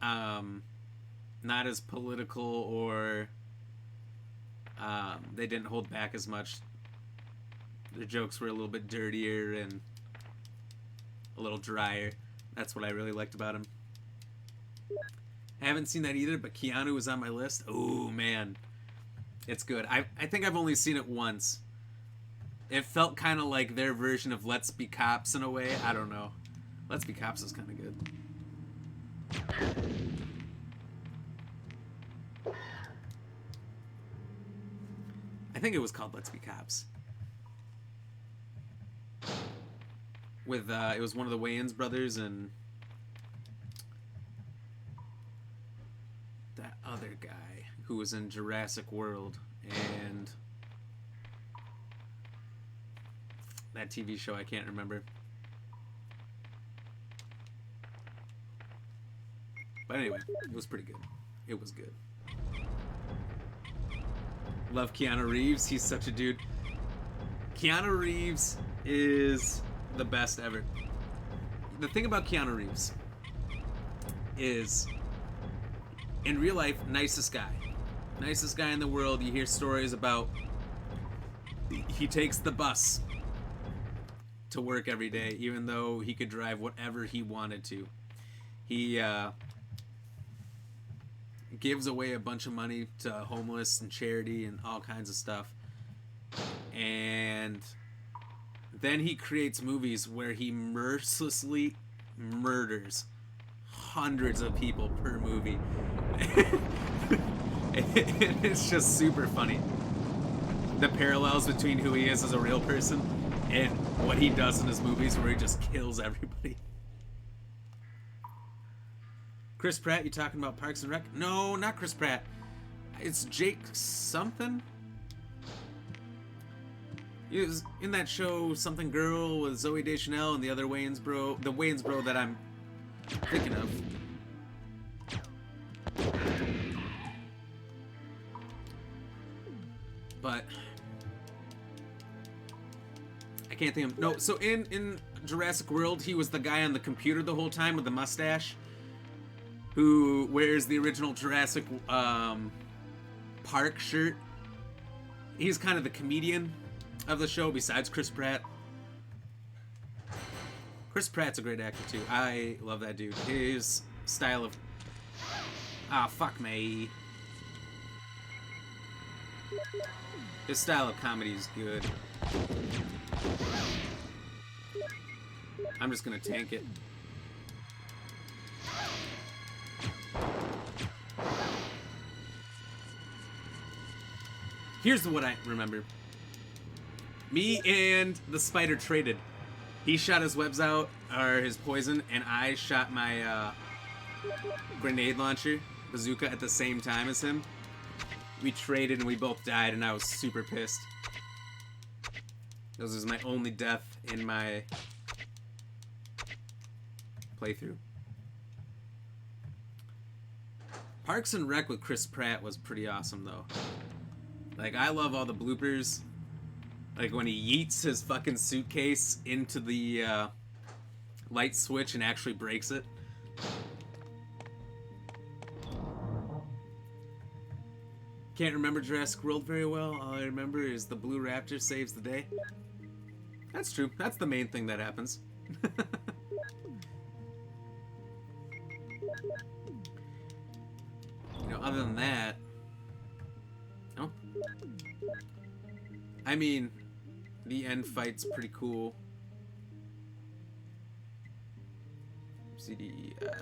Speaker 1: not as political, or they didn't hold back as much. Their jokes were a little bit dirtier and a little drier. That's what I really liked about him. Haven't seen that either, but Keanu was on my list. Oh man, it's good. I think I've only seen it once, It felt kind of like their version of Let's Be Cops in a way. I don't know. Let's Be Cops is kind of good. I think it was called Let's Be Cops. With it was one of the Wayans brothers and that other guy who was in Jurassic World and that TV show I can't remember. But anyway, it was pretty good. It was good. Love Keanu Reeves. He's such a dude. Keanu Reeves is the best ever. The thing about Keanu Reeves is, in real life, nicest guy. Nicest guy in the world. You hear stories about he takes the bus to work every day, even though he could drive whatever he wanted to. He gives away a bunch of money to homeless and charity and all kinds of stuff. And then he creates movies where he mercilessly murders hundreds of people per movie. It's just super funny. The parallels between who he is as a real person and what he does in his movies where he just kills everybody. Chris Pratt, you talking about Parks and Rec? No, not Chris Pratt. It's Jake something. He was in that show Something Girl with Zooey Deschanel and the other Wayans bro, the Wayans bro that I'm thinking of. But I can't think of no. So in Jurassic World, he was the guy on the computer the whole time with the mustache, who wears the original Jurassic Park shirt. He's kind of the comedian of the show besides Chris Pratt. Chris Pratt's a great actor too. I love that dude. His style of fuck me. His style of comedy is good. I'm just gonna tank it. Here's what I remember. Me and the spider traded. He shot his webs out, or his poison, and I shot my grenade launcher, bazooka, at the same time as him. We traded and we both died, and I was super pissed. This was my only death in my playthrough. Parks and Rec with Chris Pratt was pretty awesome, though. Like, I love all the bloopers. Like, when he yeets his fucking suitcase into the light switch and actually breaks it. Can't remember Jurassic World very well. All I remember is the Blue Raptor saves the day. That's true. That's the main thing that happens. You know, other than that... Oh. I mean, the end fight's pretty cool. C, D, E, F.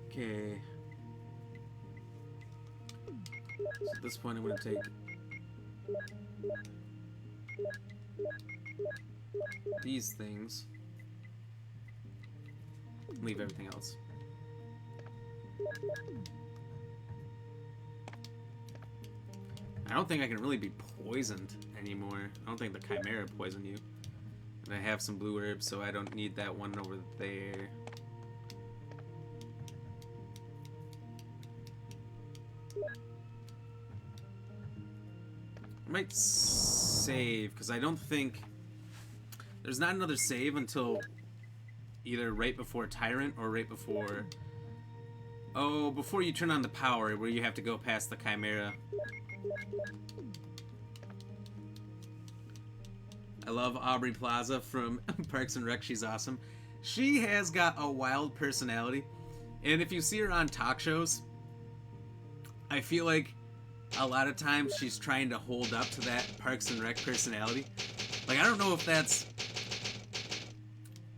Speaker 1: Okay. So at this point I'm going to take these things, leave everything else. I don't think I can really be poisoned anymore. I don't think the Chimera poisoned you. And I have some blue herbs, so I don't need that one over there. I might save, because I don't think... There's not another save until either right before Tyrant or right before... Oh, before you turn on the power, where you have to go past the Chimera. I love Aubrey Plaza from Parks and Rec. She's awesome. She has got a wild personality. And if you see her on talk shows, I feel like a lot of times she's trying to hold up to that Parks and Rec personality. Like, I don't know if that's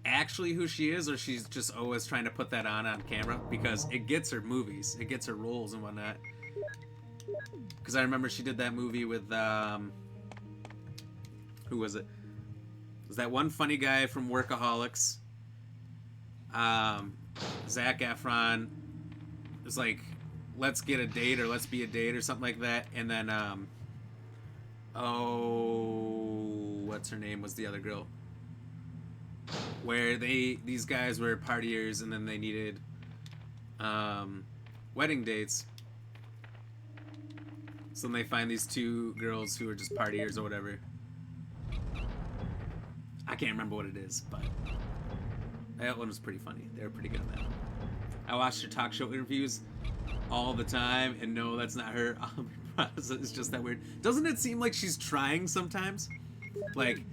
Speaker 1: actually who she is, or she's just always trying to put that on camera, because it gets her movies, it gets her roles and whatnot. Because I remember she did that movie with who was it? It was that one funny guy from Workaholics? Zac Efron. It was like, let's get a date, or let's be a date, or something like that. And then what's her name was the other girl, where these guys were partiers and then they needed wedding dates. So then they find these two girls who are just partiers or whatever. I can't remember what it is, but that one was pretty funny. They were pretty good at that. I watched her talk show interviews all the time, and no, that's not her. It's just that weird. Doesn't it seem like she's trying sometimes? Like,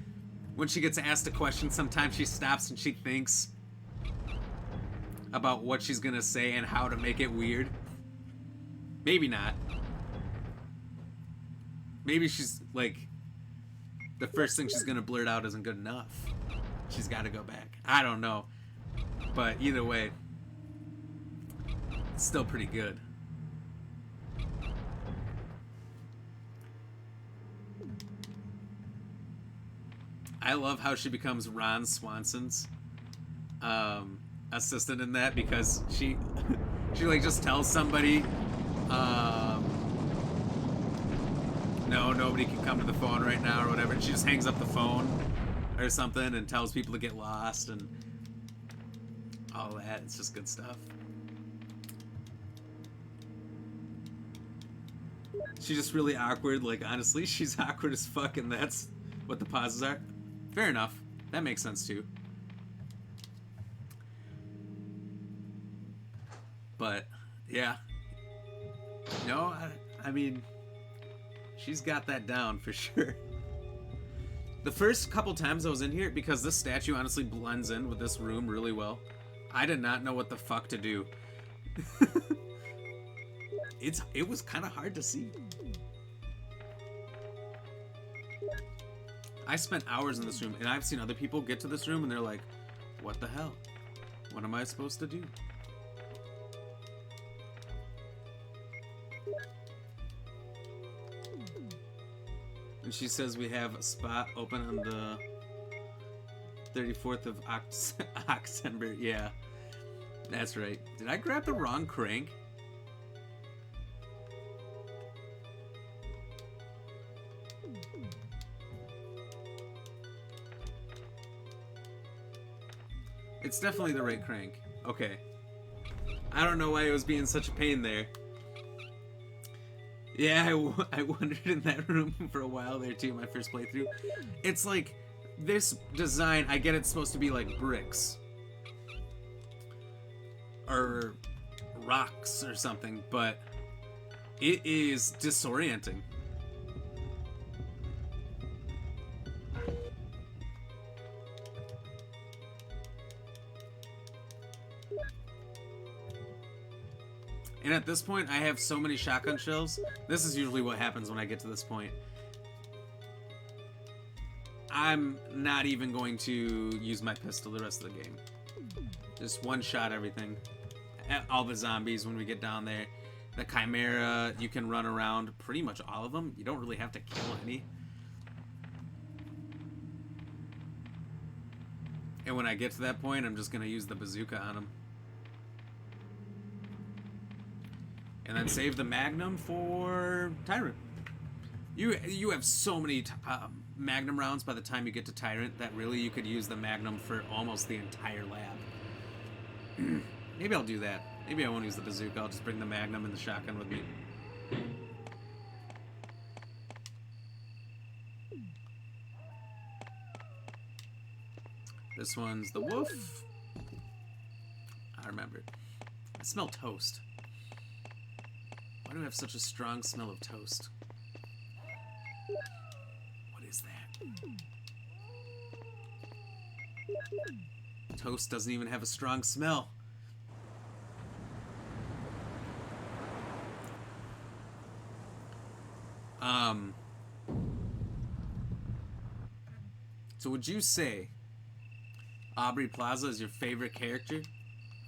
Speaker 1: when she gets asked a question, sometimes she stops and she thinks about what she's gonna say and how to make it weird. Maybe not. Maybe she's like, the first thing she's gonna blurt out isn't good enough. She's gotta go back. I don't know. But either way, it's still pretty good. I love how she becomes Ron Swanson's assistant in that, because she like just tells somebody no, nobody can come to the phone right now or whatever, and she just hangs up the phone or something and tells people to get lost and all that. It's just good stuff. She's just really awkward. Like, honestly, she's awkward as fuck, and that's what the pauses are. Fair enough. That makes sense too. But yeah, no, I mean, she's got that down for sure. The first couple times I was in here, because this statue honestly blends in with this room really well, I did not know what the fuck to do. It was kind of hard to see. I spent hours in this room, and I've seen other people get to this room and they're like, what the hell? What am I supposed to do? And she says we have a spot open on the 34th of October. Yeah, that's right. Did I grab the wrong crank? It's definitely the right crank. Okay. I don't know why it was being such a pain there. Yeah, I wandered in that room for a while there too, my first playthrough. It's like, this design, I get it's supposed to be like bricks. Or rocks or something, but it is disorienting. And at this point, I have so many shotgun shells. This is usually what happens when I get to this point. I'm not even going to use my pistol the rest of the game. Just one shot everything. All the zombies when we get down there. The Chimera, you can run around pretty much all of them. You don't really have to kill any. And when I get to that point, I'm just going to use the bazooka on them. And then save the Magnum for Tyrant. You have so many Magnum rounds by the time you get to Tyrant that really you could use the Magnum for almost the entire lab. Maybe I'll do that. Maybe I won't use the bazooka. I'll just bring the Magnum and the shotgun with me. This one's the wolf. I remember it. I smell toast. Why do I have such a strong smell of toast? What is that? Toast doesn't even have a strong smell. So would you say Aubrey Plaza is your favorite character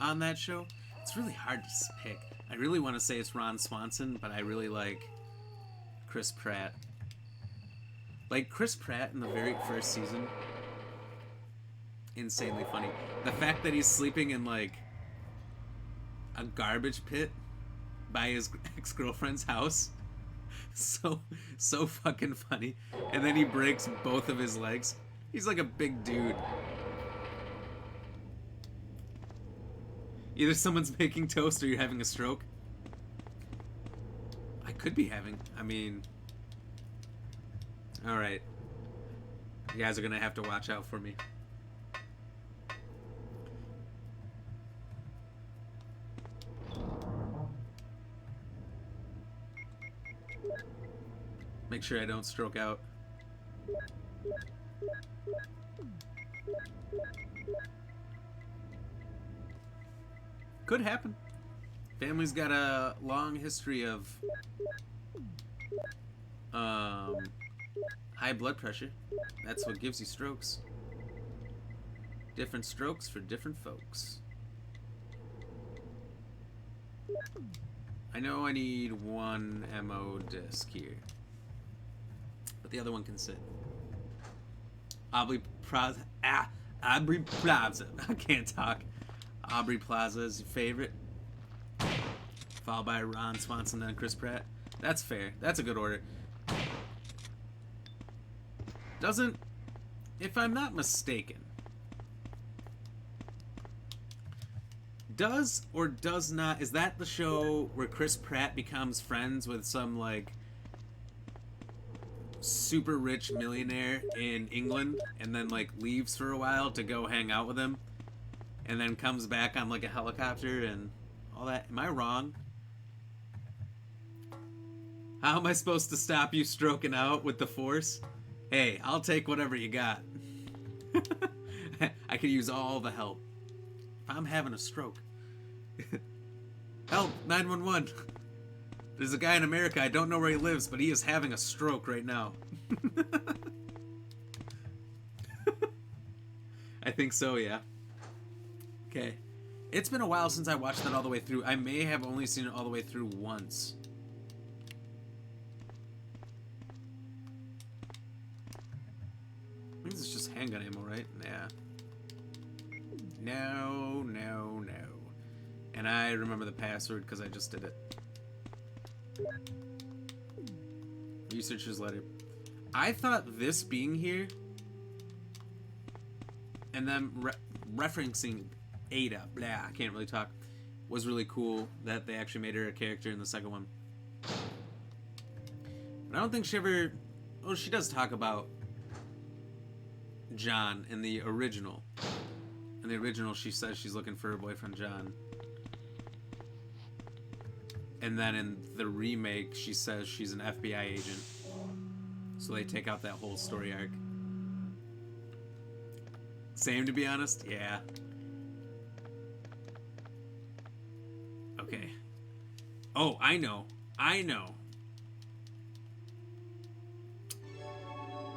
Speaker 1: on that show? It's really hard to pick. I really want to say it's Ron Swanson, but I really like Chris Pratt. Like, Chris Pratt in the very first season, insanely funny. The fact that he's sleeping in, like, a garbage pit by his ex-girlfriend's house, so fucking funny. And then he breaks both of his legs. He's like a big dude. Either someone's making toast or you're having a stroke. I could be having. I mean... Alright. You guys are gonna have to watch out for me. Make sure I don't stroke out. Could happen. Family's got a long history of high blood pressure. That's what gives you strokes. Different strokes for different folks. I know I need one MO disc here, but the other one can sit. Aubrey Plaza. Aubrey Plaza. I can't talk. Aubrey Plaza is your favorite, followed by Ron Swanson, then Chris Pratt. That's fair. That's a good order. Doesn't, if I'm not mistaken, does or does not, is that the show where Chris Pratt becomes friends with some, like, super rich millionaire in England and then, like, leaves for a while to go hang out with him and then comes back on, like, a helicopter and all that? Am I wrong? How am I supposed to stop you stroking out with the Force? Hey, I'll take whatever you got. I could use all the help. If I'm having a stroke. Help, 911. There's a guy in America, I don't know where he lives, but he is having a stroke right now. I think so, yeah. Okay. It's been a while since I watched that all the way through. I may have only seen it all the way through once. I think this is just handgun ammo, right? Yeah. No, no, no. And I remember the password because I just did it. Researcher's letter. I thought this being here and then referencing Ada, blah, I can't really talk, was really cool that they actually made her a character in the second one. But I don't think she ever... Oh, she does talk about John in the original. In the original, she says she's looking for her boyfriend, John. And then in the remake, she says she's an FBI agent. So they take out that whole story arc. Same, to be honest? Yeah. Okay. Oh, I know. I know.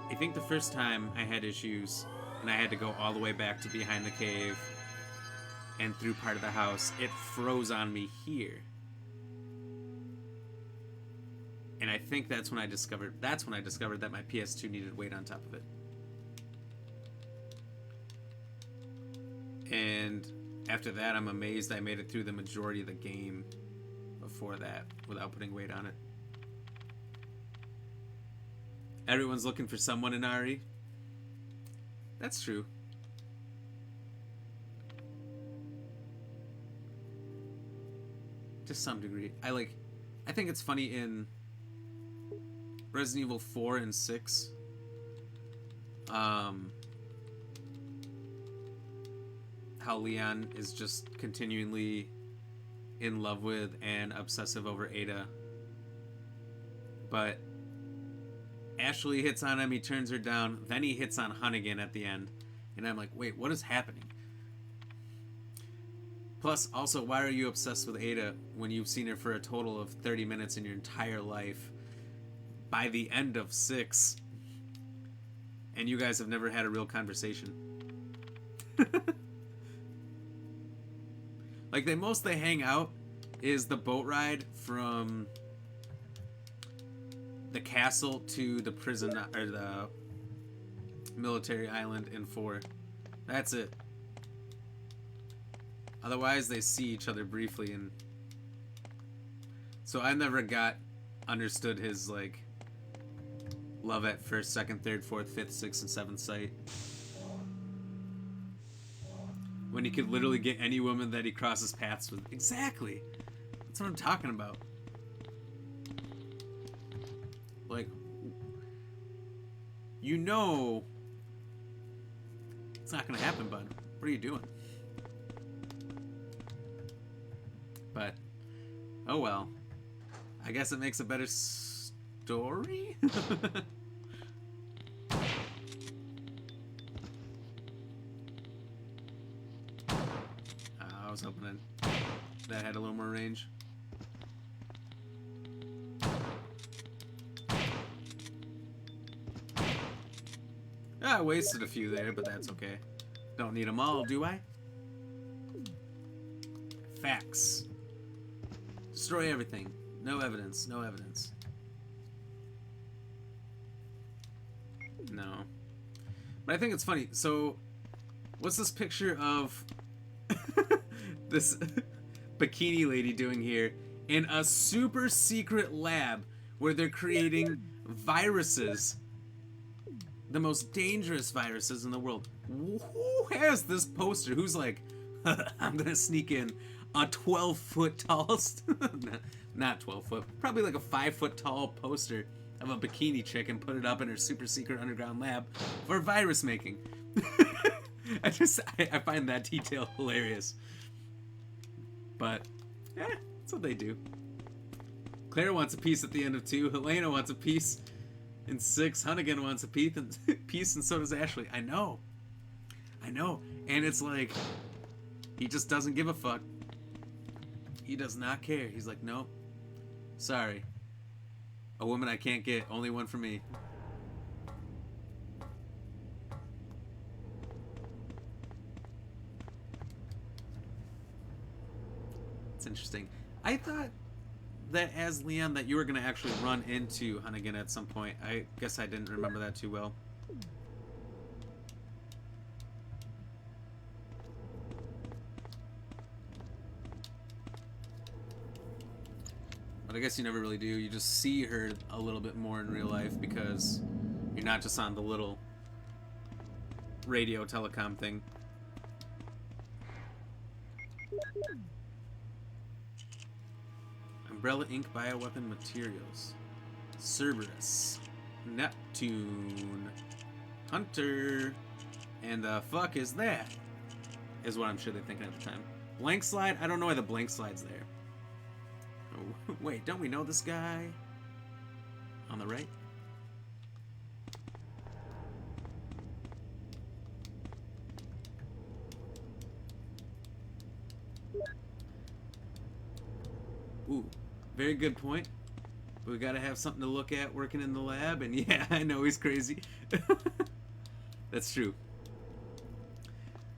Speaker 1: I think the first time I had issues, and I had to go all the way back to behind the cave and through part of the house, it froze on me here. And I think that's when I discovered that my PS2 needed weight on top of it. And after that, I'm amazed I made it through the majority of the game before that without putting weight on it. Everyone's looking for someone in RE. That's true. To some degree. I think it's funny in Resident Evil 4 and 6. How Leon is just continually in love with and obsessive over Ada. But Ashley hits on him, he turns her down, then he hits on Hunnigan at the end. And I'm like, wait, what is happening? Plus, also, why are you obsessed with Ada when you've seen her for a total of 30 minutes in your entire life? By the end of 6, and you guys have never had a real conversation. Like, the most they hang out is the boat ride from the castle to the prison, or the military island in 4. That's it. Otherwise, they see each other briefly, and so I never understood his, like, love at first, second, third, fourth, fifth, sixth, and seventh sight. When he could literally get any woman that he crosses paths with. Exactly! That's what I'm talking about. Like, you know it's not gonna happen, bud. What are you doing? But, oh well. I guess it makes a better story? I was hoping that had a little more range. I wasted a few there, but that's okay. Don't need them all, do I? Facts. Destroy everything. No evidence. No evidence. No. But I think it's funny. So, what's this picture of this bikini lady doing here in a super secret lab where they're creating viruses? The most dangerous viruses in the world. Who has this poster? Who's like, I'm gonna sneak in a 12-foot tall, not 12 foot, probably like a 5-foot tall poster of a bikini chick and put it up in her super secret underground lab for virus making. I find that detail hilarious. But, that's what they do. Claire wants a piece at the end of 2. Helena wants a piece in 6. Hunnigan wants a piece, and so does Ashley. I know. And it's like, he just doesn't give a fuck. He does not care. He's like, nope. Sorry. A woman I can't get. Only one for me. It's interesting. I thought that as Leon that you were going to actually run into Hunnigan at some point. I guess I didn't remember that too well. But I guess you never really do. You just see her a little bit more in real life because you're not just on the little radio telecom thing. Umbrella Inc. Bioweapon Materials. Cerberus. Neptune. Hunter. And the fuck is that? Is what I'm sure they're thinking at the time. Blank slide? I don't know why the blank slide's there. Oh, wait, don't we know this guy? On the right? Ooh, very good point. But we gotta have something to look at working in the lab, and yeah, I know he's crazy. That's true.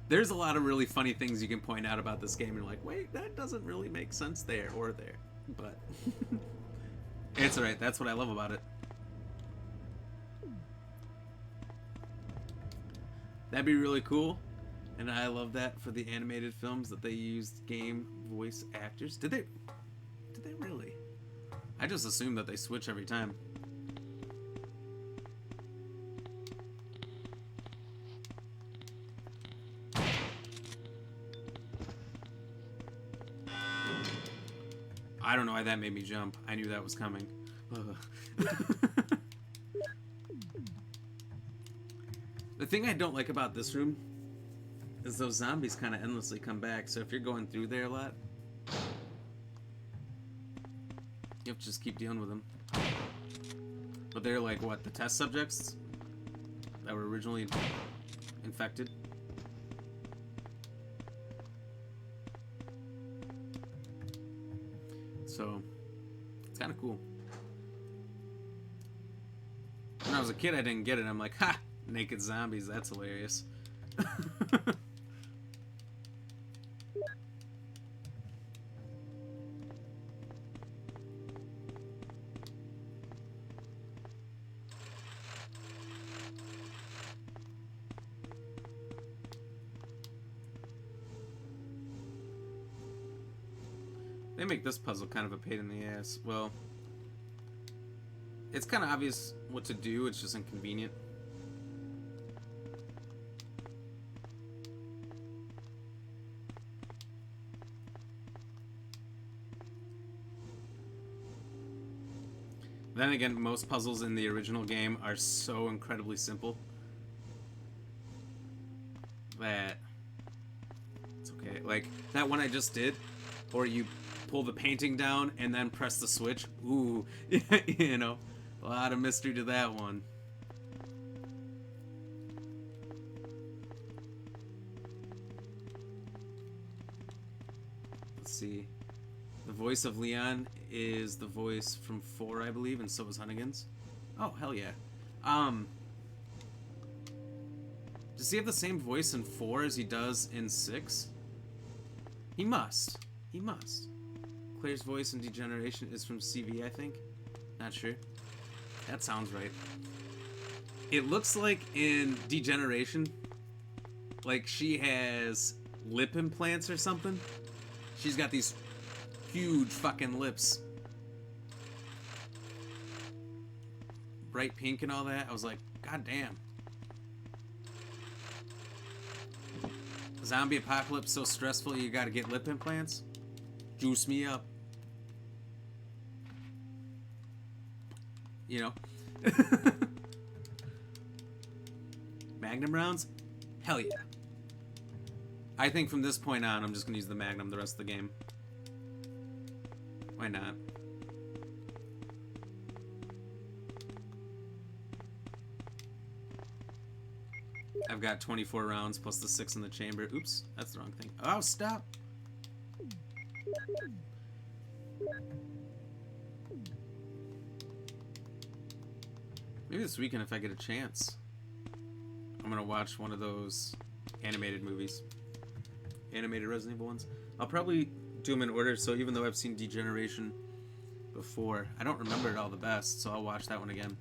Speaker 1: There's a lot of really funny things you can point out about this game, and you're like, wait, that doesn't really make sense there or there. But it's alright, that's what I love about it. That'd be really cool. And I love that for the animated films that they used game voice actors. Did they really? I just assumed that they switch every time. I don't know why that made me jump. I knew that was coming. The thing I don't like about this room is those zombies kind of endlessly come back. So if you're going through there a lot, you have to just keep dealing with them. But they're like, what, the test subjects that were originally infected? So it's kind of cool. When I was a kid, I didn't get it. I'm like, ha! Naked zombies, that's hilarious. They make this puzzle kind of a pain in the ass. Well, it's kind of obvious what to do, it's just inconvenient. Then again, most puzzles in the original game are so incredibly simple that it's okay. Like that one I just did, or you pull the painting down and then press the switch. Ooh, you know, a lot of mystery to that one. Let's see. The voice of Leon is the voice from 4, I believe, and so was Hunnigan's. Oh, hell yeah. Does he have the same voice in 4 as he does in 6? He must. He must. Claire's voice in Degeneration is from CV, I think. Not sure. That sounds right. It looks like in Degeneration, like she has lip implants or something. She's got these huge fucking lips. Bright pink and all that. I was like, god damn. Zombie apocalypse so stressful you gotta get lip implants? Juice me up. You know? Magnum rounds? Hell yeah. I think from this point on, I'm just gonna use the Magnum the rest of the game. Why not? I've got 24 rounds plus the 6 in the chamber. Oops, that's the wrong thing. Oh, stop! Maybe this weekend, if I get a chance, I'm gonna watch one of those animated movies. Animated Resident Evil ones. I'll probably do them in order, so even though I've seen Degeneration before, I don't remember it all the best, so I'll watch that one again.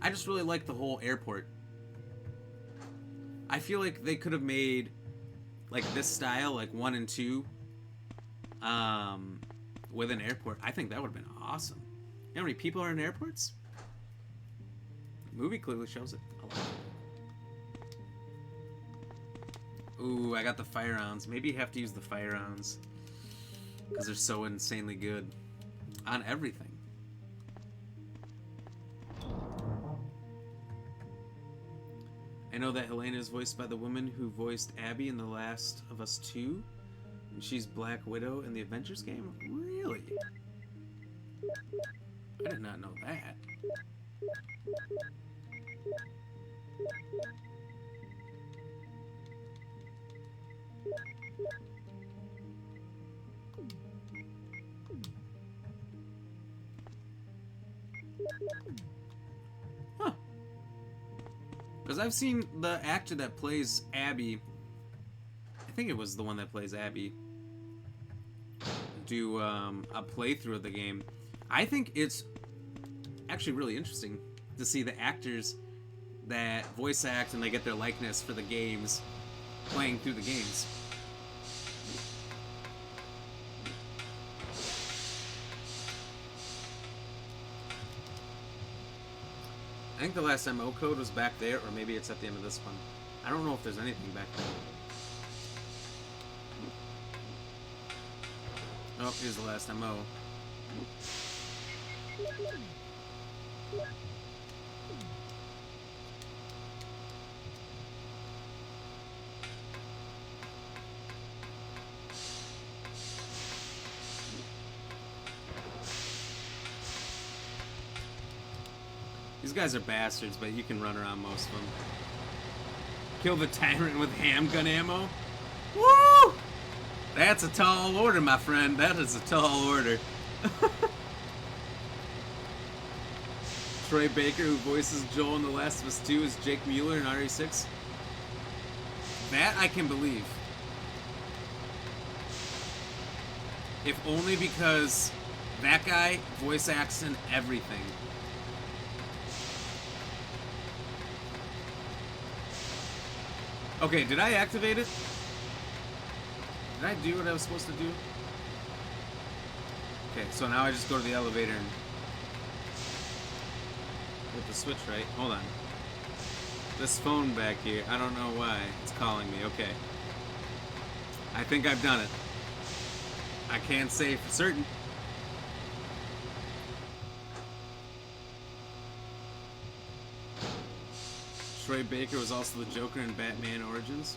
Speaker 1: I just really like the whole airport. I feel like they could have made like this style, like 1 and 2, with an airport. I think that would have been awesome. You know how many people are in airports? The movie clearly shows it a lot. Ooh, I got the fire rounds. Maybe you have to use the fire rounds because they're so insanely good on everything. I know that Helena is voiced by the woman who voiced Abby in The Last of Us 2, and she's Black Widow in the Avengers game? Really? I did not know that. Huh. Because I've seen the actor that plays Abby, I think it was the one that plays Abby, do a playthrough of the game. I think it's actually really interesting to see the actors that voice act and they get their likeness for the games playing through the games. I think the last MO code was back there, or maybe it's at the end of this one. I don't know if there's anything back there. Oh, here's the last MO. These guys are bastards, but you can run around most of them. Kill the tyrant with handgun ammo? Woo! That's a tall order, my friend. That is a tall order. Troy Baker, who voices Joel in The Last of Us 2, is Jake Mueller in RE6. That I can believe. If only because that guy voice acts in everything. Okay, did I activate it? Did I do what I was supposed to do? Okay, so now I just go to the elevator and hit the switch, right? Hold on. This phone back here, I don't know why it's calling me. Okay. I think I've done it. I can't say for certain. Troy Baker was also the Joker in Batman Origins.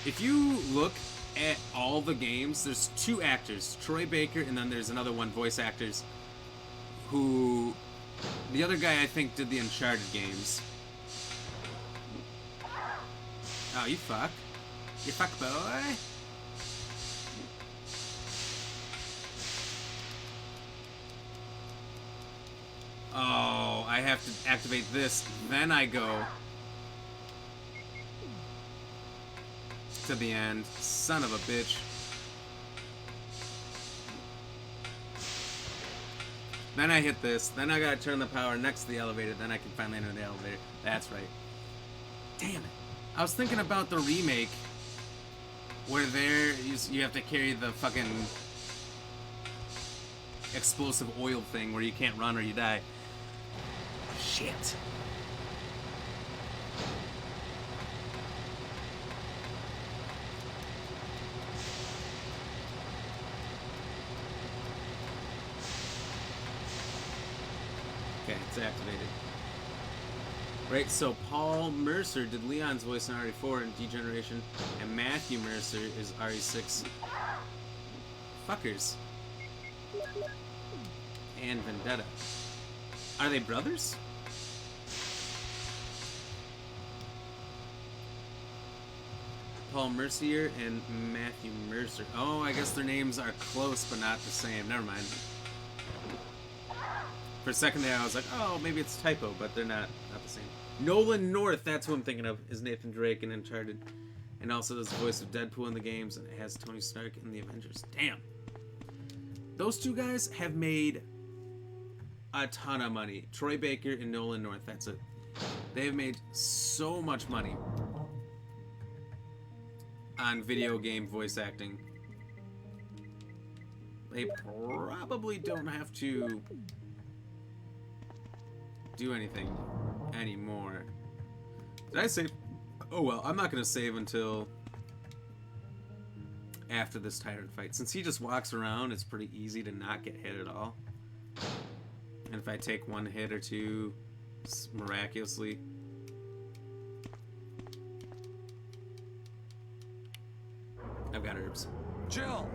Speaker 1: If you look at all the games, there's two actors, Troy Baker, and then there's another one, voice actors, who... The other guy, I think, did the Uncharted games. Oh, you fuck. You fuck boy. Oh, I have to activate this, then I go to the end. Son of a bitch. Then I hit this, then I gotta turn the power next to the elevator, then I can finally enter the elevator. That's right. Damn it. I was thinking about the remake where you have to carry the fucking explosive oil thing where you can't run or you die. Shit. Okay, it's activated. Right, so Paul Mercer did Leon's voice in RE4 and Degeneration, and Matthew Mercer is RE6. Fuckers. And Vendetta. Are they brothers? Paul Mercier and Matthew Mercer. Oh, I guess their names are close but not the same. Never mind. For a second there I was like, oh, maybe it's a typo, but they're not the same. Nolan North, that's who I'm thinking of, is Nathan Drake in Uncharted. And also does the voice of Deadpool in the games, and it has Tony Stark in the Avengers. Damn. Those two guys have made a ton of money. Troy Baker and Nolan North, that's it. They have made so much money on video game voice acting. They probably don't have to do anything anymore. Did I save? Oh well, I'm not gonna save until after this tyrant fight. Since he just walks around, it's pretty easy to not get hit at all. And if I take one hit or two, miraculously. I've got herbs.
Speaker 2: Jill!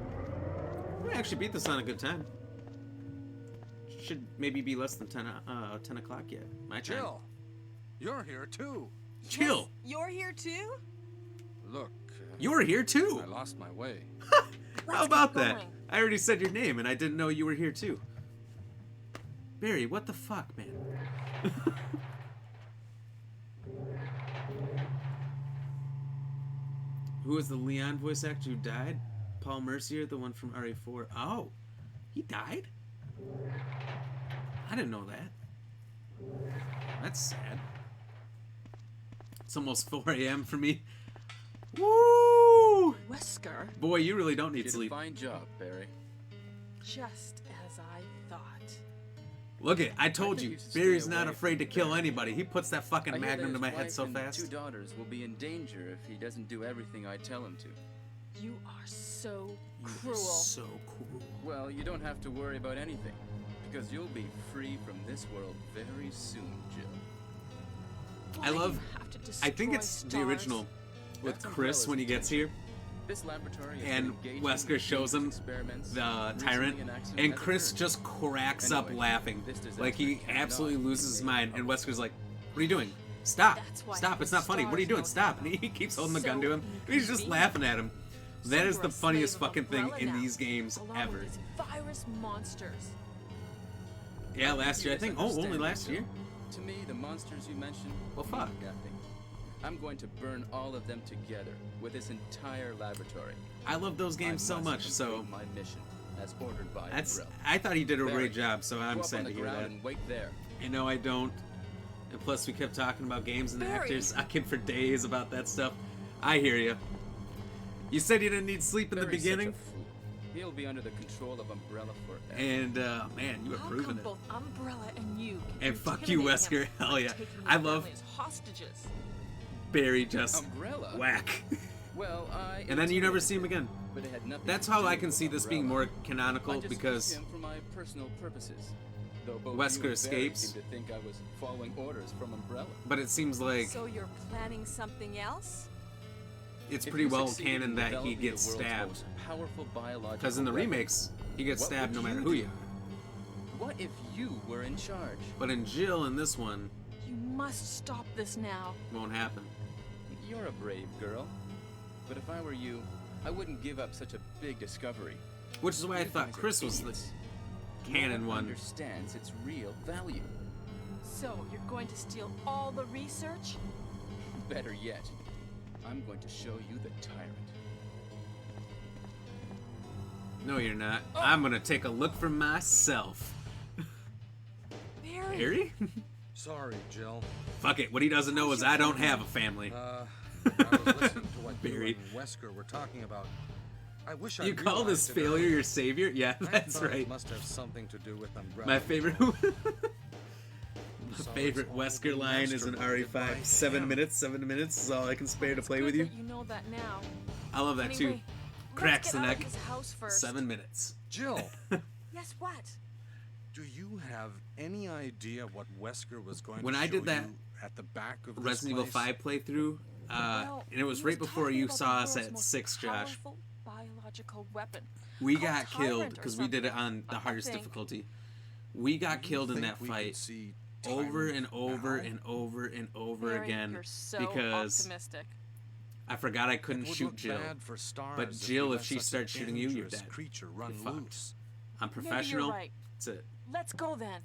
Speaker 1: We actually beat this on a good time. Should maybe be less than 10 o'clock yet. My time.
Speaker 2: Jill! You're here too.
Speaker 1: Jill!
Speaker 4: You're here too?
Speaker 2: Look,
Speaker 1: You were here too!
Speaker 2: I lost my way.
Speaker 1: How about
Speaker 4: keep
Speaker 1: that?
Speaker 4: going.
Speaker 1: I already said your name and I didn't know you were here too. Barry, what the fuck, man? Who was the Leon voice actor who died? Paul Mercier, the one from RE4. Oh, he died? I didn't know that. That's sad. It's almost 4 a.m. for me. Woo!
Speaker 4: Wesker,
Speaker 1: Boy, you really don't
Speaker 3: You
Speaker 1: need
Speaker 3: did a
Speaker 1: sleep.
Speaker 3: fine job, Barry.
Speaker 4: just as I thought.
Speaker 1: Look it, I told
Speaker 3: think
Speaker 1: you,
Speaker 3: you should stay
Speaker 1: Barry's not
Speaker 3: away
Speaker 1: afraid to
Speaker 3: from
Speaker 1: kill
Speaker 3: Barry.
Speaker 1: anybody. He puts that fucking
Speaker 3: I hear
Speaker 1: magnum
Speaker 3: that
Speaker 1: to my
Speaker 3: his
Speaker 1: head
Speaker 3: wife
Speaker 1: so
Speaker 3: and
Speaker 1: fast.
Speaker 3: 2 daughters will be in danger if he doesn't do everything I tell him to.
Speaker 4: You are so
Speaker 1: You're
Speaker 4: cruel.
Speaker 1: so cruel.
Speaker 3: Well, you don't have to worry about anything, because you'll be free from this world very soon, Jill.
Speaker 4: Why
Speaker 1: I
Speaker 4: do
Speaker 1: love-
Speaker 4: you have to
Speaker 1: I think
Speaker 4: destroy
Speaker 1: it's the
Speaker 4: stars?
Speaker 1: original with
Speaker 3: That's
Speaker 1: Chris when he gets here.
Speaker 3: This laboratory has
Speaker 1: And
Speaker 3: been engaged
Speaker 1: Wesker
Speaker 3: in
Speaker 1: shows him
Speaker 3: experiments.
Speaker 1: the
Speaker 3: Recently,
Speaker 1: tyrant,
Speaker 3: an accident
Speaker 1: and
Speaker 3: has
Speaker 1: Chris
Speaker 3: occurred.
Speaker 1: just cracks up
Speaker 3: Anyway,
Speaker 1: laughing.
Speaker 3: this disaster
Speaker 1: Like he
Speaker 3: cannot
Speaker 1: absolutely
Speaker 3: be
Speaker 1: loses his
Speaker 3: made
Speaker 1: mind, and
Speaker 3: public.
Speaker 1: Wesker's like, what are you doing? Stop!
Speaker 4: That's why
Speaker 1: Stop, it's not funny. What are you doing?
Speaker 4: stars
Speaker 1: Stop!
Speaker 4: don't
Speaker 1: And he keeps holding the
Speaker 4: So
Speaker 1: gun to him. And he's just
Speaker 4: inconvenient.
Speaker 1: laughing at him. That
Speaker 4: So
Speaker 1: is
Speaker 4: you're
Speaker 1: the
Speaker 4: a
Speaker 1: funniest
Speaker 4: slave of
Speaker 1: fucking thing
Speaker 4: Umbrella
Speaker 1: in
Speaker 4: now,
Speaker 1: these games
Speaker 4: along
Speaker 1: ever.
Speaker 4: with these virus monsters.
Speaker 1: Yeah, last year I think. Oh, only
Speaker 3: Misunderstanding,
Speaker 1: last year.
Speaker 3: Jill. To me, the monsters you mentioned
Speaker 1: Well, fuck.
Speaker 3: mean nothing. I'm going to burn all of them together with this entire laboratory.
Speaker 1: I love those games
Speaker 3: I
Speaker 1: so
Speaker 3: must
Speaker 1: much. So
Speaker 3: complete my mission, as ordered by
Speaker 1: that's.
Speaker 3: Umbrella.
Speaker 1: I thought he did a
Speaker 3: Barry,
Speaker 1: great job. So
Speaker 3: Go
Speaker 1: I'm
Speaker 3: up
Speaker 1: sad
Speaker 3: on
Speaker 1: to
Speaker 3: the
Speaker 1: hear
Speaker 3: ground
Speaker 1: that.
Speaker 3: and wait there.
Speaker 1: I know I don't. And plus, we kept talking about games and
Speaker 4: Barry.
Speaker 1: actors. I could for days about that stuff. I hear you. You said you didn't need sleep in the
Speaker 3: Barry's
Speaker 1: beginning,
Speaker 3: such a fool. He'll be under the control of Umbrella forever.
Speaker 1: and man, you have
Speaker 4: How
Speaker 1: proven
Speaker 4: come
Speaker 1: it.
Speaker 4: both Umbrella and you can
Speaker 1: And fuck you,
Speaker 4: intimidate him
Speaker 1: Wesker. Hell
Speaker 4: by
Speaker 1: yeah.
Speaker 4: taking
Speaker 1: I
Speaker 4: your
Speaker 1: love-
Speaker 4: family as hostages.
Speaker 1: Barry just
Speaker 3: Umbrella?
Speaker 1: whack.
Speaker 3: Well, I
Speaker 1: And then you never
Speaker 3: intimidated
Speaker 1: see him again.
Speaker 3: but it had nothing
Speaker 1: That's
Speaker 3: to
Speaker 1: how
Speaker 3: do
Speaker 1: I can
Speaker 3: with
Speaker 1: see this being
Speaker 3: Umbrella.
Speaker 1: more canonical
Speaker 3: I just
Speaker 1: because
Speaker 3: used him for my personal purposes. Though both
Speaker 1: Wesker
Speaker 3: you and Barry
Speaker 1: escapes.
Speaker 3: seemed to think I was following orders from Umbrella.
Speaker 1: but it seems like
Speaker 4: So you're planning something else?
Speaker 1: it's
Speaker 3: If
Speaker 1: pretty
Speaker 3: you
Speaker 1: well
Speaker 3: succeed
Speaker 1: canon
Speaker 3: in
Speaker 1: that he
Speaker 3: developing the
Speaker 1: gets
Speaker 3: world's
Speaker 1: stabbed.
Speaker 3: most powerful biological
Speaker 1: Because in the
Speaker 3: weapon,
Speaker 1: remakes, he gets
Speaker 3: What
Speaker 1: stabbed
Speaker 3: would
Speaker 1: no matter
Speaker 3: you
Speaker 1: who
Speaker 3: do?
Speaker 1: you are.
Speaker 3: What if you were in charge?
Speaker 1: But in Jill, in this one,
Speaker 4: You must stop this now.
Speaker 1: won't happen.
Speaker 3: You're a brave girl. But if I were you, I wouldn't give up such a big discovery.
Speaker 1: Which is why I
Speaker 3: Even
Speaker 1: thought
Speaker 3: as
Speaker 1: Chris was the
Speaker 3: idiots,
Speaker 1: canon
Speaker 3: no
Speaker 1: one.
Speaker 3: understands its real value.
Speaker 4: So you're going to steal all the research?
Speaker 3: Better yet, I'm going to show you the tyrant.
Speaker 1: No, you're not. I'm gonna take a look for myself.
Speaker 4: Barry?
Speaker 1: Harry?
Speaker 5: Sorry, Jill.
Speaker 1: Fuck it. What he doesn't know is I don't have a family.
Speaker 5: I was listening to what
Speaker 1: Barry.
Speaker 5: you and Wesker were talking about. I wish I
Speaker 1: You call this
Speaker 5: realized it
Speaker 1: failure
Speaker 5: earlier.
Speaker 1: your savior? Yeah,
Speaker 5: I
Speaker 1: that's
Speaker 5: thought
Speaker 1: right.
Speaker 5: It must have something to do with Umbrella.
Speaker 1: My favorite
Speaker 5: So
Speaker 1: favorite
Speaker 5: it's all
Speaker 1: Wesker
Speaker 5: been
Speaker 1: line is an
Speaker 5: masturbated by
Speaker 1: RE5. 7
Speaker 5: him.
Speaker 1: minutes. 7 minutes is all I can spare to
Speaker 4: It's
Speaker 1: play
Speaker 4: good
Speaker 1: with you.
Speaker 4: that you know that now.
Speaker 1: I love that too.
Speaker 4: Anyway,
Speaker 1: Cracks
Speaker 4: let's
Speaker 1: the
Speaker 4: get out
Speaker 1: neck.
Speaker 4: of this house first.
Speaker 1: 7 minutes.
Speaker 5: Jill,
Speaker 4: Yes, what?
Speaker 5: do you have any idea what Wesker was going
Speaker 1: When
Speaker 5: to
Speaker 1: I
Speaker 5: show
Speaker 1: did that
Speaker 5: you at the back of this
Speaker 1: Resident Evil
Speaker 5: place?
Speaker 1: 5 playthrough,
Speaker 4: Well,
Speaker 1: and it was
Speaker 4: he
Speaker 1: right before
Speaker 4: talking
Speaker 1: you
Speaker 4: about the
Speaker 1: saw us
Speaker 4: world's
Speaker 1: at
Speaker 4: most
Speaker 1: 6, Josh.
Speaker 4: powerful biological weapon.
Speaker 1: We
Speaker 4: called
Speaker 1: got killed
Speaker 4: Tyrant or
Speaker 1: because we did it
Speaker 4: something,
Speaker 1: on the
Speaker 4: I
Speaker 1: hardest
Speaker 4: think.
Speaker 1: difficulty. We got
Speaker 5: Do you
Speaker 1: killed in
Speaker 5: think
Speaker 1: that
Speaker 5: we could
Speaker 1: fight
Speaker 5: see
Speaker 1: over
Speaker 5: Tyrant
Speaker 1: and over
Speaker 5: now?
Speaker 1: and over and over
Speaker 4: Barry,
Speaker 1: again
Speaker 4: you're so
Speaker 1: because
Speaker 4: optimistic.
Speaker 1: I forgot I
Speaker 5: It
Speaker 1: couldn't
Speaker 5: would
Speaker 1: shoot
Speaker 5: look
Speaker 1: Jill.
Speaker 5: bad for stars
Speaker 1: But
Speaker 5: we
Speaker 1: Jill,
Speaker 5: let
Speaker 1: if she
Speaker 5: such a
Speaker 1: starts shooting you, you're
Speaker 5: dangerous
Speaker 1: dead.
Speaker 5: creature run
Speaker 1: You're fucked.
Speaker 5: loose.
Speaker 1: I'm
Speaker 4: Maybe
Speaker 1: professional.
Speaker 4: you're right.
Speaker 1: That's it.
Speaker 4: Let's go then.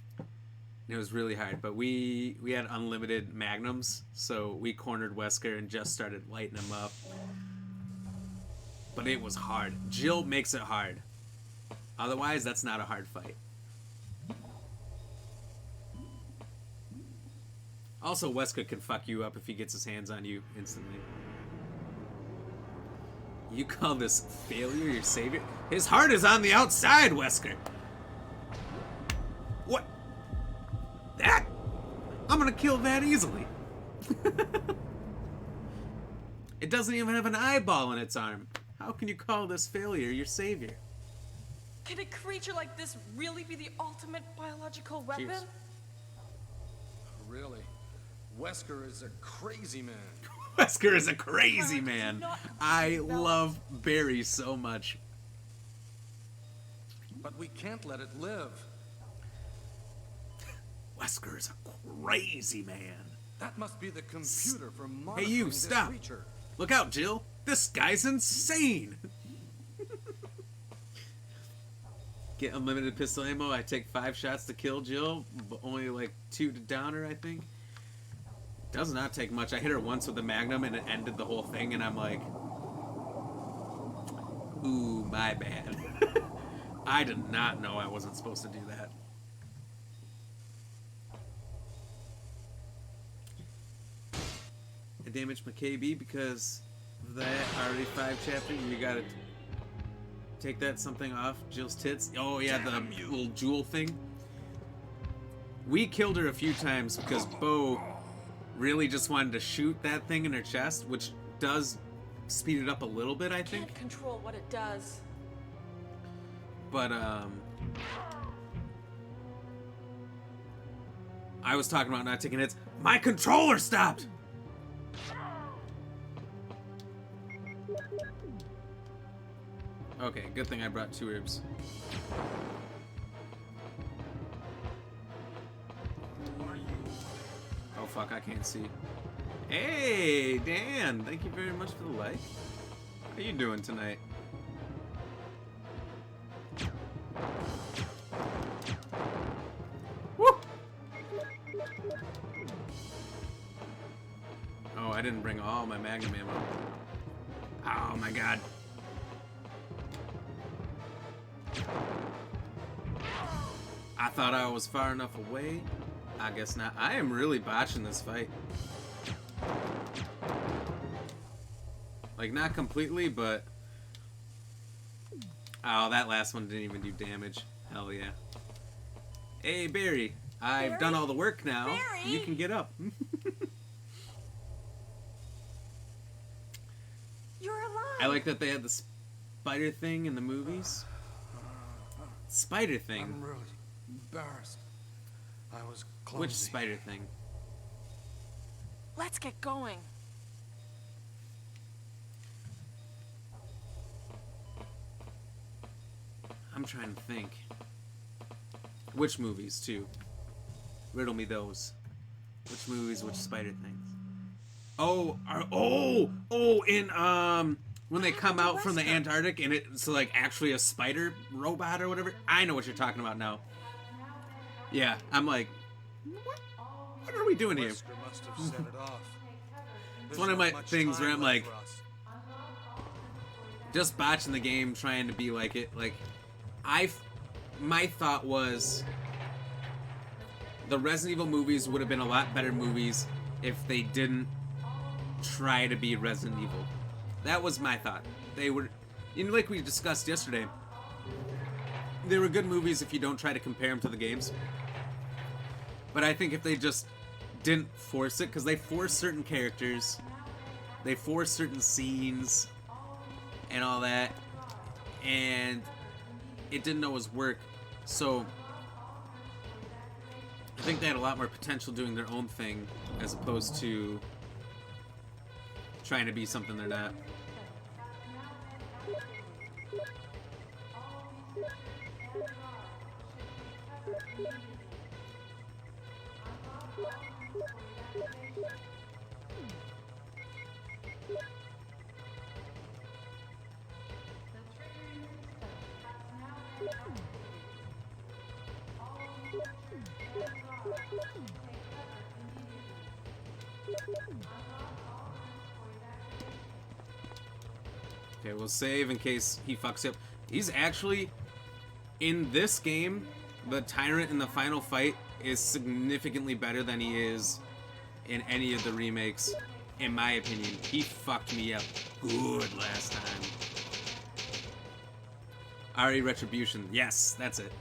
Speaker 1: It was really hard, but we had unlimited magnums, so we cornered Wesker and just started lighting him up. But it was hard. Jill makes it hard. Otherwise, that's not a hard fight. Also, Wesker can fuck you up if he gets his hands on you instantly. You call this failure your savior? His heart is on the outside, Wesker! What? That? I'm gonna kill that easily. It doesn't even have an eyeball in its arm. How can you call this failure your savior?
Speaker 4: Can a creature like this really be the ultimate biological weapon?
Speaker 1: Cheers.
Speaker 5: Really? Wesker is a crazy man.
Speaker 1: Wesker is a crazy
Speaker 4: Do
Speaker 1: man.
Speaker 4: not
Speaker 1: I
Speaker 4: develop-
Speaker 1: love Barry so much.
Speaker 5: But we can't let it live.
Speaker 1: Wesker is a crazy man.
Speaker 5: That must be the computer for monitoring
Speaker 1: you,
Speaker 5: this
Speaker 1: stop.
Speaker 5: creature.
Speaker 1: Look out, Jill. This guy's insane. Get unlimited pistol ammo. I take 5 shots to kill Jill, but only like 2 to down her, I think. Does not take much. I hit her once with the Magnum and it ended the whole thing, and I'm like, ooh, my bad. I did not know I wasn't supposed to do that. I damaged my KB because of that RE5 chapter. You gotta take that something off Jill's tits. Oh yeah, the little jewel thing. We killed her a few times because Bo really just wanted to shoot that thing in her chest, which does speed it up a little bit, I think.
Speaker 4: Can't control what it does.
Speaker 1: But I was talking about not taking hits. My controller stopped. Okay, good thing I brought 2 herbs. Oh fuck, I can't see. Hey, Dan, thank you very much for the like. What are you doing tonight? Woo! Oh, I didn't bring all my Magnum ammo. Oh my god. I thought I was far enough away. I guess not. I am really botching this fight. Like, not completely, but... Oh, that last one didn't even do damage. Hell yeah. Hey, Barry. I've done all the work now.
Speaker 4: Barry?
Speaker 1: You can get up.
Speaker 4: You're alive.
Speaker 1: I like that they had the spider thing in the movies. Spider thing?
Speaker 5: I'm really embarrassed. I was clumsy.
Speaker 1: Which spider thing?
Speaker 4: Let's get going.
Speaker 1: I'm trying to think. Which movies, too? Riddle me those. Which movies, which spider things? Oh, in, when they come out from the Antarctic and it's like actually a spider robot or whatever. I know what you're talking about now. Yeah, I'm like, what are we doing here?
Speaker 5: Wesker must have set it off.
Speaker 1: It's one of my things where I'm like, just botching the game, trying to be like it. Like, my thought was the Resident Evil movies would have been a lot better movies if they didn't try to be Resident Evil. That was my thought. They were, like we discussed yesterday, they were good movies if you don't try to compare them to the games. But I think if they just didn't force it, because they force certain characters, they force certain scenes, and all that, and it didn't always work. So I think they had a lot more potential doing their own thing as opposed to trying to be something they're not. Okay, we'll save in case he fucks up. He's actually, in this game, the Tyrant in the final fight is significantly better than he is in any of the remakes, in my opinion. He fucked me up good last time. RE Retribution, yes, that's it.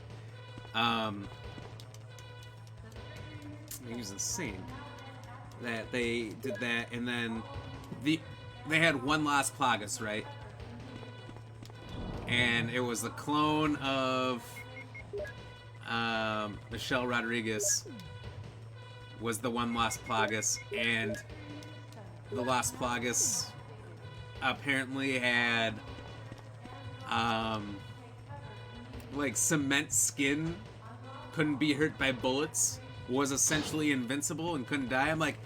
Speaker 1: He was insane that they did that, and then they had one Las Plagas, right? And it was the clone of Michelle Rodriguez was the one Las Plagas, and the Las Plagas apparently had like cement skin, couldn't be hurt by bullets, was essentially invincible and couldn't die. I'm like,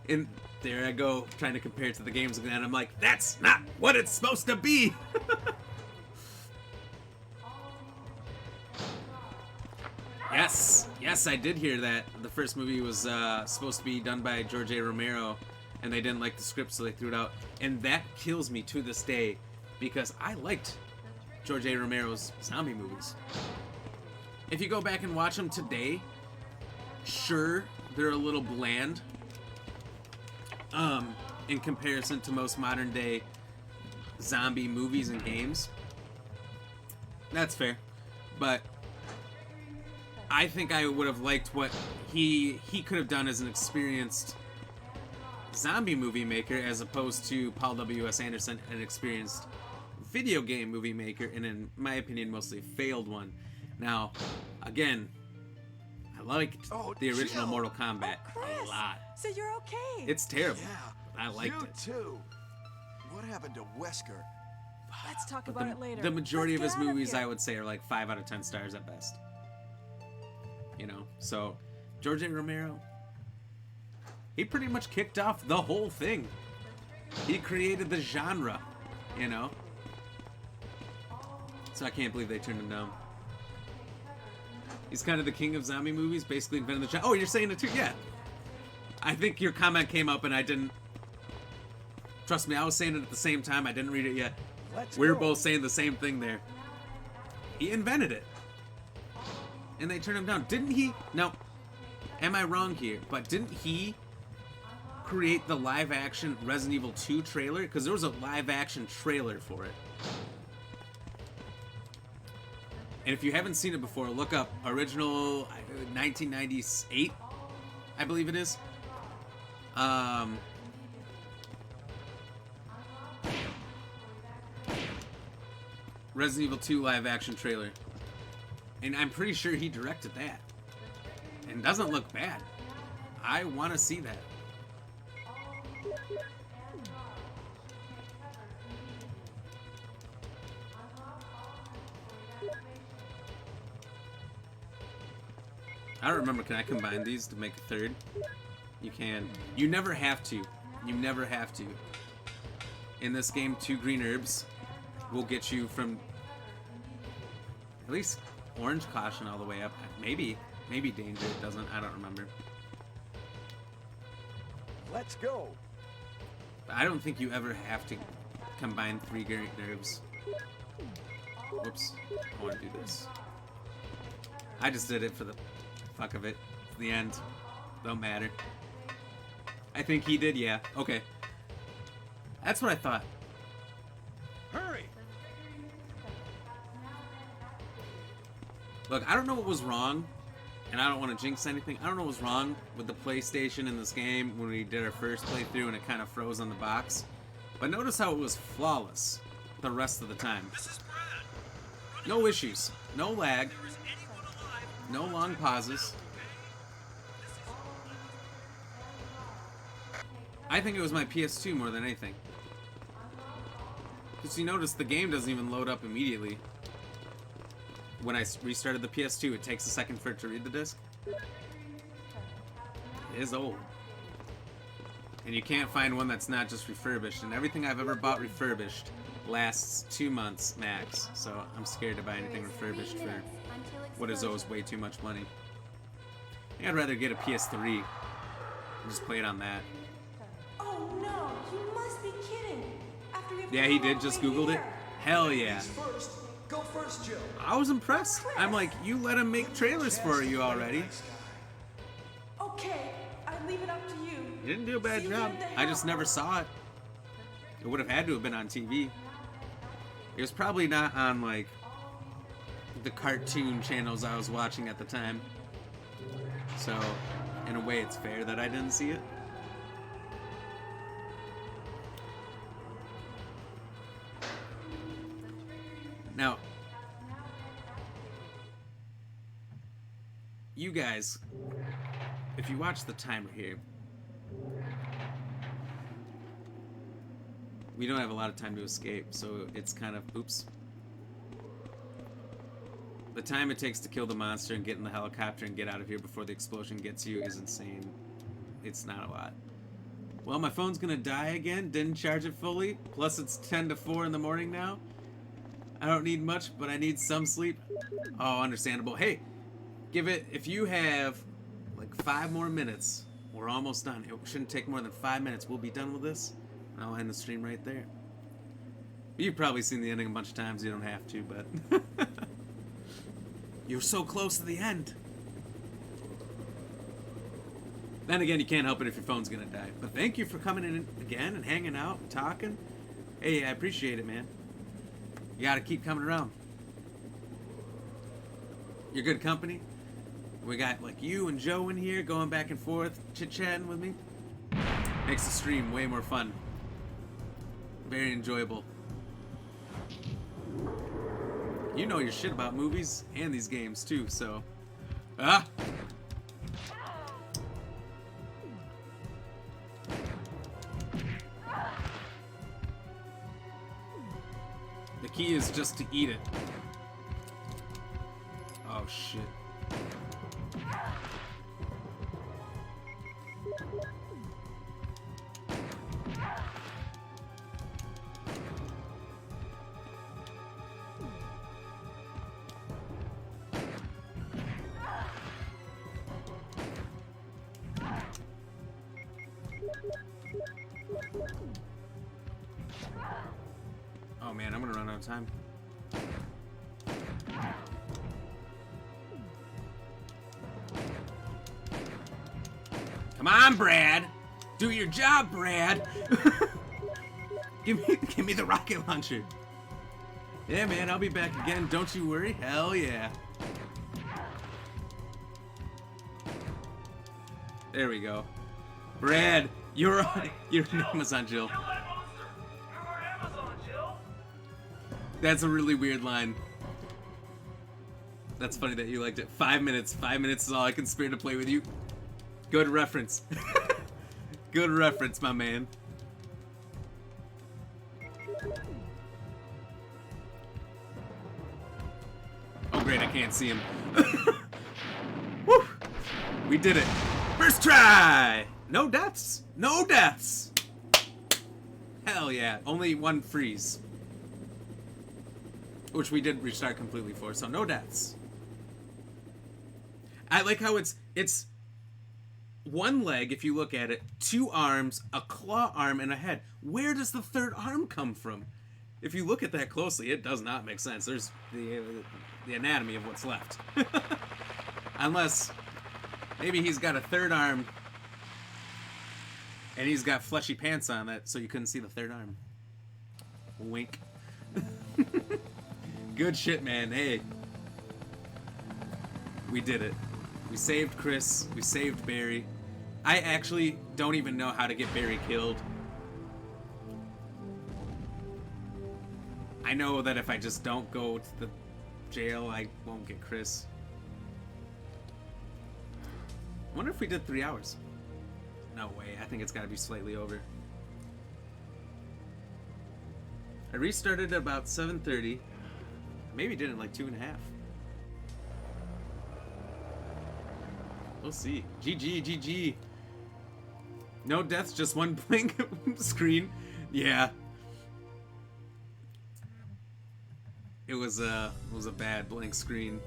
Speaker 1: and there I go trying to compare it to the games again. I'm like, that's not what it's supposed to be. Yes, I did hear that. The first movie was supposed to be done by George A. Romero, and they didn't like the script, so they threw it out. And that kills me to this day, because I liked George A. Romero's zombie movies. If you go back and watch them today, sure, they're a little bland in comparison to most modern day zombie movies and games. That's fair. But I think I would have liked what he could have done as an experienced zombie movie maker, as opposed to Paul W.S. Anderson, an experienced video game movie maker, and in my opinion, mostly a failed one. Now, again, I liked the original
Speaker 6: Jill.
Speaker 1: Mortal Kombat
Speaker 4: Chris,
Speaker 1: a lot.
Speaker 4: so you're okay.
Speaker 1: It's terrible.
Speaker 6: Yeah,
Speaker 1: I liked
Speaker 6: you
Speaker 1: it.
Speaker 6: too. What happened to Wesker?
Speaker 4: Let's talk about it later.
Speaker 1: The majority
Speaker 4: Let's
Speaker 1: of his
Speaker 4: get out
Speaker 1: movies,
Speaker 4: here.
Speaker 1: I would say, are like 5 out of 10 stars at best. You know, so George A. Romero, he pretty much kicked off the whole thing. He created the genre you know? So I can't believe they turned him down. He's kind of the king of zombie movies, basically invented the genre. Oh, you're saying it too? Yeah. I think your comment came up and I didn't... Trust me, I was saying it at the same time. I didn't read it yet. We were both saying the same thing there. He invented it. And they turned him down. Didn't he? No. Am I wrong here? But didn't he create the live-action Resident Evil 2 trailer? Because there was a live-action trailer for it. And if you haven't seen it before, look up original 1998, I believe it is. Resident Evil 2 live-action trailer. And I'm pretty sure he directed that. And doesn't look bad. I want to see that. I don't remember, can I combine these to make a third? You can. You never have to. You never have to. In this game, 2 green herbs will get you from at least orange caution all the way up. Maybe danger, it doesn't. I don't remember.
Speaker 8: Let's go.
Speaker 1: But I don't think you ever have to combine 3 green herbs. Whoops. I want to do this. I just did it for the fuck of it. It's the end. Don't matter. I think he did, yeah. Okay. That's what I thought.
Speaker 2: Hurry!
Speaker 1: Look, I don't know what was wrong, and I don't want to jinx anything. I don't know what was wrong with the PlayStation in this game when we did our first playthrough and it kind of froze on the box. But notice how it was flawless the rest of the time.
Speaker 7: This is Brad.
Speaker 1: No issues. No lag.
Speaker 7: If there is anyone alive,
Speaker 1: No long pauses. I think it was my PS2 more than anything. Because you notice the game doesn't even load up immediately. When I restarted the PS2, it takes a second for it to read the disc. It is old. And you can't find one that's not just refurbished. And everything I've ever bought refurbished lasts 2 months max. So I'm scared to buy anything refurbished for what is always way too much money. I think I'd rather get a PS3 and just play it on that.
Speaker 9: Oh no, you must be kidding. After you've
Speaker 1: Yeah, he
Speaker 9: come all
Speaker 1: did.
Speaker 9: the
Speaker 1: Just
Speaker 9: way
Speaker 1: Googled it.
Speaker 9: here.
Speaker 1: Hell yeah.
Speaker 8: First, go first, Jill.
Speaker 1: I was impressed. I'm like, you let him make trailers for you already.
Speaker 9: Okay, I leave it up to you.
Speaker 1: You didn't do a bad
Speaker 9: See you
Speaker 1: job.
Speaker 9: at the
Speaker 1: I just
Speaker 9: house.
Speaker 1: never saw it. It would have had to have been on TV. It was probably not on, like, the cartoon channels I was watching at the time. So, in a way, it's fair that I didn't see it. Now, you guys, if you watch the timer here, we don't have a lot of time to escape, so it's kind of, oops. The time it takes to kill the monster and get in the helicopter and get out of here before the explosion gets you is insane. It's not a lot. Well, my phone's gonna die again, didn't charge it fully, plus it's 10 to 4 in the morning now. I don't need much, but I need some sleep. Oh, understandable. Hey, give it, if you have like 5 more minutes, we're almost done. It shouldn't take more than 5 minutes. We'll be done with this. I'll end the stream right there. You've probably seen the ending a bunch of times. You don't have to, but you're so close to the end. Then again, you can't help it if your phone's gonna die. But thank you for coming in again and hanging out and talking. Hey, I appreciate it, man. You gotta keep coming around. You're good company. We got like you and Joe in here going back and forth, chit-chatting with me. Makes the stream way more fun. Very enjoyable. You know your shit about movies and these games too, so. Ah! The key is just to eat it. Oh shit. Oh man, I'm gonna run out of time. Come on, Brad! Do your job, Brad! Give me the rocket launcher. Yeah, man, I'll be back again. Don't you worry. Hell yeah. There we go. Brad, your name was on Jill.
Speaker 7: Kill that monster! You're our Amazon, Jill!
Speaker 1: That's a really weird line. That's funny that you liked it. 5 minutes. 5 minutes is all I can spare to play with you. Good reference. Good reference, my man. Oh great, I can't see him. Woo! We did it. First try! No deaths. No deaths. Hell yeah. Only one freeze. Which we did restart completely for, so no deaths. I like how it's one leg, if you look at it, 2 arms, a claw arm, and a head. Where does the third arm come from? If you look at that closely, it does not make sense. There's the anatomy of what's left. Unless, maybe he's got a third arm, and he's got fleshy pants on it, so you couldn't see the third arm. Wink. Good shit, man. Hey. We did it. We saved Chris. We saved Barry. I actually don't even know how to get Barry killed. I know that if I just don't go to the jail, I won't get Chris. I wonder if we did 3 hours. No way. I think it's got to be slightly over. I restarted at about 7:30. Maybe did it in like 2.5. We'll see. GG, GG. No deaths, just one blank screen. Yeah. It was a bad blank screen.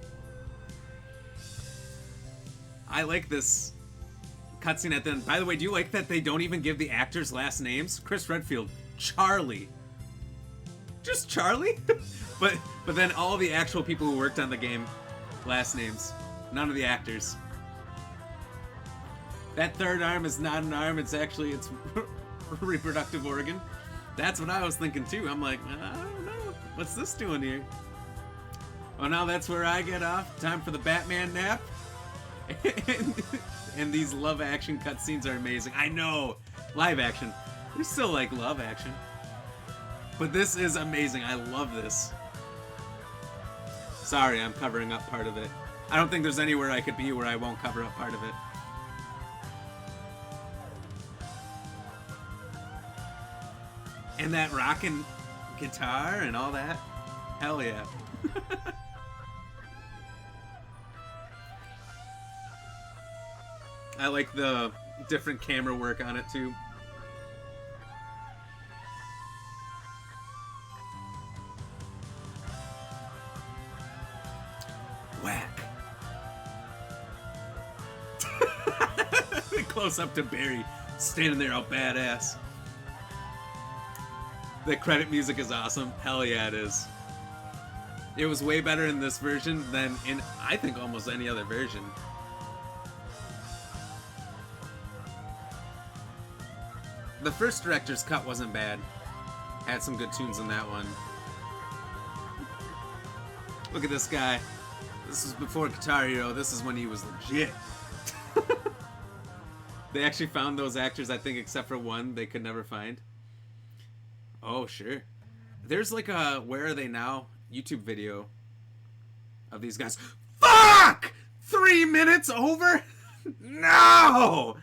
Speaker 1: I like this cutscene at the end. By the way, do you like that they don't even give the actors last names? Chris Redfield, Charlie. Just Charlie? but then all the actual people who worked on the game, last names. None of the actors. That third arm is not an arm, it's reproductive organ. That's what I was thinking too. I'm like, I don't know. What's this doing here? Oh, now that's where I get off. Time for the Batman nap. And these love action cutscenes are amazing. I know. Live action. We still like love action. But this is amazing. I love this. Sorry, I'm covering up part of it. I don't think there's anywhere I could be where I won't cover up part of it. And that rockin' guitar and all that. Hell yeah. I like the different camera work on it too. Whack. Close up to Barry standing there all badass. The credit music is awesome. Hell yeah, it is. It was way better in this version than in, I think, almost any other version. The first director's cut wasn't bad. Had some good tunes in that one. Look at this guy. This was before Guitar Hero. This is when he was legit. They actually found those actors, I think, except for one they could never find. Oh, sure. There's like a Where Are They Now YouTube video of these guys. Fuck! 3 minutes over? No!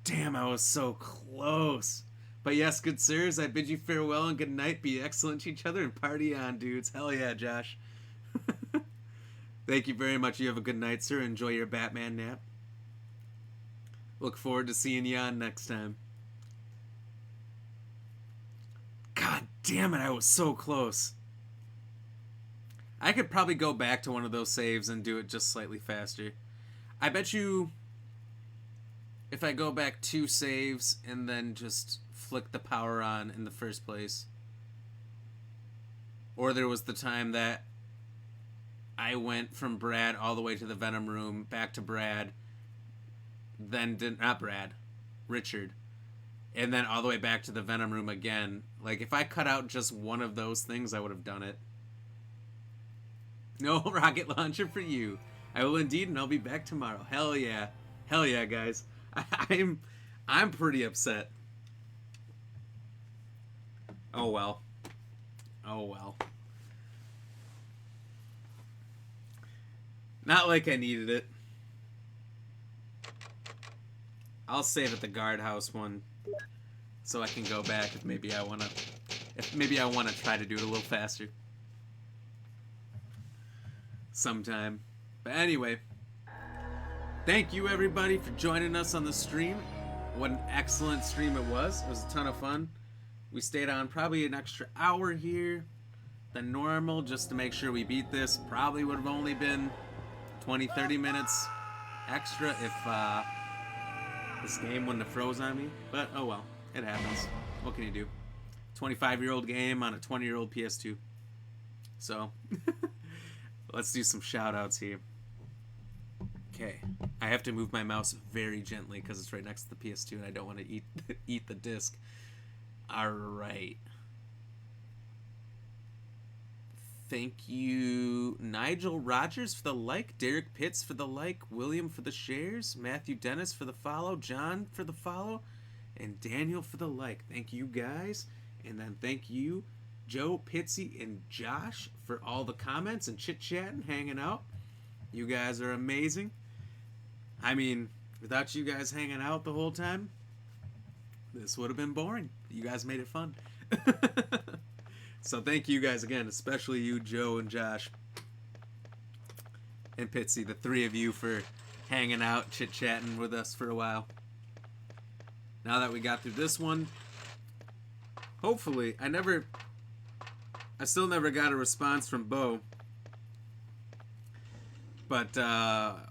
Speaker 1: Damn, I was so close. But yes, good sirs, I bid you farewell and good night. Be excellent to each other and party on, dudes. Hell yeah, Josh. Thank you very much. You have a good night, sir. Enjoy your Batman nap. Look forward to seeing you on next time. God damn it, I was so close. I could probably go back to one of those saves and do it just slightly faster. I bet you if I go back 2 saves and then just flick the power on in the first place, or there was the time that I went from Brad all the way to the Venom room, back to Brad, then not Brad, Richard, and then all the way back to the Venom room again. Like, if I cut out just one of those things, I would have done it. No rocket launcher for you. I will indeed, and I'll be back tomorrow. Hell yeah. Hell yeah, guys. I'm pretty upset. Oh well. Oh well. Not like I needed it. I'll save it the guardhouse one, so I can go back if maybe I wanna try to do it a little faster sometime. But anyway, thank you everybody for joining us on the stream. What an excellent stream it was. It was a ton of fun. We stayed on probably an extra hour here than normal just to make sure we beat this. Probably would have only been 20-30 minutes extra if this game wouldn't have froze on me. But oh well, it happens. What can you do? 25-year-old game on a 20-year-old PS2. So let's do some shout outs here. Okay, I have to move my mouse very gently because it's right next to the PS2 and I don't want to eat the disc. Alright. Thank you, Nigel Rogers for the like, Derek Pitts for the like, William for the shares, Matthew Dennis for the follow, John for the follow, and Daniel for the like. Thank you guys. And then thank you, Joe, Pitsy, and Josh for all the comments and chit-chatting, hanging out. You guys are amazing. I mean, without you guys hanging out the whole time, this would have been boring. You guys made it fun. So thank you guys again, especially you, Joe and Josh and Pitsy, the 3 of you, for hanging out, chit-chatting with us for a while. Now that we got through this one, hopefully, I still never got a response from Bo, but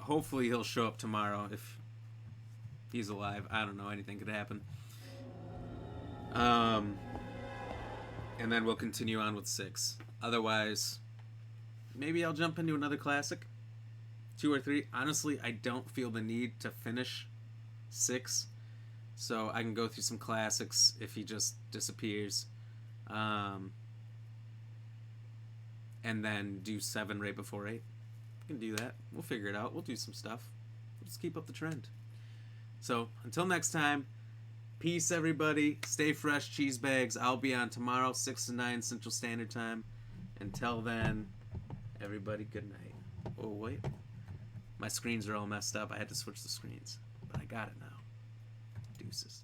Speaker 1: hopefully he'll show up tomorrow if he's alive. I don't know, anything could happen. And then we'll continue on with 6. Otherwise, maybe I'll jump into another classic. 2 or 3. Honestly, I don't feel the need to finish 6. So I can go through some classics if he just disappears. And then do 7 right before 8. We can do that. We'll figure it out. We'll do some stuff. We'll just keep up the trend. So, until next time, peace, everybody. Stay fresh, cheese bags. I'll be on tomorrow, 6 to 9 Central Standard Time. Until then, everybody, good night. Oh, wait. My screens are all messed up. I had to switch the screens. But I got it now. Deuces.